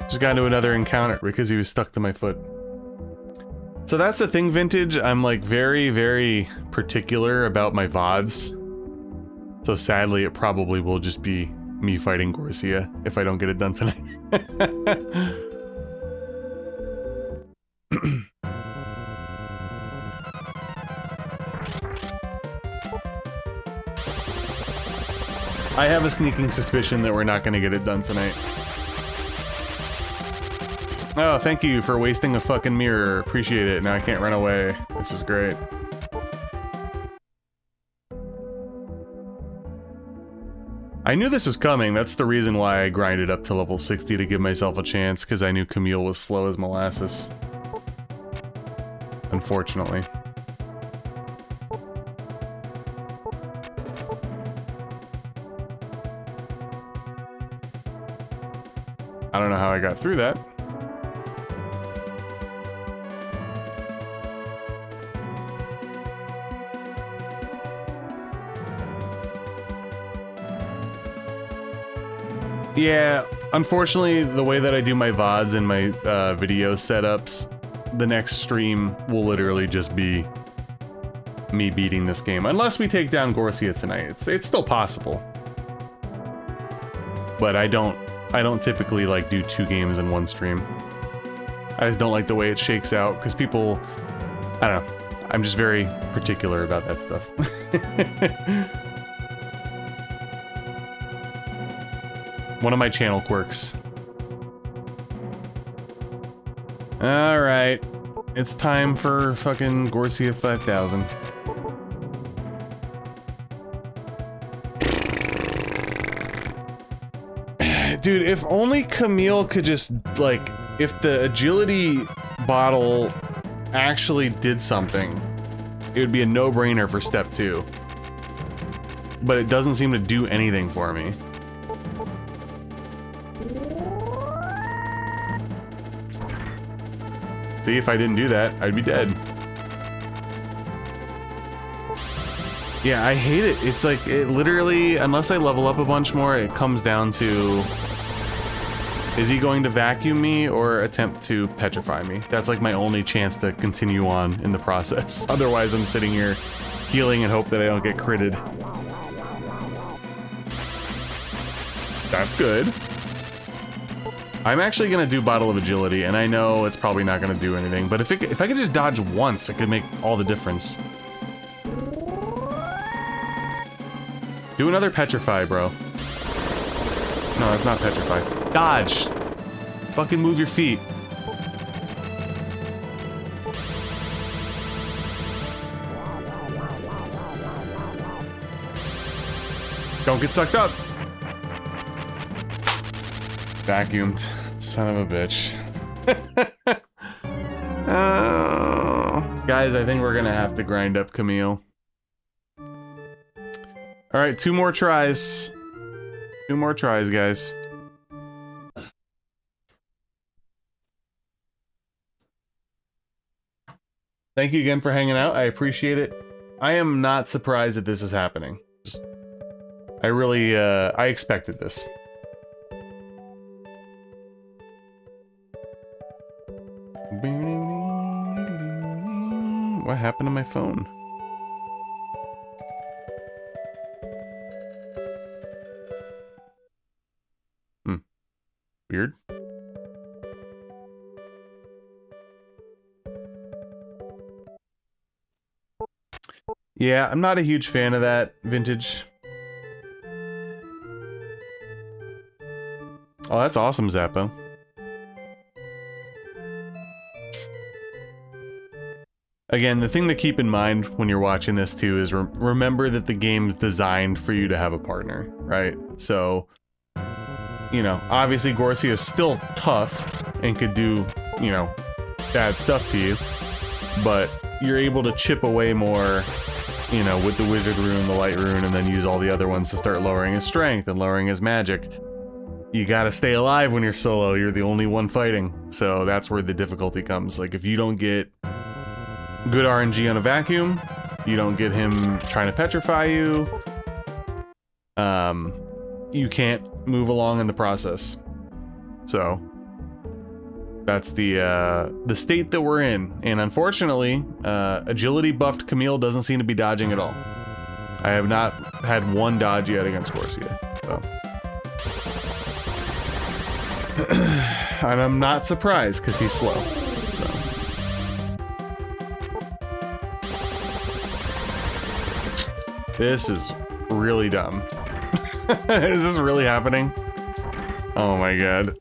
Just got into another encounter because he was stuck to my foot. So that's the thing, Vintage. I'm like very, very particular about my VODs. So sadly, it probably will just be me fighting Gorsia if I don't get it done tonight. I have a sneaking suspicion that we're not going to get it done tonight. Oh, thank you for wasting a fucking mirror. Appreciate it. Now I can't run away. This is great. I knew this was coming. That's the reason why I grinded up to level 60 to give myself a chance, because I knew Kamil was slow as molasses. Unfortunately. I don't know how I got through that. Yeah, unfortunately, the way that I do my VODs and my video setups, the next stream will literally just be me beating this game. Unless we take down Gorsia tonight. It's still possible. But I don't typically like do 2 games in one stream. I just don't like the way it shakes out, because people, I don't know, I'm just very particular about that stuff. One of my channel quirks. Alright, it's time for fucking Gorsia 5000. Dude, if only Kamil could just, like, if the agility bottle actually did something, it would be a no-brainer for step 2. But it doesn't seem to do anything for me. See, if I didn't do that, I'd be dead. Yeah, I hate it. It's like, it literally, unless I level up a bunch more, it comes down to Is he going to vacuum me or attempt to petrify me? That's like my only chance to continue on in the process. Otherwise, I'm sitting here healing and hope that I don't get critted. That's good. I'm actually gonna do Bottle of Agility, and I know it's probably not gonna do anything, but if I could just dodge once, it could make all the difference. Do another Petrify, bro. No, that's not Petrify. Dodge! Fucking move your feet. Don't get sucked up! Vacuumed. Son of a bitch. Oh. Guys, I think we're gonna have to grind up Kamil. Alright, 2 more tries. 2 more tries, guys. Thank you again for hanging out. I appreciate it. I am not surprised that this is happening. Just, I really, I expected this. What happened to my phone? Weird. Yeah, I'm not a huge fan of that vintage. Oh, that's awesome, Zappo. Again, the thing to keep in mind when you're watching this too is remember that the game's designed for you to have a partner, right? So, you know, obviously Gorsia is still tough and could do, you know, bad stuff to you, but you're able to chip away more, you know, with the Wizard Rune, the Light Rune, and then use all the other ones to start lowering his strength and lowering his magic. You gotta stay alive when you're solo, you're the only one fighting, so that's where the difficulty comes. Like, if you don't get good RNG on a vacuum, you don't get him trying to petrify you, you can't move along in the process. So that's the state that we're in, and unfortunately, agility buffed Kamil doesn't seem to be dodging at all. I have not had one dodge yet against Gorsia, so. And I'm not surprised because he's slow, so. This is really dumb. Is this really happening? Oh my god.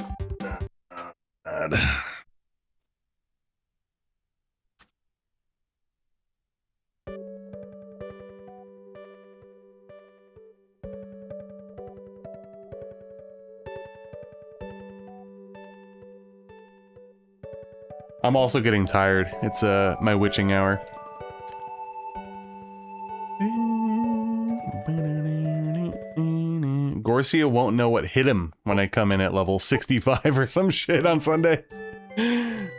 I'm also getting tired. It's my witching hour. Gorsia won't know what hit him when I come in at level 65 or some shit on Sunday. It's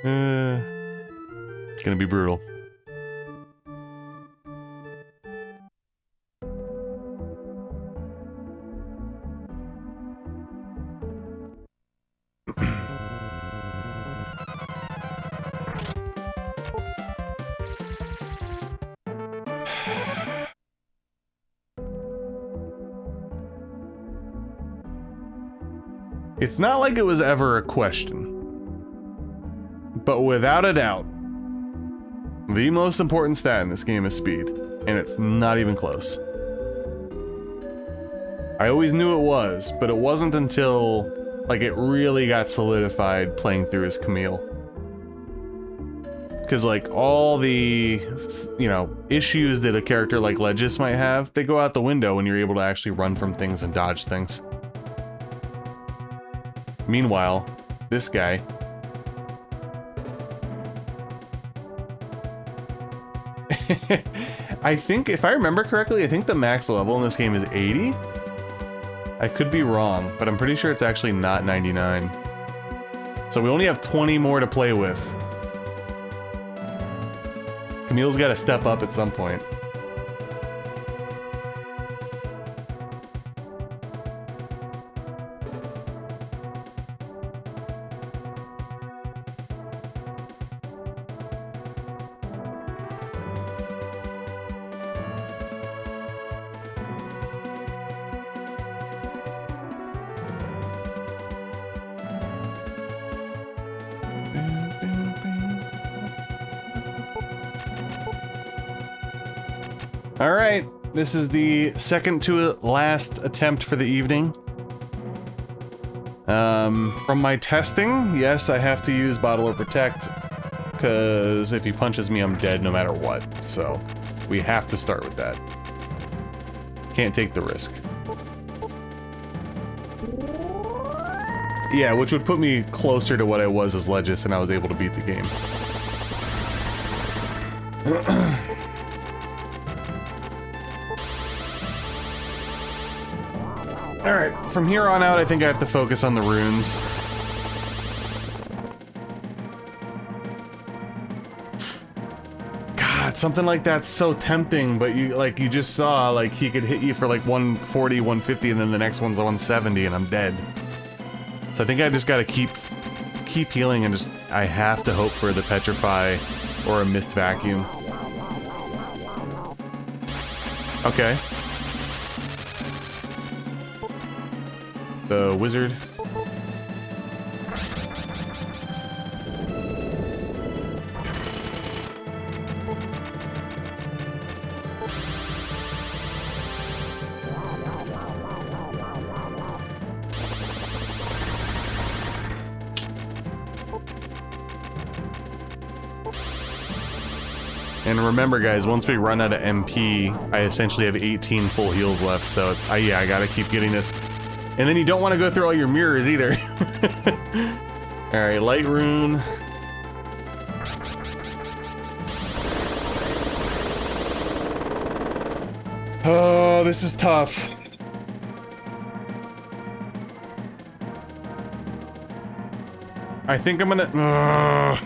gonna be brutal. It's not like it was ever a question, but without a doubt, the most important stat in this game is speed, and it's not even close. I always knew it was, but it wasn't until, like, it really got solidified playing through as Kamil. Because, like, all the, you know, issues that a character like Lejes might have, they go out the window when you're able to actually run from things and dodge things. Meanwhile, this guy... I think, if I remember correctly, I think the max level in this game is 80? I could be wrong, but I'm pretty sure it's actually not 99. So we only have 20 more to play with. Kamil's got to step up at some point. All right, this is the second to last attempt for the evening. From my testing, yes, I have to use Bottle or Protect, because if he punches me, I'm dead no matter what. So we have to start with that. Can't take the risk. Yeah, which would put me closer to what I was as Lejes, and I was able to beat the game. Alright, from here on out, I think I have to focus on the runes. God, something like that's so tempting, but you just saw, like, he could hit you for like 140, 150, and then the next one's 170, and I'm dead. So I think I just gotta keep healing, and just, I have to hope for the Petrify or a Mist Vacuum. Okay. The wizard. And remember, guys, once we run out of MP, I essentially have 18 full heals left, so it's, yeah, I gotta keep getting this. And then you don't want to go through all your mirrors either. Alright, light rune. Oh, this is tough. I think I'm gonna...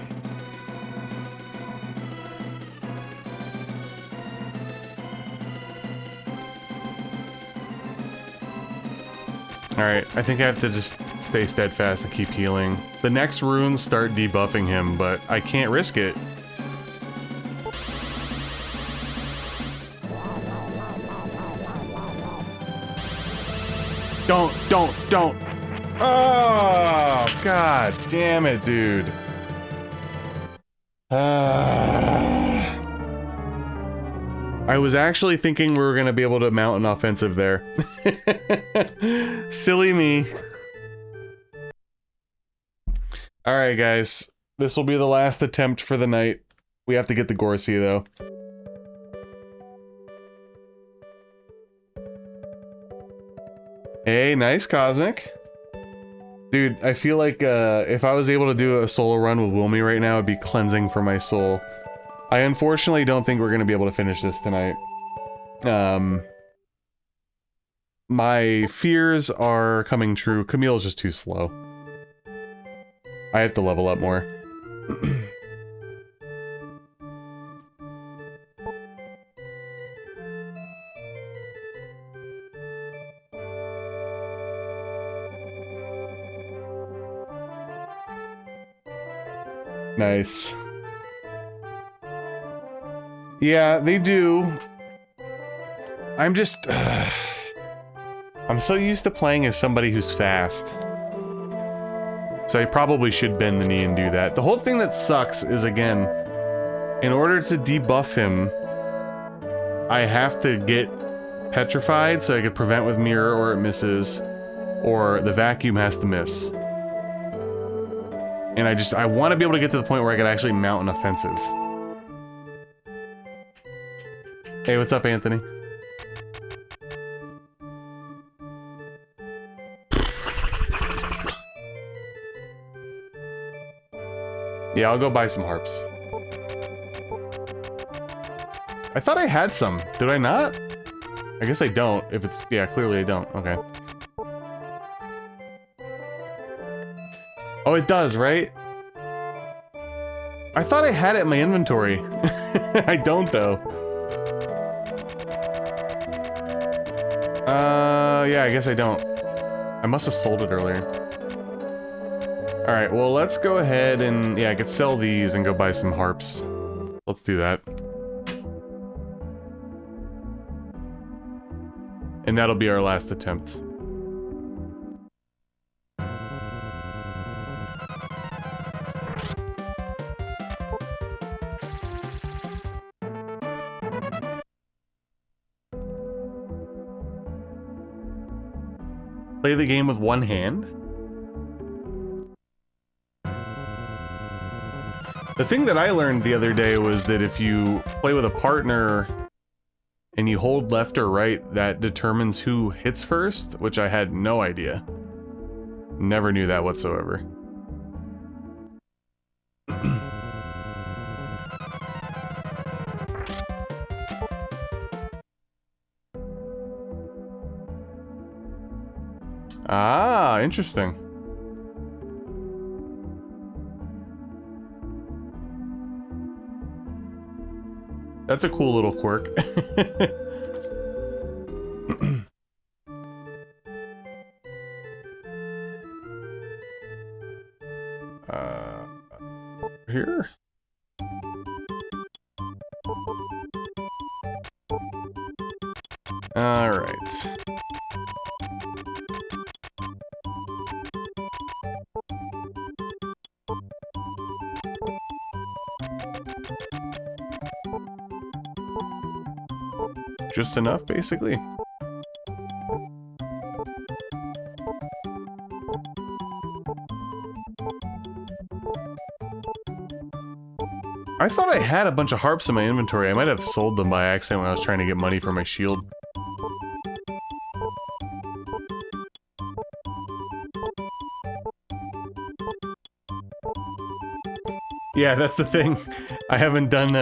Alright, I think I have to just stay steadfast and keep healing. The next runes start debuffing him, but I can't risk it. Don't! Oh, god damn it, dude. I was actually thinking we were gonna be able to mount an offensive there. Silly me. Alright, guys. This will be the last attempt for the night. We have to get the Gorsia, though. Hey, nice, Cosmic. Dude, I feel like if I was able to do a solo run with Wilmy right now, it'd be cleansing for my soul. I unfortunately don't think we're going to be able to finish this tonight. My fears are coming true. Kamil's just too slow. I have to level up more. Nice. Yeah, they do. I'm just... I'm so used to playing as somebody who's fast. So I probably should bend the knee and do that. The whole thing that sucks is, again, in order to debuff him, I have to get petrified so I could prevent with mirror or it misses, or the vacuum has to miss. And I want to be able to get to the point where I could actually mount an offensive. Hey, what's up, Anthony? Yeah, I'll go buy some harps. I thought I had some. Did I not? I guess I don't. If it's... Yeah, clearly I don't. Okay. Oh, it does, right? I thought I had it in my inventory. I don't, though. Yeah, I guess I don't. I must have sold it earlier. Alright, well, let's go ahead and... Yeah, I could sell these and go buy some harps. Let's do that. And that'll be our last attempt. Play the game with one hand? The thing that I learned the other day was that if you play with a partner and you hold left or right, that determines who hits first, which I had no idea. Never knew that whatsoever. Ah, interesting. That's a cool little quirk. Here? All right. Just enough, basically. I thought I had a bunch of harps in my inventory. I might have sold them by accident when I was trying to get money for my shield. Yeah, that's the thing. I haven't done,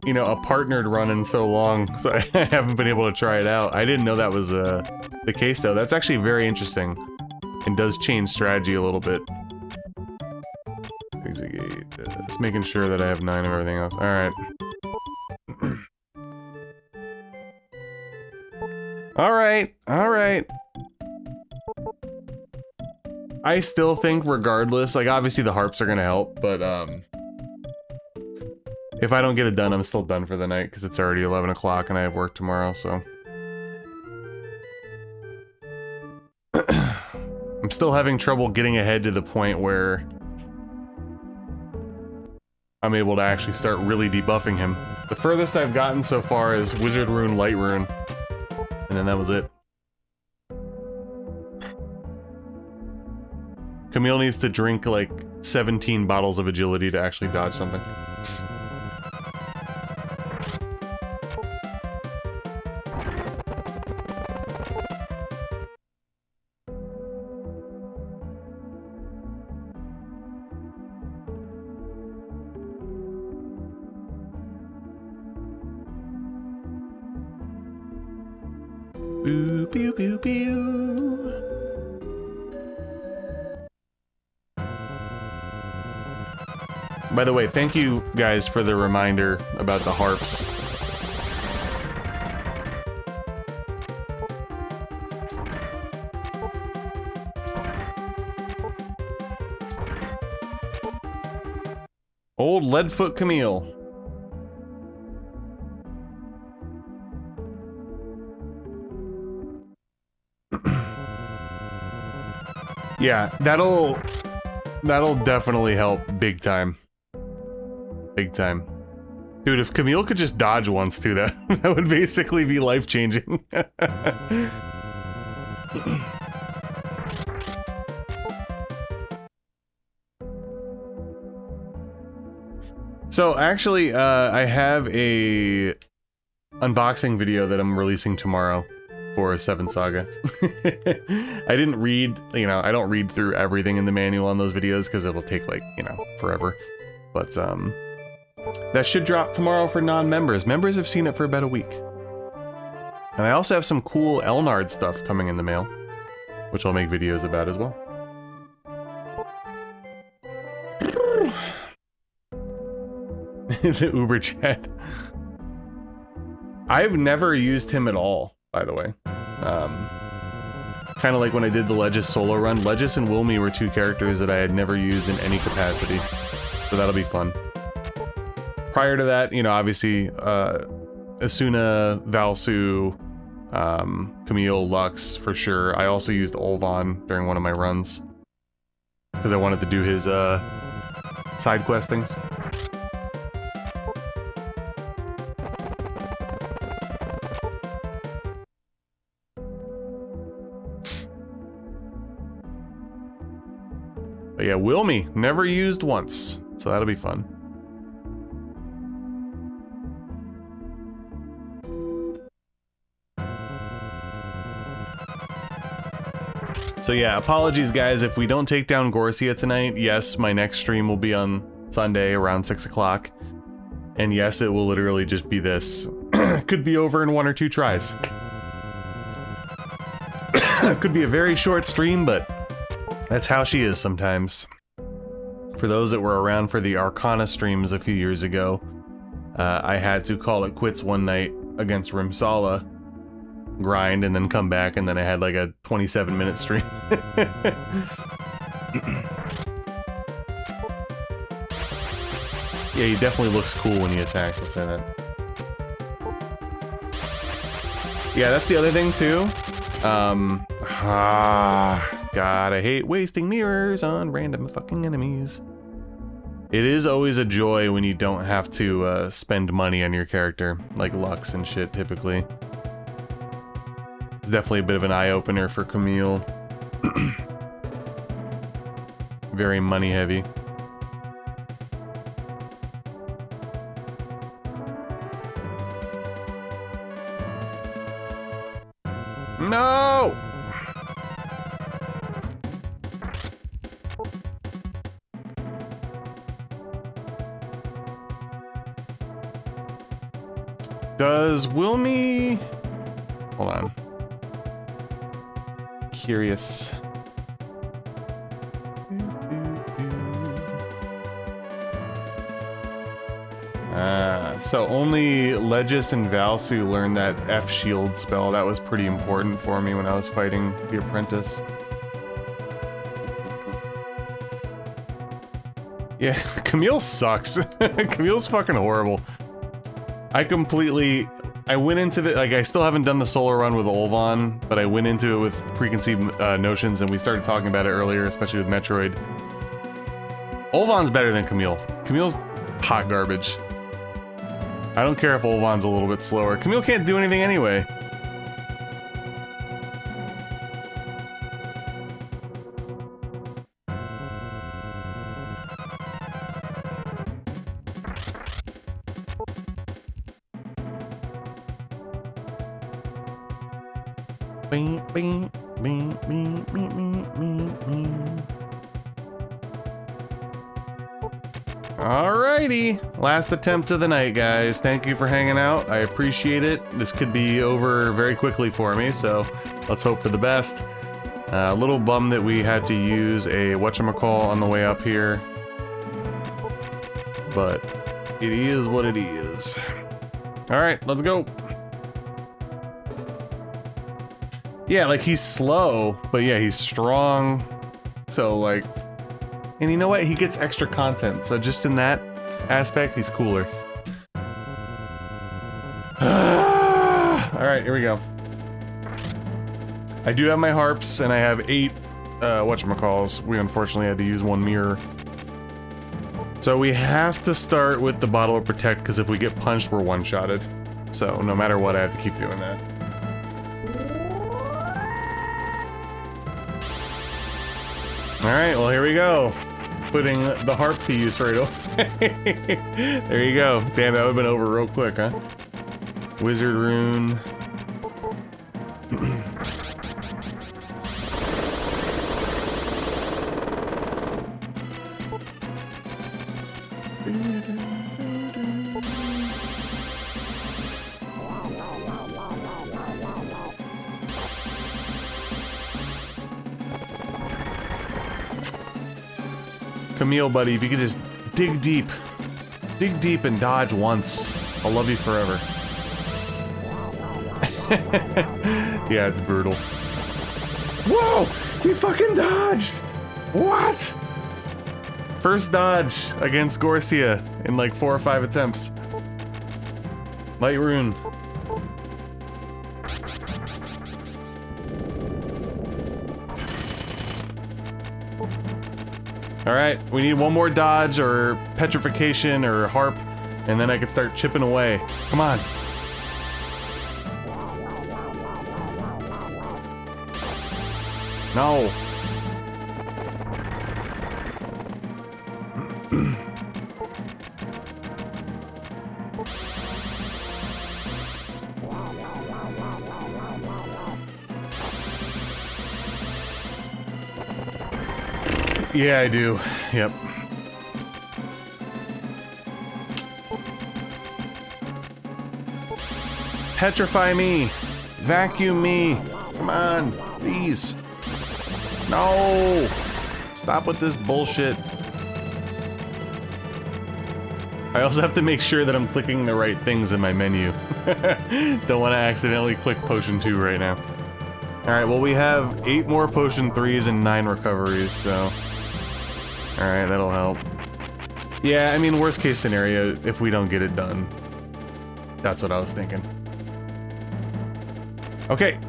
you know, a partnered run in so long, so I haven't been able to try it out. I didn't know that was the case, though. That's actually very interesting and does change strategy a little bit. Exegate. Just making sure that I have 9 of everything else. Alright. Alright, alright. I still think regardless, like obviously the harps are gonna help, but if I don't get it done, I'm still done for the night because it's already 11 o'clock and I have work tomorrow, so. I'm still having trouble getting ahead to the point where I'm able to actually start really debuffing him. The furthest I've gotten so far is Wizard Rune, Light Rune, and then that was it. Kamil needs to drink like 17 bottles of agility to actually dodge something. Boo, pew, pew, pew. By the way, thank you guys for the reminder about the harps. Old Leadfoot Kamil. Yeah, that'll definitely help big time. Big time. Dude, if Kamil could just dodge once too, that would basically be life-changing. So actually, I have a unboxing video that I'm releasing tomorrow for 7th Saga. I didn't read, you know, I don't read through everything in the manual on those videos because it'll take like, you know, forever. But that should drop tomorrow for non-members. Members have seen it for about a week. And I also have some cool Elnard stuff coming in the mail, which I'll make videos about as well. The Uber chat. I've never used him at all, by the way. Kind of like when I did the Lejes solo run. Lejes and Wilmy were two characters that I had never used in any capacity. So that'll be fun. Prior to that, you know, obviously, Asuna, Valsu, Camille, Lux, for sure. I also used Olvan during one of my runs. Because I wanted to do his, side quest things. But yeah, Wilmy, never used once. So that'll be fun. So yeah, apologies guys if we don't take down Gorsia tonight. Yes, my next stream will be on Sunday around 6 o'clock. And yes, it will literally just be this. Could be over in 1 or 2 tries. Could be a very short stream, but that's how she is sometimes. For those that were around for the Arcana streams a few years ago, I had to call it quits one night against Rimsala, grind, and then come back, and then I had like a 27-minute stream. Yeah, he definitely looks cool when he attacks, I'll say that. Yeah, that's the other thing too. God, I hate wasting mirrors on random fucking enemies. It is always a joy when you don't have to spend money on your character, like Lux and shit, typically. It's definitely a bit of an eye-opener for Kamil. Very money-heavy. No! Does Wilmy... Hold on. Curious. So only Lejes and Valsu learned that F shield spell. That was pretty important for me when I was fighting the apprentice. Yeah, Kamil sucks. Camille's fucking horrible. I went into the, like, I still haven't done the solo run with Olvan, but I went into it with preconceived notions, and we started talking about it earlier, especially with Metroid. Olvan's better than Kamil. Camille's hot garbage. I don't care if Olvan's a little bit slower. Kamil can't do anything anyway. Alrighty, last attempt of the night, guys. Thank you for hanging out. I appreciate it. This could be over very quickly for me, so let's hope for the best. A little bum that we had to use a whatchamacall on the way up here, but it is what it is. Alright, let's go. Yeah, like, he's slow, but yeah, he's strong. So, like, and you know what? He gets extra content, so just in that aspect, he's cooler. Alright, here we go. I do have my harps, and I have 8 whatchamacalls. We unfortunately had to use 1 mirror. So we have to start with the Bottle of Protect, because if we get punched, we're one-shotted. So no matter what, I have to keep doing that. Alright, well, here we go. Putting the harp to use right away. There you go. Damn, that would have been over real quick, huh? Wizard rune. Kamil, buddy, if you could just dig deep and dodge once, I'll love you forever. Yeah, it's brutal. Whoa! He fucking dodged! What? First dodge against Gorsia in like 4 or 5 attempts. Light rune. Alright, we need 1 more dodge or petrification or harp, and then I can start chipping away. Come on. No. Yeah, I do. Yep. Petrify me! Vacuum me! Come on, please. No! Stop with this bullshit. I also have to make sure that I'm clicking the right things in my menu. Don't want to accidentally click potion 2 right now. Alright, well we have 8 more potion 3s and 9 recoveries, so... Alright, that'll help. Yeah, I mean, worst case scenario, if we don't get it done. That's what I was thinking. Okay.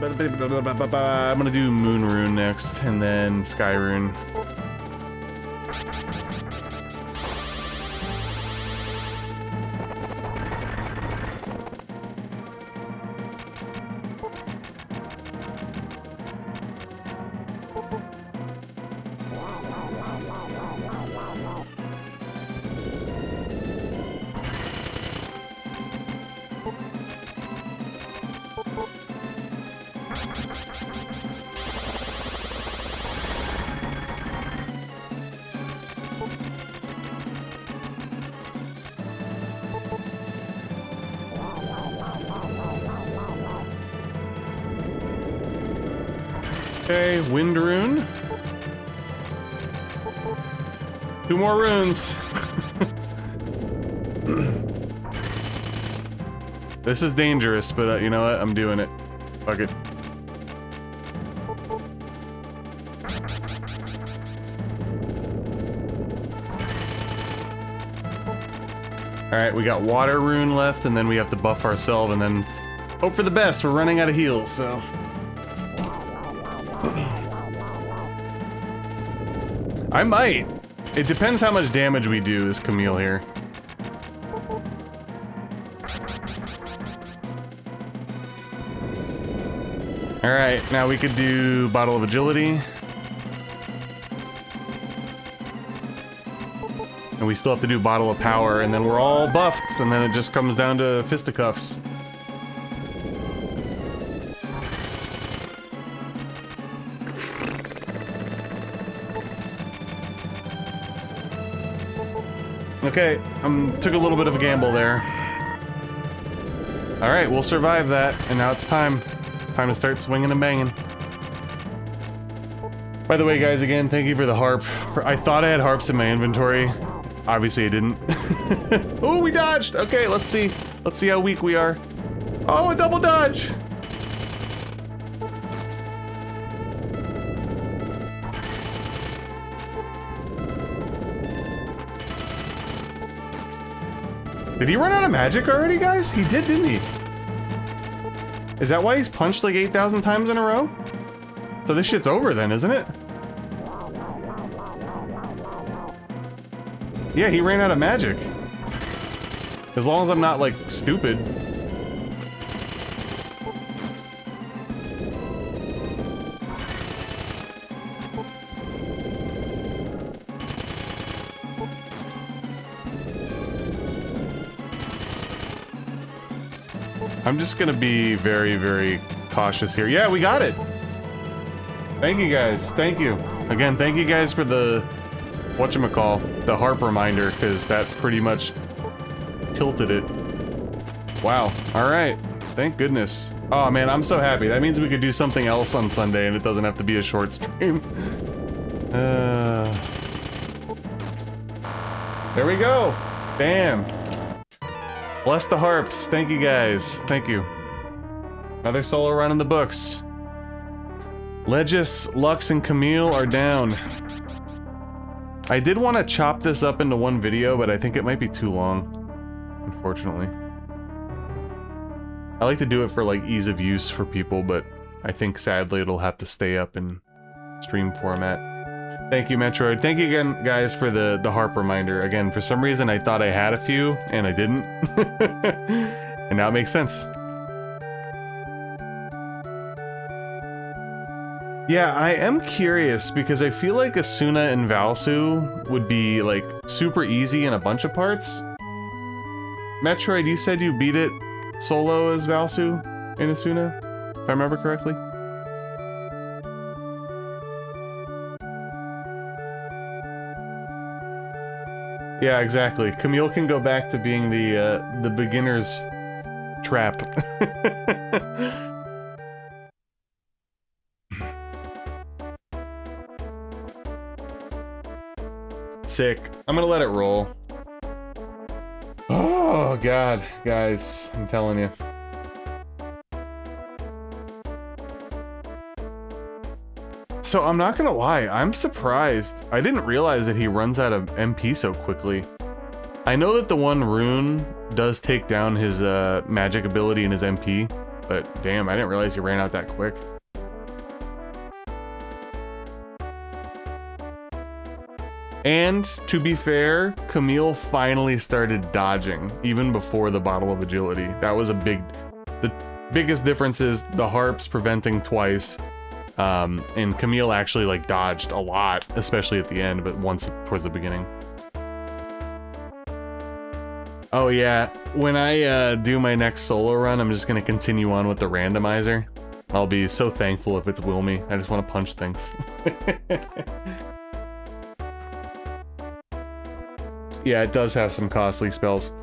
I'm gonna do Moon Rune next, and then Sky Rune. Okay, Wind Rune. 2 more runes. This is dangerous, but you know what? I'm doing it. Fuck it. Alright, we got Water Rune left, and then we have to buff ourselves, and then hope for the best. We're running out of heals, so... I might. It depends how much damage we do as Kamil here. Alright, now we could do Bottle of Agility. And we still have to do Bottle of Power, and then we're all buffed, and then it just comes down to fisticuffs. Okay, took a little bit of a gamble there. Alright, we'll survive that, and now it's time. Time to start swinging and banging. By the way, guys, again, thank you for the harp. I thought I had harps in my inventory. Obviously I didn't. Oh, we dodged! Okay, let's see. Let's see how weak we are. Oh, a double dodge! Did he run out of magic already, guys? He did, didn't he? Is that why he's punched like 8,000 times in a row? So this shit's over then, isn't it? Yeah, he ran out of magic. As long as I'm not, like, stupid. I'm just gonna be very, very cautious here. Yeah, we got it! Thank you guys, thank you. Again, thank you guys for the, whatchamacall, the harp reminder, because that pretty much tilted it. Wow, alright, thank goodness. Oh man, I'm so happy. That means we could do something else on Sunday and it doesn't have to be a short stream. There we go! Bam! Bless the harps. Thank you guys. Thank you. Another solo run in the books. Lejes, Lux, and Kamil are down. I did want to chop this up into one video, but I think it might be too long. Unfortunately. I like to do it for like ease of use for people, but I think sadly it'll have to stay up in stream format. Thank you, Metroid. Thank you again, guys, for the harp reminder. Again, for some reason, I thought I had a few, and I didn't. And now it makes sense. Yeah, I am curious because I feel like Asuna and Valsu would be like super easy in a bunch of parts. Metroid, you said you beat it solo as Valsu in Asuna, if I remember correctly. Yeah, exactly. Camille can go back to being the beginner's trap. Sick. I'm gonna let it roll. Oh god, guys, I'm telling you. So I'm not gonna lie, I'm surprised. I didn't realize that he runs out of MP so quickly. I know that the one rune does take down his magic ability and his MP, but damn, I didn't realize he ran out that quick. And, to be fair, Camille finally started dodging, even before the Bottle of Agility. That was the biggest difference is the harps preventing twice, and Camille actually, like, dodged a lot, especially at the end, but once towards the beginning. Oh yeah, when I do my next solo run, I'm just gonna continue on with the randomizer. I'll be so thankful if it's Wilmy. I just want to punch things. Yeah, it does have some costly spells.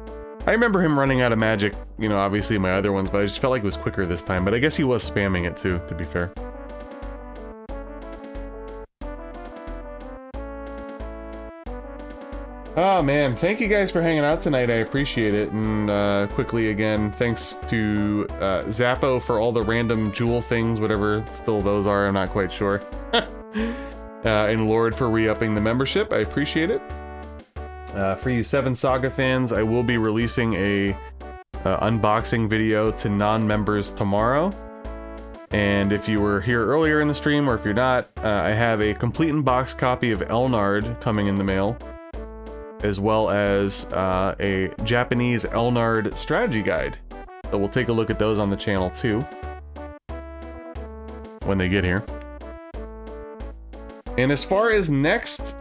I remember him running out of magic, you know, obviously my other ones, but I just felt like it was quicker this time. But I guess he was spamming it too, to be fair. Oh man, thank you guys for hanging out tonight. I appreciate it. And quickly again, thanks to Zappo for all the random jewel things, whatever still those are, I'm not quite sure. And Lord for re-upping the membership, I appreciate it. For you 7th Saga fans, I will be releasing a unboxing video to non-members tomorrow. And if you were here earlier in the stream, or if you're not, I have a complete in-box copy of Elnard coming in the mail, as well as a Japanese Elnard strategy guide. So we'll take a look at those on the channel too, when they get here. And as far as next,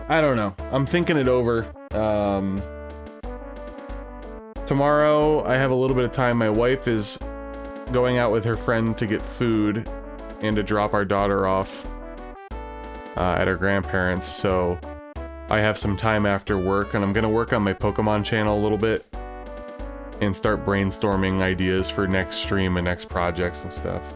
I don't know. I'm thinking it over. Tomorrow, I have a little bit of time. My wife is going out with her friend to get food and to drop our daughter off at her grandparents', so I have some time after work, and I'm gonna work on my Pokemon channel a little bit and start brainstorming ideas for next stream and next projects and stuff.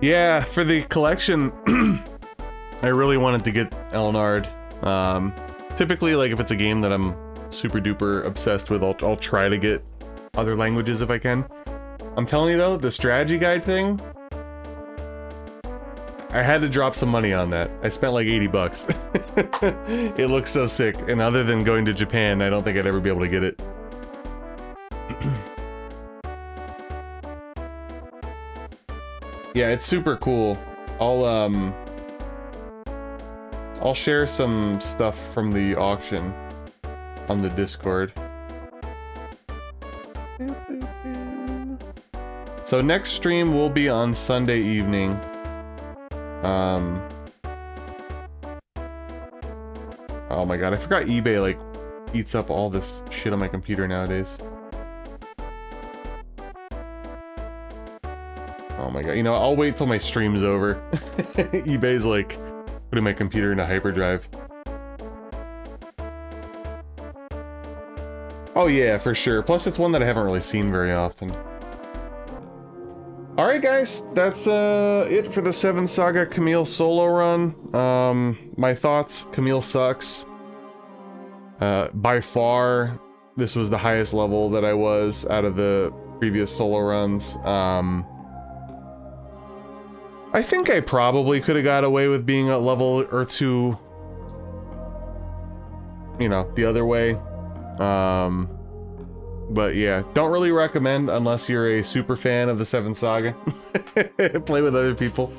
Yeah, for the collection, I really wanted to get Elnard. Typically, like, if it's a game that I'm super duper obsessed with, I'll try to get other languages if I can. I'm telling you though, the strategy guide thing, I had to drop some money on that. I spent like 80 bucks. It looks so sick, and other than going to Japan, I don't think I'd ever be able to get it. Yeah, it's super cool. I'll share some stuff from the auction on the Discord. So next stream will be on Sunday evening. Oh my god, I forgot eBay like eats up all this shit on my computer nowadays. Oh my god, you know, I'll wait till my stream's over. eBay's like putting my computer into hyperdrive. Oh yeah, for sure. Plus it's one that I haven't really seen very often. Alright guys, that's it for the 7th Saga Kamil solo run. My thoughts, Kamil sucks. By far, this was the highest level that I was out of the previous solo runs. I think I probably could have got away with being a level or two, you know, the other way. But yeah, don't really recommend unless you're a super fan of the 7th Saga. Play with other people.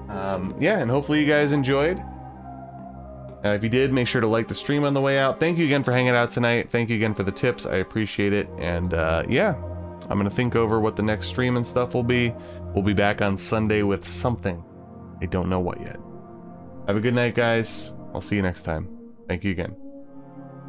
Yeah, and hopefully you guys enjoyed. If you did, make sure to like the stream on the way out. Thank you again for hanging out tonight. Thank you again for the tips. I appreciate it. And yeah, I'm going to think over what the next stream and stuff will be. We'll be back on Sunday with something. I don't know what yet. Have a good night, guys. I'll see you next time. Thank you again.